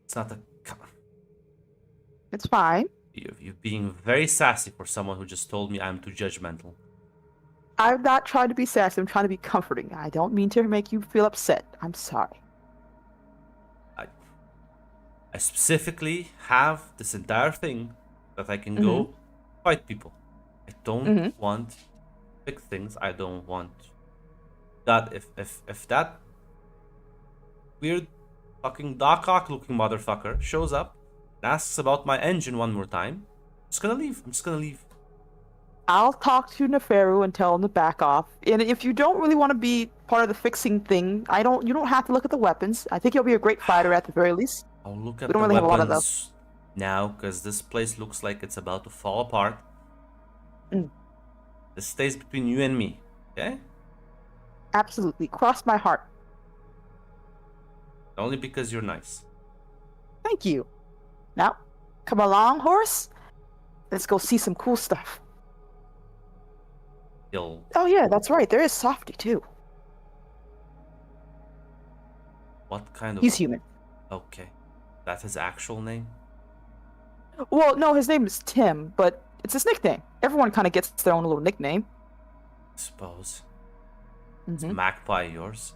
Speaker 1: It's not a.
Speaker 3: It's fine.
Speaker 1: You're being very sassy for someone who just told me I'm too judgmental.
Speaker 3: I'm not trying to be sassy. I'm trying to be comforting. I don't mean to make you feel upset. I'm sorry.
Speaker 1: I specifically have this entire thing that I can go fight people. I don't want big things. I don't want that. If that weird fucking Doc Ock looking motherfucker shows up and asks about my engine one more time, I'm just gonna leave. I'm just gonna leave.
Speaker 3: I'll talk to Neferu and tell him to back off. And if you don't really want to be part of the fixing thing, you don't have to look at the weapons. I think you'll be a great fighter at the very least.
Speaker 1: I'll look at
Speaker 3: We
Speaker 1: the
Speaker 3: don't really have a lot of
Speaker 1: weapons now because this place looks like it's about to fall apart. This stays between you and me, okay?
Speaker 3: Absolutely. Cross my heart.
Speaker 1: Only because you're nice.
Speaker 3: Thank you. Now, come along, Horace. Let's go see some cool stuff.
Speaker 1: He'll.
Speaker 3: Oh yeah, that's right. There is Softy too.
Speaker 1: What kind of?
Speaker 3: He's human.
Speaker 1: Okay, that's his actual name.
Speaker 3: Well, no, his name is Tim, but it's his nickname. Everyone kind of gets their own little nickname.
Speaker 1: I suppose.
Speaker 3: Mhm.
Speaker 1: Is Magpie yours?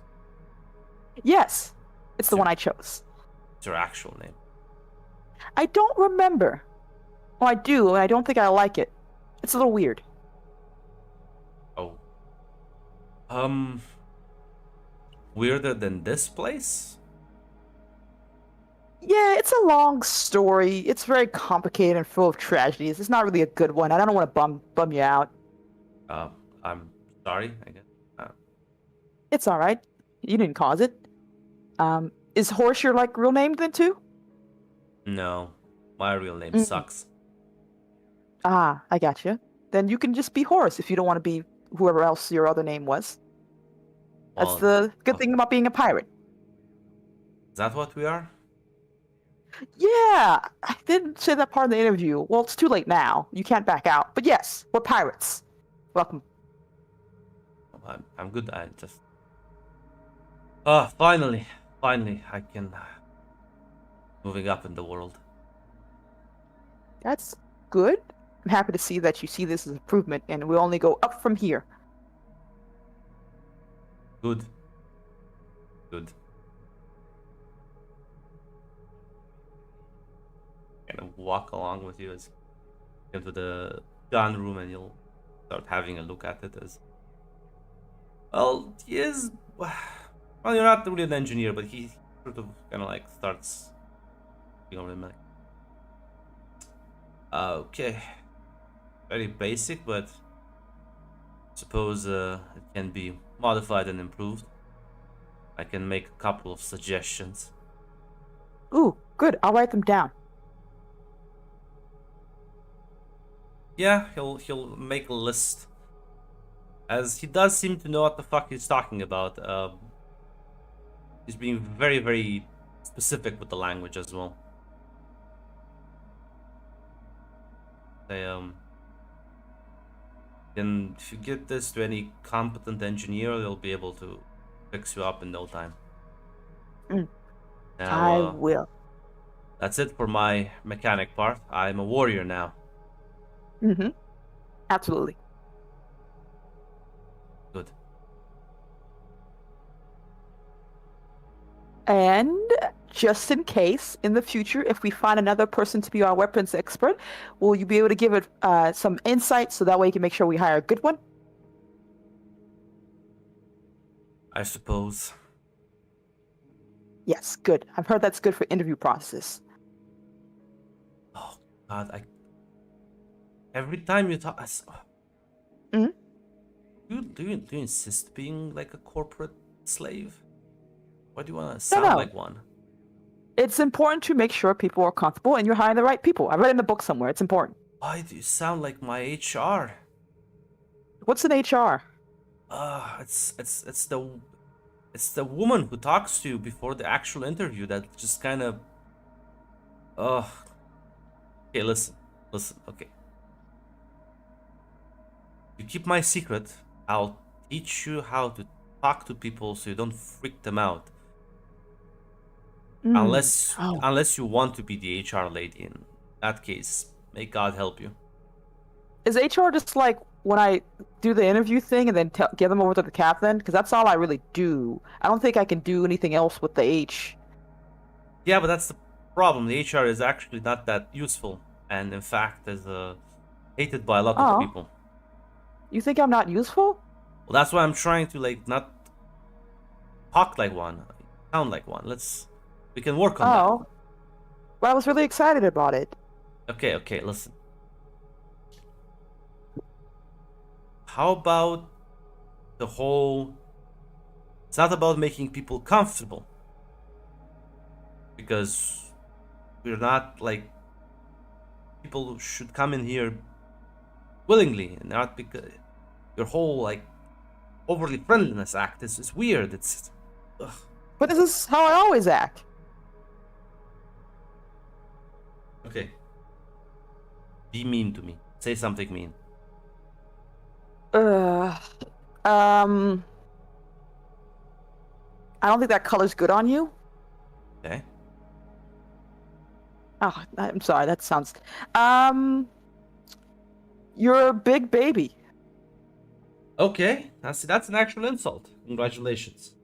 Speaker 3: Yes, it's the one I chose.
Speaker 1: It's your actual name.
Speaker 3: I don't remember. Well, I do, and I don't think I like it. It's a little weird.
Speaker 1: Oh. Weirder than this place?
Speaker 3: Yeah, it's a long story. It's very complicated and full of tragedies. It's not really a good one. I don't want to bum you out.
Speaker 1: I'm sorry, I guess.
Speaker 3: It's all right. You didn't cause it. Is Horace your real name then too?
Speaker 1: No, my real name
Speaker 3: Mm.
Speaker 1: sucks.
Speaker 3: Ah, I gotcha. Then you can just be Horace if you don't want to be whoever else your other name was. That's
Speaker 1: Well,
Speaker 3: the good thing about being a pirate.
Speaker 1: Is that what we are?
Speaker 3: Yeah, I didn't say that part of the interview. Well, it's too late now. You can't back out. But yes, we're pirates. Welcome.
Speaker 1: I'm good. I just. Finally, I can. Moving up in the world.
Speaker 3: That's good. I'm happy to see that you see this as improvement, and we only go up from here.
Speaker 1: Good. Good. Gonna walk along with you as into the gun room, and you'll start having a look at it as. Well, he is. Well, you're not really an engineer, but he sort of kind of like starts. You know, like. Okay. Very basic, but suppose it can be modified and improved. I can make a couple of suggestions.
Speaker 3: Ooh, good. I'll write them down.
Speaker 1: Yeah, he'll make a list. As he does seem to know what the fuck he's talking about. He's being very, very specific with the language as well. They then if you give this to any competent engineer, they'll be able to fix you up in no time.
Speaker 3: Mm.
Speaker 1: Now,
Speaker 3: I will.
Speaker 1: that's it for my mechanic part. I'm a warrior now.
Speaker 3: Mm-hmm. Absolutely.
Speaker 1: Good.
Speaker 3: And just in case, in the future, if we find another person to be our weapons expert, will you be able to give it some insight so that way you can make sure we hire a good one?
Speaker 1: I suppose.
Speaker 3: Yes, good. I've heard that's good for interview processes.
Speaker 1: Oh God, every time you talk,
Speaker 3: Mhm.
Speaker 1: Do you insist being like a corporate slave? Why do you want to
Speaker 3: No,
Speaker 1: sound
Speaker 3: no.
Speaker 1: like one?
Speaker 3: It's important to make sure people are comfortable and you're hiring the right people. I read it in the book somewhere. It's important.
Speaker 1: Why do you sound like my HR?
Speaker 3: What's an HR?
Speaker 1: It's the woman who talks to you before the actual interview that just kind of. Okay, listen. Okay, you keep my secret. I'll teach you how to talk to people so you don't freak them out.
Speaker 3: Oh.
Speaker 1: Unless you want to be the HR lady. In that case, may God help you.
Speaker 3: Is HR just like when I do the interview thing and then give them over to the captain? Because that's all I really do. I don't think I can do anything else with the H.
Speaker 1: Yeah, but that's the problem. The HR is actually not that useful, and in fact, is hated by a lot of
Speaker 3: Oh.
Speaker 1: people.
Speaker 3: You think I'm not useful?
Speaker 1: Well, that's why I'm trying to like not talk like one, sound like one. We can work on
Speaker 3: Oh. Well, I was really excited about it.
Speaker 1: that. Okay, listen. How about the whole? It's not about making people comfortable, because we're not like people who should come in here willingly, and not because your whole like overly friendliness act is weird. It's ugh.
Speaker 3: But this is how I always act.
Speaker 1: Okay. Be mean to me. Say something mean.
Speaker 3: I don't think that color's good on you.
Speaker 1: Okay.
Speaker 3: Oh, I'm sorry. That sounds. You're a big baby.
Speaker 1: Okay. That's an actual insult. Congratulations.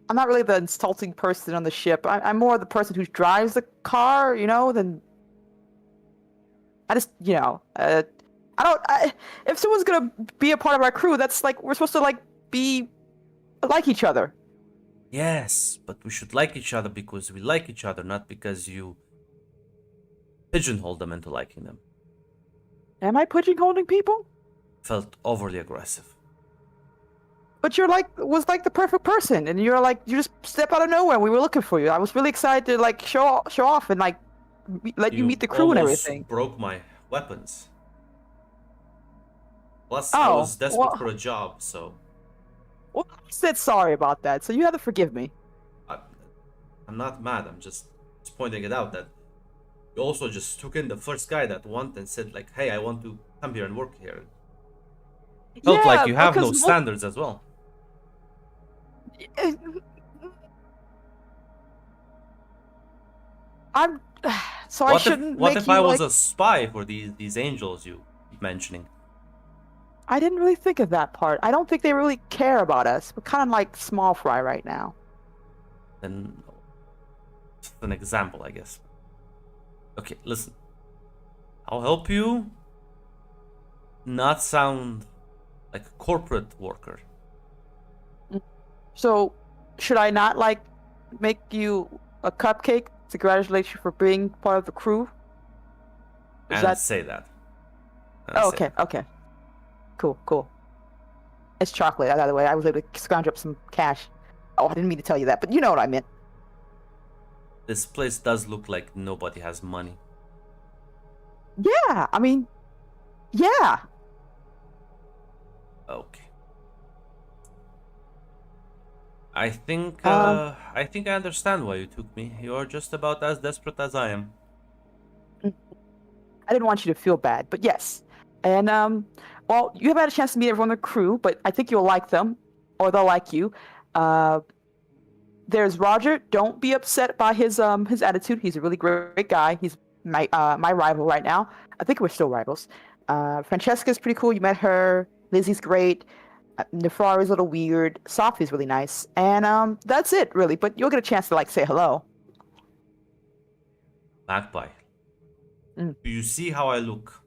Speaker 3: I'm not really the insulting person on the ship. I'm more the person who drives the car, than. I just, if someone's gonna be a part of our crew, that's like, we're supposed to be like each other.
Speaker 1: Yes, but we should like each other because we like each other, not because you pigeonhole them into liking them.
Speaker 3: Am I pigeonholing people?
Speaker 1: Felt overly aggressive.
Speaker 3: But was the perfect person, and you just step out of nowhere. And we were looking for you. I was really excited to show off and let you meet the crew and
Speaker 1: almost
Speaker 3: everything.
Speaker 1: Broke my weapons. Plus, I was desperate for a job, so
Speaker 3: Well, I said sorry about that, so you have to forgive me.
Speaker 1: I'm not mad. I'm just pointing it out that you also just took in the first guy that wanted and said like, "Hey, I want to come here and work here." Felt like you have no standards as well.
Speaker 3: I'm so I shouldn't.
Speaker 1: What if I was a spy for these angels you keep mentioning?
Speaker 3: I didn't really think of that part. I don't think they really care about us. We're kind of like small fry right now.
Speaker 1: Then, just an example, I guess. Okay, listen. I'll help you not sound like a corporate worker.
Speaker 3: So, should I not make you a cupcake to congratulate you for being part of the crew?
Speaker 1: Say that.
Speaker 3: Okay. Cool. It's chocolate, by the way. I was able to scrounge up some cash. Oh, I didn't mean to tell you that, but you know what I meant.
Speaker 1: This place does look like nobody has money.
Speaker 3: Yeah, yeah.
Speaker 1: Okay. I think I understand why you took me. You're just about as desperate as I am.
Speaker 3: I didn't want you to feel bad, but yes. And well, you haven't had a chance to meet everyone on the crew, but I think you'll like them, or they'll like you. Uh, there's Roger. Don't be upset by his attitude. He's a really great guy. He's my rival right now. I think we're still rivals. Francesca's pretty cool. You met her. Lizzie's great. Nefari's a little weird. Sophie's really nice. And that's it really. But you'll get a chance to like say hello.
Speaker 1: Magpie.
Speaker 3: Mm.
Speaker 1: Do you see how I look?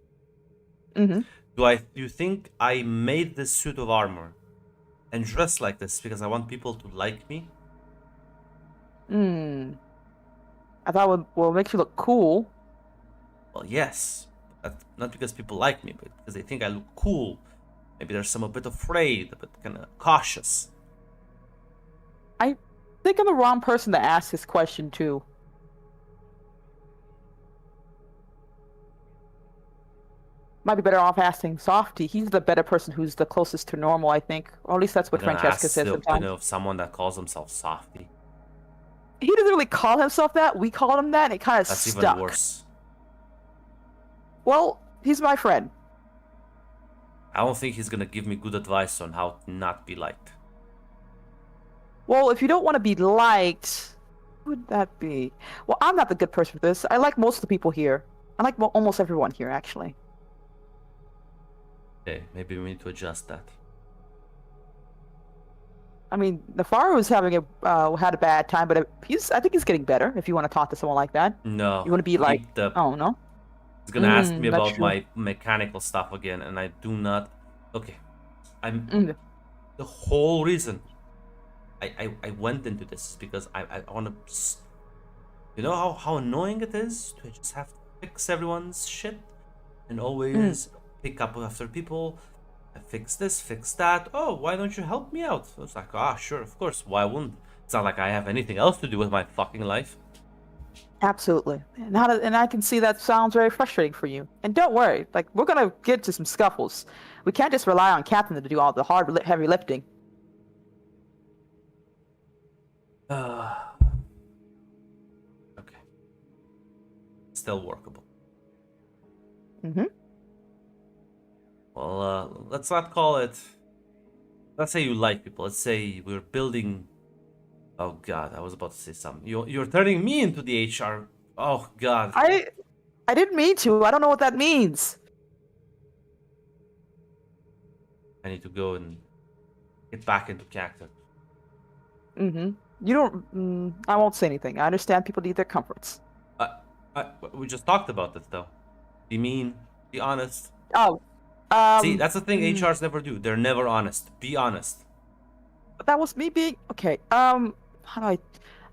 Speaker 3: Mm-hmm.
Speaker 1: Do you think I made this suit of armor and dress like this because I want people to like me?
Speaker 3: I thought it makes you look cool.
Speaker 1: Well, yes. But not because people like me, but because they think I look cool. Maybe there's some a bit afraid, a bit kind of cautious.
Speaker 3: I think I'm the wrong person to ask this question to. Might be better off asking Softy. He's the better person who's the closest to normal, I think. Or at least that's what
Speaker 1: I'm gonna
Speaker 3: Francesca
Speaker 1: ask
Speaker 3: says
Speaker 1: the
Speaker 3: sometimes.
Speaker 1: opinion of someone that calls himself Softy.
Speaker 3: He doesn't really call himself that. We called him that, and it kind of
Speaker 1: That's
Speaker 3: stuck.
Speaker 1: even worse.
Speaker 3: Well, he's my friend.
Speaker 1: I don't think he's gonna give me good advice on how to not be liked.
Speaker 3: Well, if you don't want to be liked, who would that be? Well, I'm not the good person for this. I like most of the people here. I like almost everyone here, actually.
Speaker 1: Okay, maybe we need to adjust that.
Speaker 3: I mean, Nafaru was having had a bad time, but I think he's getting better. If you want to talk to someone like that,
Speaker 1: No.
Speaker 3: you want to be
Speaker 1: keep
Speaker 3: like,
Speaker 1: the-
Speaker 3: oh no.
Speaker 1: He's gonna ask me
Speaker 3: that's
Speaker 1: about
Speaker 3: true.
Speaker 1: my mechanical stuff again, and I do not. Okay, I'm.
Speaker 3: Mm.
Speaker 1: The whole reason I went into this is because I want to. You know how annoying it is to just have to fix everyone's shit and always pick up after people. Fix this, fix that. Oh, why don't you help me out? I was like, sure, of course. Why wouldn't? It's not like I have anything else to do with my fucking life.
Speaker 3: Absolutely. And I can see that sounds very frustrating for you. And don't worry, like we're gonna get to some scuffles. We can't just rely on Captain to do all the heavy lifting.
Speaker 1: Okay. Still workable.
Speaker 3: Mm-hmm.
Speaker 1: Well, let's not call it. Let's say you like people. Let's say we're building. Oh God, I was about to say something. You're turning me into the HR. Oh God.
Speaker 3: I didn't mean to. I don't know what that means.
Speaker 1: I need to go and get back into character.
Speaker 3: Mm-hmm. You don't. I won't say anything. I understand people need their comforts.
Speaker 1: We just talked about this though. Be mean. Be honest.
Speaker 3: Oh.
Speaker 1: See, that's the thing HRs never do. They're never honest. Be honest.
Speaker 3: That was me being okay. How do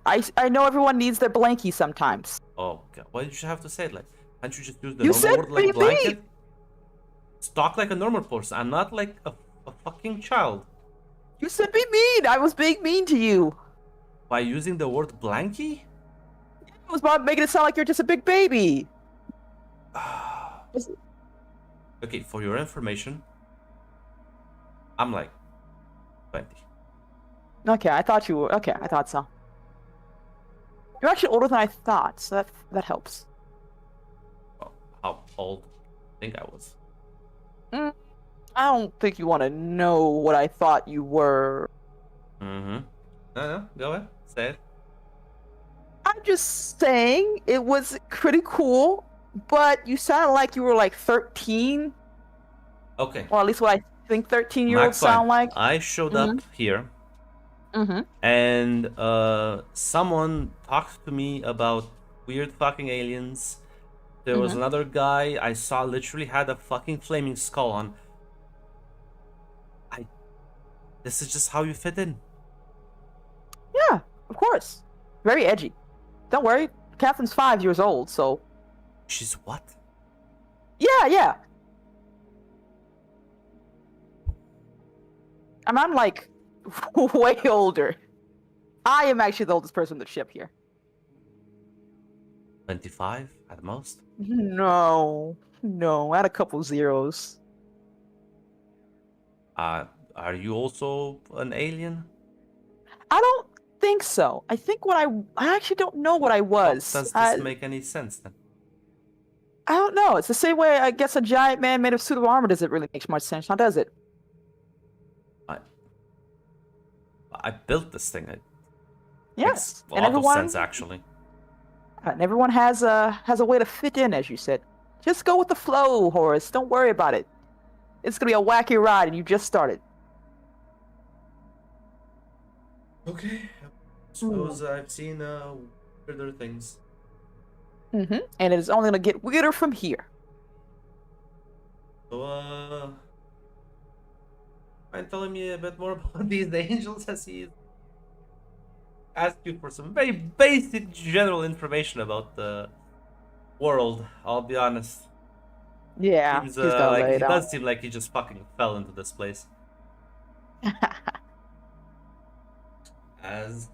Speaker 3: I know everyone needs their blankie sometimes.
Speaker 1: Oh God, why did you have to say it like? Can't you just use the
Speaker 3: You
Speaker 1: normal
Speaker 3: said
Speaker 1: word like
Speaker 3: be
Speaker 1: blanket?
Speaker 3: mean.
Speaker 1: Just talk like a normal person. I'm not like a fucking child.
Speaker 3: You said be mean. I was being mean to you.
Speaker 1: By using the word blankie?
Speaker 3: I was about making it sound like you're just a big baby.
Speaker 1: Okay, for your information, I'm like 20.
Speaker 3: Okay, I thought you were. Okay, I thought so. You're actually older than I thought, so that helps.
Speaker 1: Oh, how old do you think I was?
Speaker 3: I don't think you want to know what I thought you were.
Speaker 1: Mm-hmm. No, go ahead. Say it.
Speaker 3: I'm just saying it was pretty cool, but you sounded like you were like 13,
Speaker 1: Okay.
Speaker 3: or at least what I think 13-year-olds
Speaker 1: Max,
Speaker 3: sound like.
Speaker 1: I showed up here
Speaker 3: Mm-hmm.
Speaker 1: and someone talked to me about weird fucking aliens. There was another guy I saw literally had a fucking flaming skull on. This is just how you fit in.
Speaker 3: Yeah, of course. Very edgy. Don't worry, Catherine's 5 years old, so
Speaker 1: She's what?
Speaker 3: yeah. And I'm like way older. I am actually the oldest person on the ship here.
Speaker 1: 25 at most?
Speaker 3: No, I had a couple zeros.
Speaker 1: Are you also an alien?
Speaker 3: I don't think so. I think I actually don't know what I was.
Speaker 1: Does this make any sense then?
Speaker 3: I don't know. It's the same way I guess a giant man made of suit of armor doesn't really make much sense, now does it?
Speaker 1: I built this thing. It
Speaker 3: Yes.
Speaker 1: makes a lot of sense, actually.
Speaker 3: And everyone has a way to fit in, as you said. Just go with the flow, Horace. Don't worry about it. It's gonna be a wacky ride, and you just started.
Speaker 1: Okay. Suppose I've seen weirder things.
Speaker 3: Mm-hmm. And it is only gonna get weirder from here.
Speaker 1: So, mind telling me a bit more about these angels as he asked you for some very basic general information about the world, I'll be honest.
Speaker 3: Yeah,
Speaker 1: Seems,
Speaker 3: he's gonna
Speaker 1: like
Speaker 3: lay
Speaker 1: he
Speaker 3: it
Speaker 1: does
Speaker 3: on.
Speaker 1: seem like he just fucking fell into this place. As